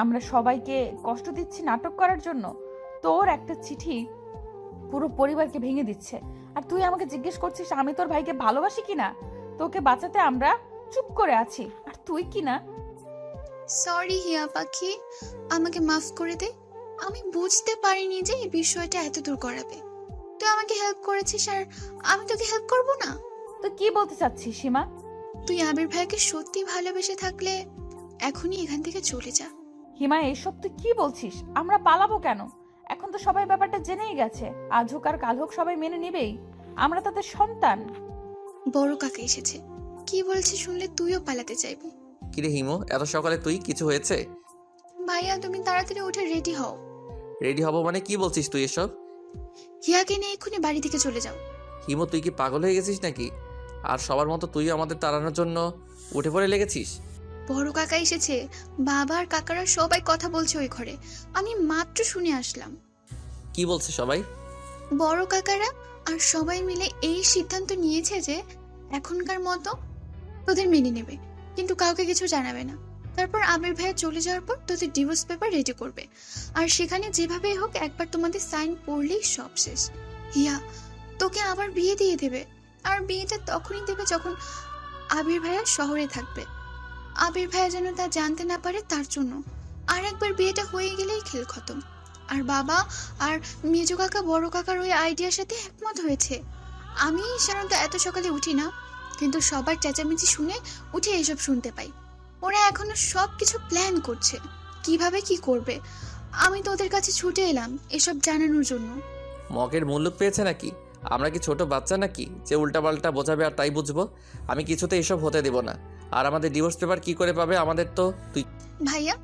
আমরা সবাইকে কষ্ট দিচ্ছি নাটক করার জন্য? তোর একটা চিঠি পুরো পরিবারকে ভেঙে দিচ্ছে, আর তুই আমাকে জিজ্ঞেস করছিস আমি তোর ভাইকে ভালোবাসি কিনা? তোকে বাঁচাতে আমরা চুপ করে আছি, আর তুই কিনা। সরি হিয়া পাখি, আমাকে মাফ করে দে। আমি বুঝতে পারিনি যে এই বিষয়টা এত দূর করাবে। তুই আমাকে হেল্প করেছিস আর আমি তোকে হেল্প করব না? তুই কি বলতে চাচ্ছিস সীমা? তুই আবির ভাইকে সত্যি ভালোবেসে থাকলে এখনই এখান থেকে চলে যা। হিমা, এসব তুই কি বলছিস? আমরা পালাবো কেন? এখন তো সবাই ব্যাপারটা জেনেই গেছে। আজ হোক আর কাল হোক সবাই মেনে নেবেই। আমরা তাদের সন্তান। বড় কাকা এসেছে, কি বলছে শুনলে তুইও পালাতে চাইবি। কিরে হিমো, এত সকালে তুই? কিছু হয়েছে? ভাইয়া তুমি তাড়াতাড়ি উঠে রেডি হও। রেডি হব মানে কি বলছিস তুই এসব? হিয়াকে নিয়ে এক্ষুনি বাড়ি থেকে চলে যাও। হিমো, তুই কি পাগল হয়ে গেছিস নাকি? আর সবার মতো তুই আমাদের তাড়ানোর জন্য উঠে পড়ে লেগেছিস? বড় কাকা এসেছে, বাবা আর কাকারা সবাই কথা বলছে ওই ঘরে, আমি মাত্র শুনে আসলাম। কি বলছে সবাই? বড় কাকারা আর সবাই মিলে এই সিদ্ধান্ত নিয়েছে যে এখনকার মতো তোদের মেনে নেবে, কিন্তু কাউকে কিছু জানাবে না। তারপর আবির ভাইয়া চলে যাওয়ার পর তোদের ডিভোর্স পেপার রেডি করবে, আর সেখানে যেভাবেই হোক একবার তোমাদের সাইন পড়লেই সব শেষ। হিয়া তোকে আবার বিয়ে দিয়ে দেবে, আর বিয়েটা তখনই দেবে যখন আবির ভাইয়া শহরে থাকবে। আবির ভাইয়া যেন তা জানতে না পারে, তার জন্য। আর একবার বিয়েটা হয়ে গেলেই খেল খতম। আর বাবা আর মেজো কাকা বড় কাকার ওই আইডিয়ার সাথে একমত হয়েছে। আমি সাধারণত এত সকালে উঠি না, কিন্তু সবার চেঁচামেচি শুনে উঠে এসব শুনতে পাই। ওরা এখনো সব কিছু প্ল্যান করছে, কিভাবে কি করবে। আমি তো ওদের কাছে ছুটে এলাম এসব জানানোর জন্য। মগের মুল্লুক পেয়েছে নাকি? আমরা কি ছোট বাচ্চা নাকি যে উল্টাপাল্টা বোঝাবে আর তাই বুঝবো? আমি কিছুতে এসব হতে দেব না। আর আমাদের ডিভোর্স পেপার কি করে পাবে আমাদের তো? তুই ভাইয়া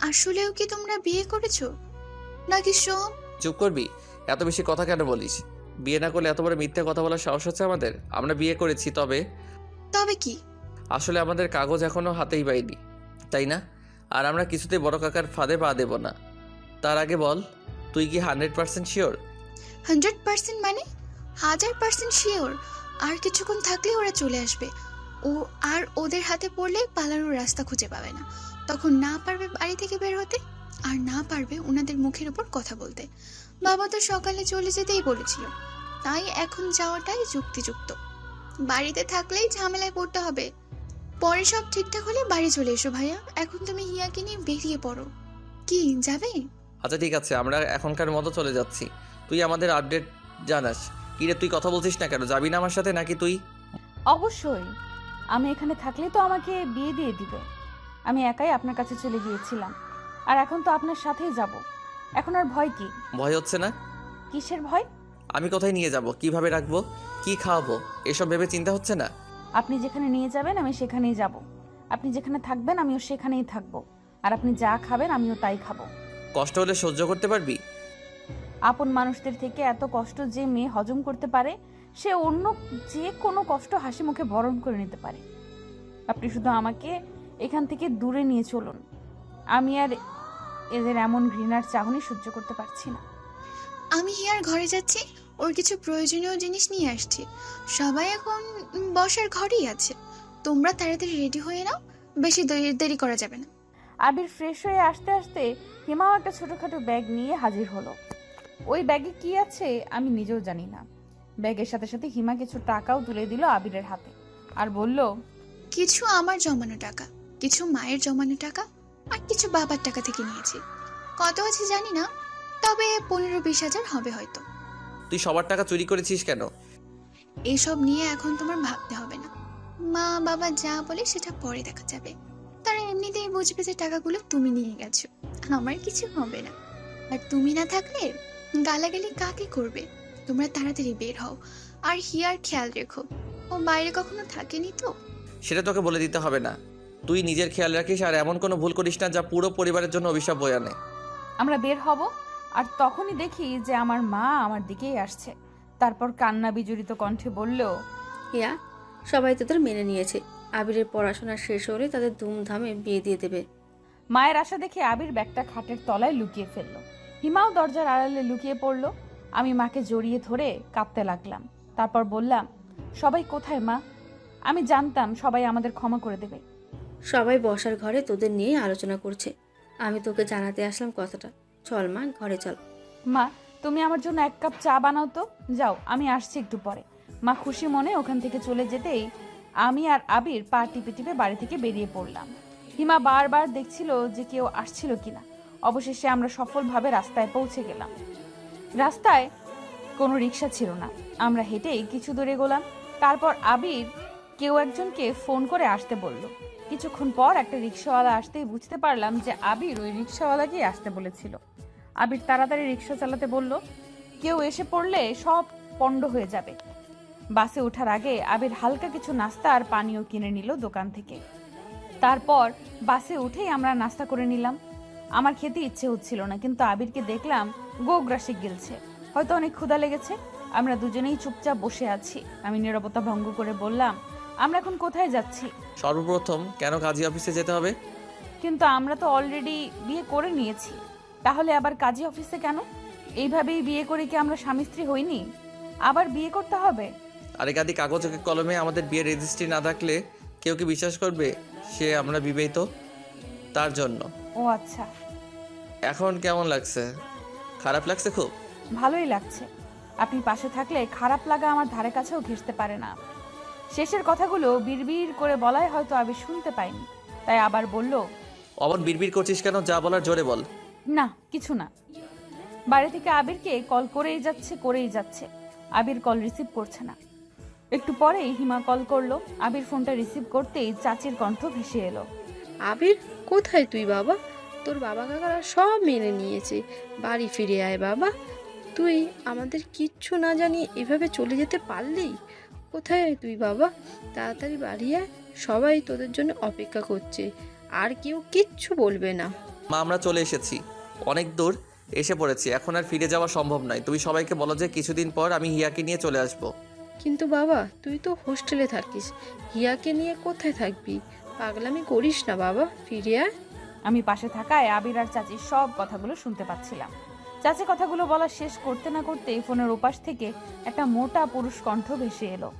আসলেও কি তোমরা বিয়ে করেছো নাকি সব? চুপ করবি? এত বেশি কথা কেন বলিস? বিয়ে না করলে এত বড় মিথ্যে কথা বলার সাহস হচ্ছে আমাদের? আমরা বিয়ে করেছি, তবে কি? আসলে আমাদের কাগজ এখনো হাতেই পাইনি, তাই না? আর আমরা কিছুতেই বড় কাকার ফাঁদে পা দেব না। তার আগে বল, তুই কি 100% শিওর? 100% মানে 1000% শিওর। আর কিছুক্ষণ থাকলে ওরা চলে আসবে। আর ওদের হাতে পড়লে পালানোর রাস্তা খুঁজে পাবে না। তখন না পারবে বাড়ি থেকে বের হতে, আর না পারবে ওনাদের মুখের উপর কথা বলতে। বাবা তো সকালে চলে যেতেই বলেছিল, তাই এখন যাওয়াটাই যুক্তিযুক্ত। বাড়িতে থাকলেই ঝামেলায় পড়তে হবে। পরে সব ঠিকঠাক হলে বাড়ি চলে এসো ভাইয়া। এখন তুমি হিয়াকে নিয়ে বেরিয়ে পড়ো। কি যাবে? আচ্ছা ঠিক আছে, আমরা এখনকার মতো চলে যাচ্ছি। তুই আমাদের আপডেট জানাস। কিরে তুই কথা বলছিস না কেন? যাবি না আমার সাথে নাকি তুই? অবশ্যই, আমি এখানে থাকলে তো আমাকে বিয়ে দিয়ে দিবে। আমি একাই আপনার কাছে চলে গিয়েছিলাম, আর এখন তো আপনার সাথেই যাব। এখন আর ভয় কি? ভয় হচ্ছে না? কিসের ভয়? আমি কোথায় নিয়ে যাব, কিভাবে রাখবো, কি খাওয়াবো, এসব ভেবে চিন্তা হচ্ছে না? আপনি যেখানে নিয়ে যাবেন আমি সেখানেই যাব। আপনি যেখানে থাকবেন আমিও সেখানেই থাকবো। আর আপনি যা খাবেন আমিও তাই খাবো। কষ্ট হলে সহ্য করতে পারবি? আপন মানুষদের থেকে এত কষ্ট যে মেয়ে হজম করতে পারে, সে অন্য যে কোনো কষ্ট হাসি মুখে বরণ করে নিতে পারে। আপনি শুধু আমাকে এখান থেকে দূরে নিয়ে চলুন। আমি আর এদের এমন ঘৃণার চাহনি সহ্য করতে পারছি না। আমি হিয়ার ঘরে যাচ্ছি, ওর কিছু প্রয়োজনীয় জিনিস নিয়ে আসছি। সবাই এখন বসার ঘরেই আছে। তোমরা তাড়াতাড়ি রেডি হয়ে নাও, বেশি দেরি করা যাবে না। আবির ফ্রেশ হয়ে আসতে আসতে হিমাও একটা ছোটখাটো ব্যাগ নিয়ে হাজির হলো। ওই ব্যাগে কি আছে আমি নিজেও জানি না। ব্যাগের সাথে সাথে হিমা কিছু টাকাও তুলে দিল আবিরের হাতে, আর বলল, কিছু আমার জমানো টাকা, কিছু মায়ের জমানো টাকা, আর কিছু বাবার টাকা থেকে নিয়েছি। কত আছে জানি না, তবে 15-20 হাজার হবে হয়তো। তুই সবার টাকা চুরি করেছিস কেন? এসব নিয়ে এখন তোমার ভাবতে হবে না। মা বাবা যা বলে সেটা পরে দেখা যাবে। তারা এমনিতেই বুঝবে যে টাকাগুলো তুমি নিয়ে গেছো, আমার কিছু হবে না। আর তুমি না থাকলে গালাগালি কাকে করবে? তোমরা তাড়াতাড়ি বের হও, আর হিয়ার খেয়াল রেখো, ও বাইরে কখনো থাকেনি তো। সেটা তোকে বলে দিতে হবে না। তুই নিজের খেয়াল রাখিস, আর এমন কোনো ভুল করিস না যা পুরো পরিবারের জন্য অভিশাপ বয়ে আনে। আমরা বের হব, আর তখনই দেখি যে আমার মা আমার দিকেই আসছে। তারপর কান্না বিজড়িত কণ্ঠে বলল, হিয়া, সবাই তোদের মেনে নিয়েছে। আবিরের পড়াশোনা শেষ হলে তাদের ধুমধামে বিয়ে দিয়ে দেবে। মায়ের আশা দেখে আবির ব্যাগটা খাটের তলায় লুকিয়ে ফেললো। হিমাও দরজার আড়ালে লুকিয়ে পড়লো। আমি মাকে জড়িয়ে ধরে কাঁদতে লাগলাম। তারপর বললাম, সবাই কোথায় মা? আমি জানতাম সবাই আমাদের ক্ষমা করে দেবে। সবাই বসার ঘরে তোদের নিয়ে আলোচনা করছে। আমি তোকে জানাতে আসলাম কথাটা। চল মা, ঘরে চল। মা, তুমি আমার জন্য 1 কাপ চা বানাও তো। যাও, আমি আসছি একটু পরে। মা খুশি মনে ওখান থেকে চলে যেতেই আমি আর আবির পা টিপে টিপে বাড়ি থেকে বেরিয়ে পড়লাম। হিমা বারবার দেখছিল যে কেউ আসছিল কিনা। অবশেষে আমরা সফলভাবে রাস্তায় পৌঁছে গেলাম। রাস্তায় কোনো রিক্সা ছিল না। আমরা হেঁটেই কিছু দূরে গেলাম। তারপর আবির কেউ একজনকে ফোন করে আসতে বলল। কিছুক্ষণ পর একটা রিক্সাওয়ালা আসতেই বুঝতে পারলাম যে আবির ওই রিক্সাওয়ালাকেই আসতে বলেছিল। আবির তাড়াতাড়ি রিক্সা চালাতে বলল, কেউ এসে পড়লে সব পণ্ড হয়ে যাবে। বাসে ওঠার আগে আবির হালকা কিছু নাস্তা আর পানীয় কিনে নিল দোকান থেকে। তারপর বাসে উঠেই আমরা নাস্তা করে নিলাম। আমার খেতে ইচ্ছে হচ্ছিল না, কিন্তু আবিরকে দেখলাম গোগ্রাসে গিলছে, হয়তো অনেক ক্ষুধা লেগেছে। আমরা দুজনেই চুপচাপ বসে আছি। আমি নীরবতা ভঙ্গ করে বললাম, আমরা এখন কোথায় যাচ্ছি? সর্বপ্রথম কেন কাজী অফিসে যেতে হবে? কিন্তু আমরা তো অলরেডি বিয়ে করে নিয়েছি, তাহলে আবার কাজী অফিসে কেন? এইভাবেই বিয়ে করে কি আমরা স্বামী স্ত্রী হইনি? আবার বিয়ে করতে হবে? আরে গাদি, কাগজে কলমে আমাদের বিয়ের রেজিস্ট্রি না থাকলে কেউ কি বিশ্বাস করবে সে আমরা বিবাহিত? তার জন্য। ও আচ্ছা। এখন কেমন লাগছে? খারাপ লাগছে খুব? ভালোই লাগছে। আপনি পাশে থাকলে খারাপ লাগা আমার ধারে কাছেও ঘেঁষতে পারে না। শেষের কথাগুলো বিড়বিড় করে বলায় হয়তো আবির শুনতে পাইনি, তাই আবার বলল, অমন বিড়বিড় করছিস কেন? যা বলার জোরে বল। না কিছু না। বাড়ি থেকে আবিরকে কল করেই যাচ্ছে। আবির কল রিসিভ করছে না। একটু পরেই হিমা কল করলো। আবির ফোনটা রিসিভ করতেই চাচির কণ্ঠ ভেসে এলো, আবির, কোথায় তুই বাবা? তোর বাবা কাকারা সব মেনে নিয়েছে, বাড়ি ফিরে আয় বাবা। তুই আমাদের কিচ্ছু না জানিয়ে এভাবে চলে যেতে পারলি? কোথায় তুই বাবা? তাড়াতাড়ি বাড়ি আয়, সবাই তোদের জন্য অপেক্ষা করছে, আর কেউ কিচ্ছু বলবে না। মা, আমরা চলে এসেছি, অনেক দূর এসে পড়েছি, এখন আর ফিরে যাওয়া সম্ভব নয়। তুমি সবাইকে বলো যে কিছুদিন পর আমি হিয়াকে নিয়ে চলে আসবো। কিন্তু বাবা, তুই তো হোস্টেলে থাকিস, হিয়াকে নিয়ে কোথায় থাকবি? পাগলামি করিস না বাবা, ফিরে আয়। আমি পাশে থাকায় আবির আর চাচির সব কথাগুলো শুনতে পাচ্ছিলাম। চাচি কথাগুলো বলা শেষ করতে না করতেই ফোনের ওপাশ থেকে একটা মোটা পুরুষ কণ্ঠ ভেসে এলো।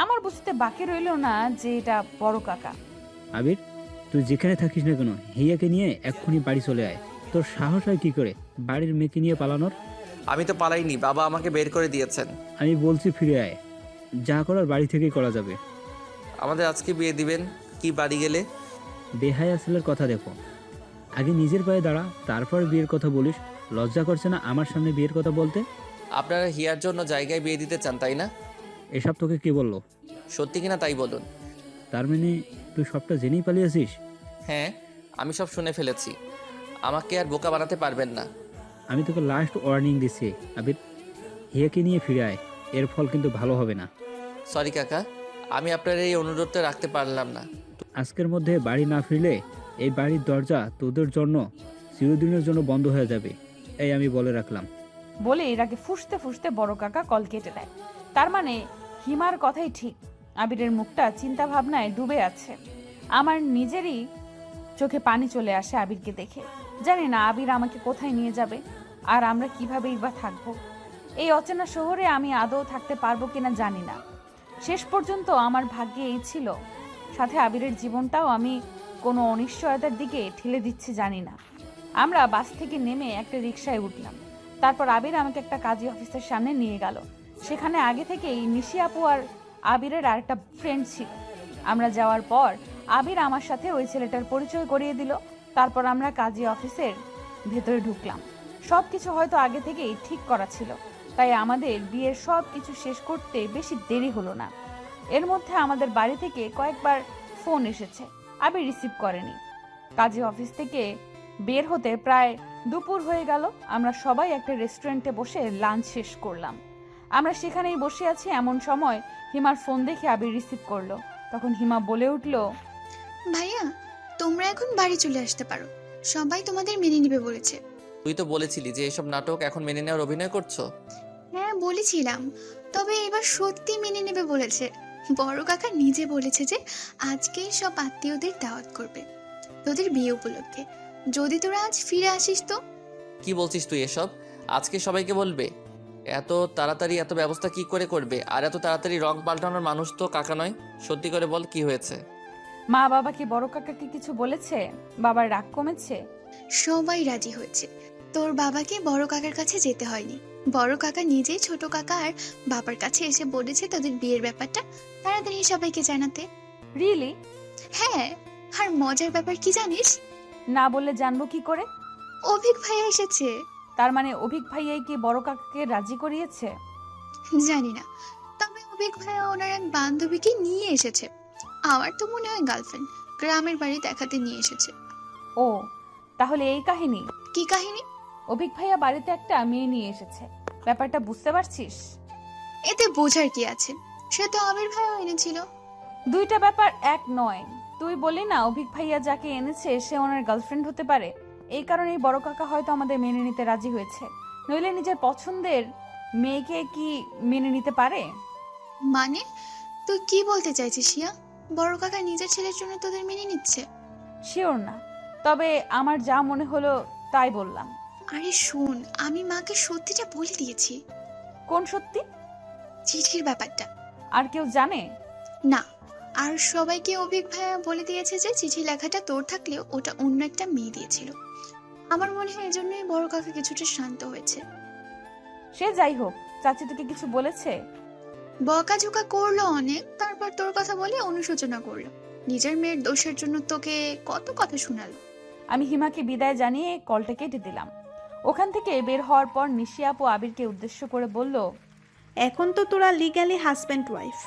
আমার বুঝতে বাকি রইল না যে এটা বড় কাকা। আবির, তুই যেখানে থাকিস না কেন, হিয়াকে নিয়ে এক্ষুনি বাড়ি চলে আয়। তোর সাহস হয় কি করে বাড়ির মেয়েকে নিয়ে পালানোর? আমি তো পালাইনি, বাবা আমাকে বের করে দিয়েছেন। আমি বলছি ফিরে আয়, যা করার বাড়ি থেকেই করা যাবে। আমাদের আজকে বিয়ে দিবেন কি বাড়ি গেলে? বেহায়া ছেলের কথা দেখো, আগে নিজের পায়ে দাঁড়া, তারপর বিয়ের কথা বলিস। লজ্জা করছে না আমার সামনে বিয়ের কথা বলতে? আপনারা হিয়ার জন্য জায়গায় বিয়ে দিতে চান, তাই না? এসব তোকে কে বললো? সত্যি কিনা তাই বলুন। তার মানে তুই সবটা জেনেই পালিয়েছিস? হ্যাঁ, আমি সব শুনে ফেলেছি। আমাকে আর বোকা বানাতে পারবেন না। আমি তোকে লাস্ট ওয়ার্নিং দিচ্ছি আবির, হিয়াকে নিয়ে ফিরে আয়, এর ফল কিন্তু ভালো হবে না। সরি কাকা, আমি আপনার এই অনুরোধটা রাখতে পারলাম না। আজকের মধ্যে বাড়ি না ফিরলে এই বাড়ির দরজা তোদের জন্য চিরদিনের জন্য বন্ধ হয়ে যাবে, এই আমি বলে রাখলাম। বলে এর আগে ফুঁসতে ফুঁসতে বড় কাকা কল কেটে দেয়। তার মানে হিমার কথাই ঠিক, আবিরের মুখটা চিন্তা ভাবনায় ডুবে আছে। আমার নিজেরই চোখে পানি চলে আসে আবিরকে দেখে। জানি না আবির আমাকে কোথায় নিয়ে যাবে, আর আমরা কিভাবেই বা থাকবো। এই অচেনা শহরে আমি আদৌ থাকতে পারবো কিনা জানি না। শেষ পর্যন্ত আমার ভাগ্যে এই ছিল, সাথে আবিরের জীবনটাও আমি কোনো অনিশ্চয়তার দিকে ঠেলে দিচ্ছি জানি না। আমরা বাস থেকে নেমে একটা রিকশায় উঠলাম। তারপর আবির আমাকে একটা কাজী অফিসের সামনে নিয়ে গেল। সেখানে আগে থেকেই নিশি আপু আর আবিরের আরেকটা ফ্রেন্ড ছিল। আমরা যাওয়ার পর আবির আমার সাথে ওই ছেলেটার পরিচয় করিয়ে দিল। তারপর আমরা কাজী অফিসের ভেতরে ঢুকলাম। সব কিছু হয়তো আগে থেকেই ঠিক করা ছিল, তাই আমাদের বিয়ের সব কিছু শেষ করতে বেশি দেরি হলো না। এর মধ্যে আমাদের বাড়ি থেকে কয়েকবার ফোন এসেছে, আবির রিসিভ করেনি। কাজী অফিস থেকে বের হতে প্রায় দুপুর হয়ে গেল। আমরা সবাই একটা রেস্টুরেন্টে বসে লাঞ্চ শেষ করলাম। আমরা সেখানেই বসে আছি, এমন সময় হিমার ফোন দেখে আবির রিসিভ করলো। তখন হিমা বলে উঠল, ভাইয়া, তোমরা এখন বাড়ি চলে আসতে পারো, সবাই তোমাদের মেনে নিবে বলেছে। তুই তো বলেছিলি যে এসব নাটক এখন মেনে নেওয়ার অভিনয় করছো। হ্যাঁ বলেছিলাম, তবে এবার সত্যি মেনে নেবে বলেছে। বড় কাকা নিজে বলেছে যে আজকেই সব আত্মীয়দের দাওয়াত করবে তোদের বিয়ে উপলক্ষে, যদি তোরা আজ ফিরে আসিস তো। কি বলছিস তুই এসব? আজকে সবাইকে বলবে? এত তাড়াতাড়ি এত ব্যবস্থা কি করে করবে? আর এত তাড়াতাড়ি রং পাল্টানোর মানুষ তো কাকা নয়। সত্যি করে বল, কি হয়েছে? মা বাবা কি বড় কাকাকে কিছু বলেছে? বাবার রাগ কমেছে? সবাই রাজি হয়েছে, তোর বাবাকে বড় কাকার কাছে যেতে হয়নি। বড় কাকা নিজেই ছোট কাকা আর বাবার কাছে এসে বলেছে তোদের বিয়ের ব্যাপারটা তাড়াতাড়ি সবাইকে জানাতে। রিয়েলি? হ্যাঁ, আর মজার ব্যাপার কি জানিস? না বললে জানবো কি করে? অভিক ভাইয়া এসেছে। তার মানে অভিক ভাইয়াই কি বড় কাকাকে রাজি করিয়েছে? জানি না, তবে অভিক ভাইয়া ওনার এক বান্ধবীকে নিয়ে এসেছে। আমার তো মনে হয় গার্লফ্রেন্ড, গ্রামের বাড়ি দেখাতে নিয়ে এসেছে। ও, তাহলে এই কাহিনী? কি কাহিনী? অভিক ভাইয়া বাড়িতে একটা মেয়ে নিয়ে এসেছে, ব্যাপারটা বুঝতে পারছিস? এতে বোঝার কি আছে? সে তো আবির ভাইও এনেছিল। দুইটা ব্যাপার এক নয়। তুই বলি না অভিক ভাইয়া যাকে এনেছে সে ওনার গার্লফ্রেন্ড হতে পারে, এই কারণেই বড় কাকা হয়তো আমাদের মেনে নিতে রাজি হয়েছে। নইলে নিজের পছন্দের মেয়েকে কি মেনে নিতে পারে? মানে তুই কি বলতে চাইছিস শিয়া? বড় কাকা নিজের ছেলের জন্য তোদের মেনে নিচ্ছে? শিওর না, তবে আমার যা মনে হলো তাই বললাম। আরে শোন, আমি মাকে সত্যিটা বলে দিয়েছি। কোন সত্যি? চিঠির ব্যাপারটা। আর কেউ জানে? না, আর সবাইকে অভিক ভাইয়া বলে দিয়েছে যে চিঠি লেখাটা তোর থাকলেও ওটা অন্য একটা মেয়ে দিয়েছিল। আমার মনে হয় এজন্যই বড় কাকা কিছুটা শান্ত হয়েছে। সে যাই হোক, চাচি তোকে কিছু বলেছে? বকাঝোকা করলো অনেক, তারপর তোর কথা বলে অনুশোচনা করলো। নিজের মেয়ের দোষের জন্য তোকে কত কথা শোনালো। আমি হিমাকে বিদায় জানিয়ে কলটা কেটে দিলাম। ওখান থেকে বের হওয়ার পর নিশি আপু আবিরকে উদ্দেশ্য করে বলল, এখন তো তোরা লিগ্যালি হাজব্যান্ড ওয়াইফ,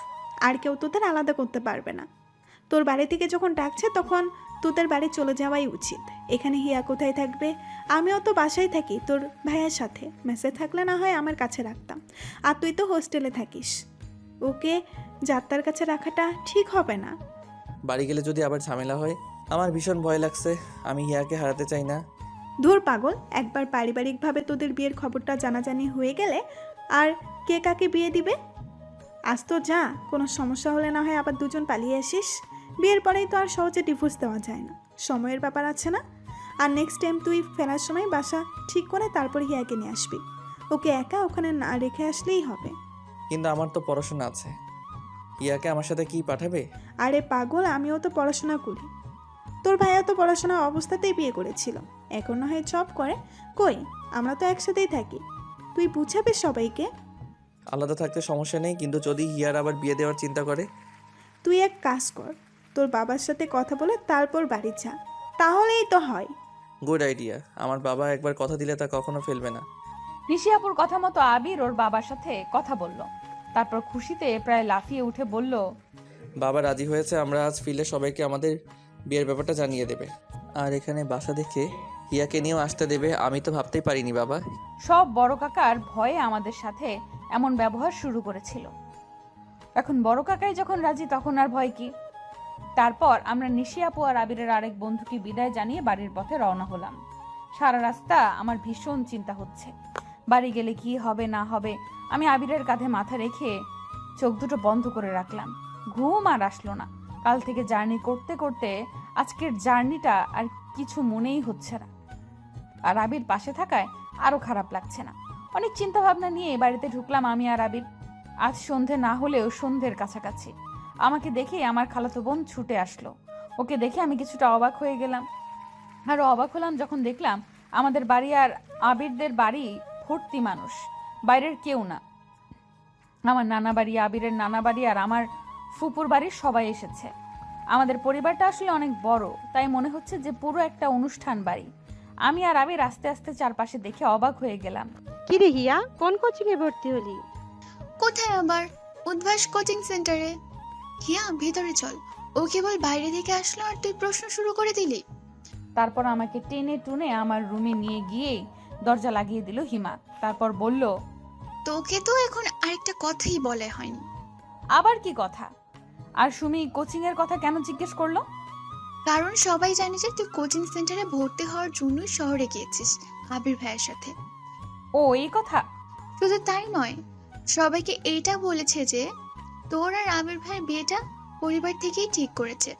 আর কেউ তোদের আলাদা করতে পারবে না। তোর বাড়ি থেকে যখন ডাকছে তখন তোদের বাড়ি চলে যাওয়াই উচিত। এখানে হিয়া কোথায় থাকবে? আমিও তো বাসায় থাকি তোর ভাইয়ের সাথে, মেসে থাকলে না হয় আমার কাছে রাখতাম। আর তুই তো হোস্টেলে থাকিস, ওকে যাত্রার কাছে রাখাটা ঠিক হবে না। বাড়ি গেলে যদি আবার ঝামেলা হয়, আমার ভীষণ ভয় লাগছে। আমি হিয়াকে হারাতে চাই না। ধুর পাগল, একবার পারিবারিকভাবে তোদের বিয়ের খবরটা জানাজানি হয়ে গেলে আর কে কাকে বিয়ে দিবে? আজ তো যা, কোনো সমস্যা হলে না হয় আবার দুজন পালিয়ে আসিস। বিয়ের পরেই তো আর সহজে ডিভোর্স দেওয়া যায় না, সময়ের ব্যাপার আছে না? আর নেক্সট টাইম তুই ফেরার সময় বাসা ঠিক করে তারপর হিয়াকে নিয়ে আসবি। ওকে একা ওখানে না রেখে আসলেই হবে। কিন্তু আমার তো পড়াশোনা আছে। হিয়াকে আমার সাথে কি পাঠাবে? আরে পাগল, আমিও তো পড়াশোনা করি। তোর ভাইয়া তো পড়াশোনা অবস্থাতেই বিয়ে করেছিল, এখন না হয় জব করে। কই, আমরা তো একসাথেই থাকি। তুই বুঝাবি সবাইকে। আলাদা থাকতে সমস্যা নেই, কিন্তু যদি হিয়ার আবার বিয়ে দেওয়ার চিন্তা করে? তুই এক কাজ কর, তোর বাবার সাথে কথা বলে তারপর বাড়ি যা, তাহলেই তো হয়। Good idea. আমার বাবা একবার কথা দিলে তা কখনো ফেলবে না। নিশি আপুর কথা মতো আবির ওর বাবার সাথে কথা বলল। তারপর খুশিতে প্রায় লাফিয়ে উঠে বলল, বাবা রাজি হয়েছে, আমরা আজ ফিরলে সবাইকে আমাদের বিয়ের ব্যাপারটা জানিয়ে দেবে। আর এখানে বাসা দেখে হিয়াকে নিয়েও আসতে দেবে। আমি তো ভাবতেই পারিনি বাবা। সব বড় কাকার ভয়ে আমাদের সাথে এমন ব্যবহার শুরু করেছিল, এখন বড় কাকাই যখন রাজি তখন আর ভয় কি? তারপর আমরা নিশি আপু আর আবিরের আরেক বন্ধুকে বিদায় জানিয়ে বাড়ির পথে রওনা হলাম। সারা রাস্তা আমার ভীষণ চিন্তা হচ্ছে, বাড়ি গেলে কি হবে না হবে। আমি আবিরের কাঁধে মাথা রেখে চোখ দুটো বন্ধ করে রাখলাম। ঘুম আর আসলো না। কাল থেকে জার্নি করতে করতে আজকের জার্নিটা আর কিছু মনেই হচ্ছে না। আর আবির পাশে থাকায় আরো খারাপ লাগছে না। অনেক চিন্তা ভাবনা নিয়ে বাড়িতে ঢুকলাম আমি আর আবির। আজ সন্ধে না হলেও সন্ধ্যের কাছাকাছি। আমাকে দেখে আমার খালাতো বোন ছুটে আসলো। ওকে দেখে আমি কিছুটা অবাক হয়ে গেলাম। আরো অবাক হলাম যখন দেখলাম আমাদের বাড়ি আর আবিরদের বাড়ি ভর্তি মানুষ, বাইরের কেউ না। আমার নানা বাড়ি, আবিরের নানা বাড়ি আর আমার ফুপুর বাড়ির সবাই এসেছে। আমাদের পরিবারটা আসলে অনেক বড়, তাই মনে হচ্ছে যে পুরো একটা অনুষ্ঠান বাড়ি। আমি আর আবির আস্তে আস্তে চারপাশে দেখে অবাক হয়ে গেলাম। কি রে হিয়া, কোন কোচিং এ ভর্তি হলি? কোথায় আবার? উদ্ভাস কোচিং সেন্টারে। হিয়া ভেতরে চল। ও কেবল বাইরে থেকে আসলো আর তুই প্রশ্ন শুরু করে দিলি। তারপর আমাকে টেনে টুনে আমার রুমে নিয়ে গিয়ে দরজা লাগিয়ে দিল হিমা। তারপর বলল, তোকে তো এখন আরেকটা কথাই বলা হয়নি। আবার কি কথা? আর সুমি কোচিং এর কথা কেন জিজ্ঞেস করলো? কারণ সবাই জানে যে তুই কোচিং সেন্টারে ভর্তি হওয়ার জন্যই শহরে গিয়েছিস আবির ভাইয়ের সাথে। ও এই কথা? শুধু তাই নয়, সবাইকে এইটা বলেছে যে তোর আর আবির ভাইয়ের বিয়েটা পরিবার থেকেই ঠিক করেছে।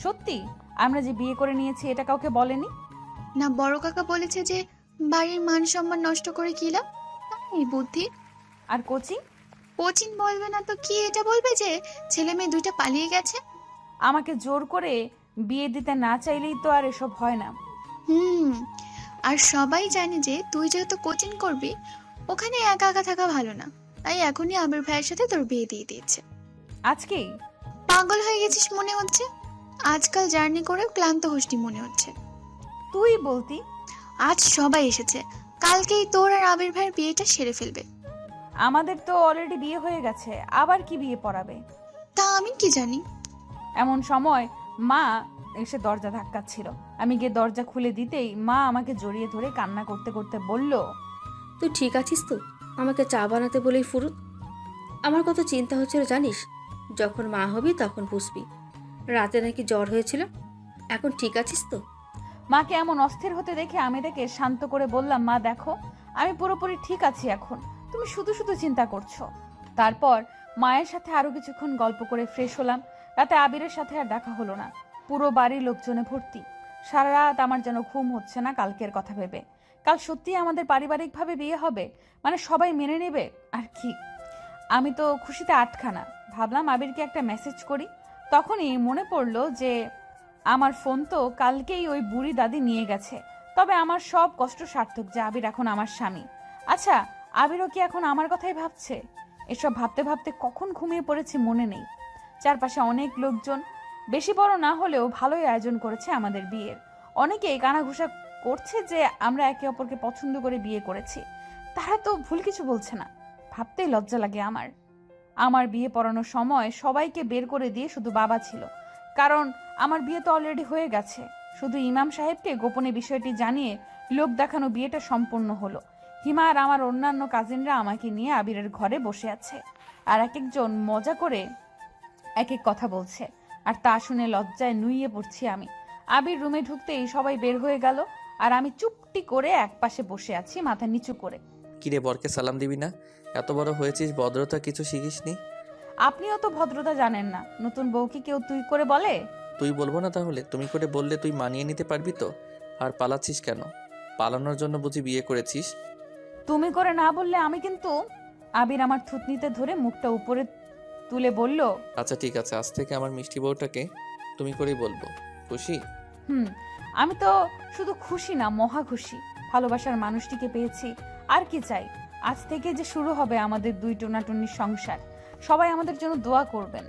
সত্যি? আমরা যে বিয়ে করে নিয়েছি এটা কাউকে বলেনি? না, বড় কাকা বলেছে যে বাড়ির মান সম্মান নষ্ট করে কি লাভ, এই বুদ্ধি। আর কোচিং? কোচিং বলবে না তো কি এটা বলবে যে ছেলে মেয়ে দুইটা পালিয়ে গেছে। আমাকে জোর করে বিয়ে দিতে না চাইলেই তো আর এসব হয় না। আর সবাই জানে যে তুই যেহেতু কোচিং করবি ওখানে একা একা থাকা ভালো না, তাই এখনই আবির ভাইয়ের সাথে তোর বিয়ে দিয়ে দিয়েছে। আজকেই? পাগল হয়ে গেছিস মনে হচ্ছে। আজকাল জার্নি করেও ক্লান্ত হসনি মনে হচ্ছে। তুই বলতি? আজ সবাই এসেছে, কালকেই তোর আর আবির ভাইয়ের বিয়েটা সেরে ফেলবে। আমাদের তো অলরেডি বিয়ে হয়ে গেছে, আবার কি বিয়ে পড়াবে? তা আমি কি জানি। এমন সময় মা এসে দরজা ধাক্কাচ্ছিল। আমি গিয়ে দরজা খুলে দিতেই মা আমাকে জড়িয়ে ধরে কান্না করতে করতে বলল, তুই ঠিক আছিস তো? আমাকে চা বানাতে বলেই ফুরুত। আমার কত চিন্তা হচ্ছিল জানিস? যখন মা হবি তখন বুঝবি। রাতে নাকি জ্বর হয়েছিল, এখন ঠিক আছিস তো? মাকে এমন অস্থির হতে দেখে আমি তাকে শান্ত করে বললাম, মা দেখো, আমি পুরোপুরি ঠিক আছি এখন, তুমি শুধু শুধু চিন্তা করছো। তারপর মায়ের সাথে আরো কিছুক্ষণ গল্প করে ফ্রেশ হলাম। রাতে আবিরের সাথে আর দেখা হলো না। পুরো বাড়ির লোকজনে ভর্তি। সারা রাত আমার যেন ঘুম হচ্ছে না কালকের কথা ভেবে। কাল সত্যিই আমাদের পারিবারিকভাবে বিয়ে হবে, মানে সবাই মেনে নেবে আর কি। আমি তো খুশিতে আটখানা। ভাবলাম আবিরকে একটা মেসেজ করি। তখনই মনে পড়লো যে আমার ফোন তো কালকেই ওই বুড়ি দাদি নিয়ে গেছে। তবে আমার সব কষ্ট সার্থক যে আবির এখন আমার স্বামী। আচ্ছা, আবিরও কি এখন আমার কথাই ভাবছে? এসব ভাবতে ভাবতে কখন ঘুমিয়ে পড়েছি মনে নেই। চারপাশে অনেক লোকজন, বেশি বড় না হলেও ভালোই আয়োজন করেছে আমাদের বিয়ের। অনেকেই কানাঘুষা করছে যে আমরা একে অপরকে পছন্দ করে বিয়ে করেছি। তারা তো ভুল কিছু বলছে না। ভাবতেই লজ্জা লাগে আমার। আমার বিয়ে পড়ানোর সময় সবাইকে বের করে দিয়ে শুধু বাবা ছিল, কারণ আমার বিয়ে তো অলরেডি হয়ে গেছে। শুধু ইমাম সাহেবকে গোপনে বিষয়টি জানিয়ে লোক দেখানো বিয়েটা সম্পূর্ণ হলো। হিমা আর আমার অন্যান্য কাজিনরা আমাকে নিয়ে আবিরের ঘরে বসে আছে, আর এক একজন মজা করে এক এক কথা বলছে, আর তা শুনে লজ্জায় নুইয়ে পড়ছি আমি। আবির রুমে ঢুকতেই সবাই বের হয়ে গেল, আর আমি চুপটি করে একপাশে বসে আছি মাথা নিচু করে। কিরে, বরকে সালাম দিবি না? এত বড় হয়েছিস, ভদ্রতা কিছু শিখিসনি? আপনিও তো ভদ্রতা জানেন না। নতুন বউকে কেউ তুই করে বলে? তুই বলবো না তাহলে? তুমি করে বললে তুই মানিয়ে নিতে পারবি তো? আর পালাচ্ছিস কেন? পালানোর জন্য বুঝি বিয়ে করেছিস? তুমি করে না বললে আমি কিন্তু। আবির আমার থুতনিতে ধরে মুখটা উপরে তুলে বলল, আচ্ছা ঠিক আছে, আজ থেকে আমার মিষ্টি বউটাকে তুমি করেই বলবো। খুশি? আমি তো শুধু খুশি না, মহা খুশি। ভালোবাসার মানুষটিকে পেয়েছি, আর কি চাই। আজ থেকে যে শুরু হবে আমাদের দুই টোনাটুনির সংসার। সবাই আমাদের জন্য দোয়া করবেন।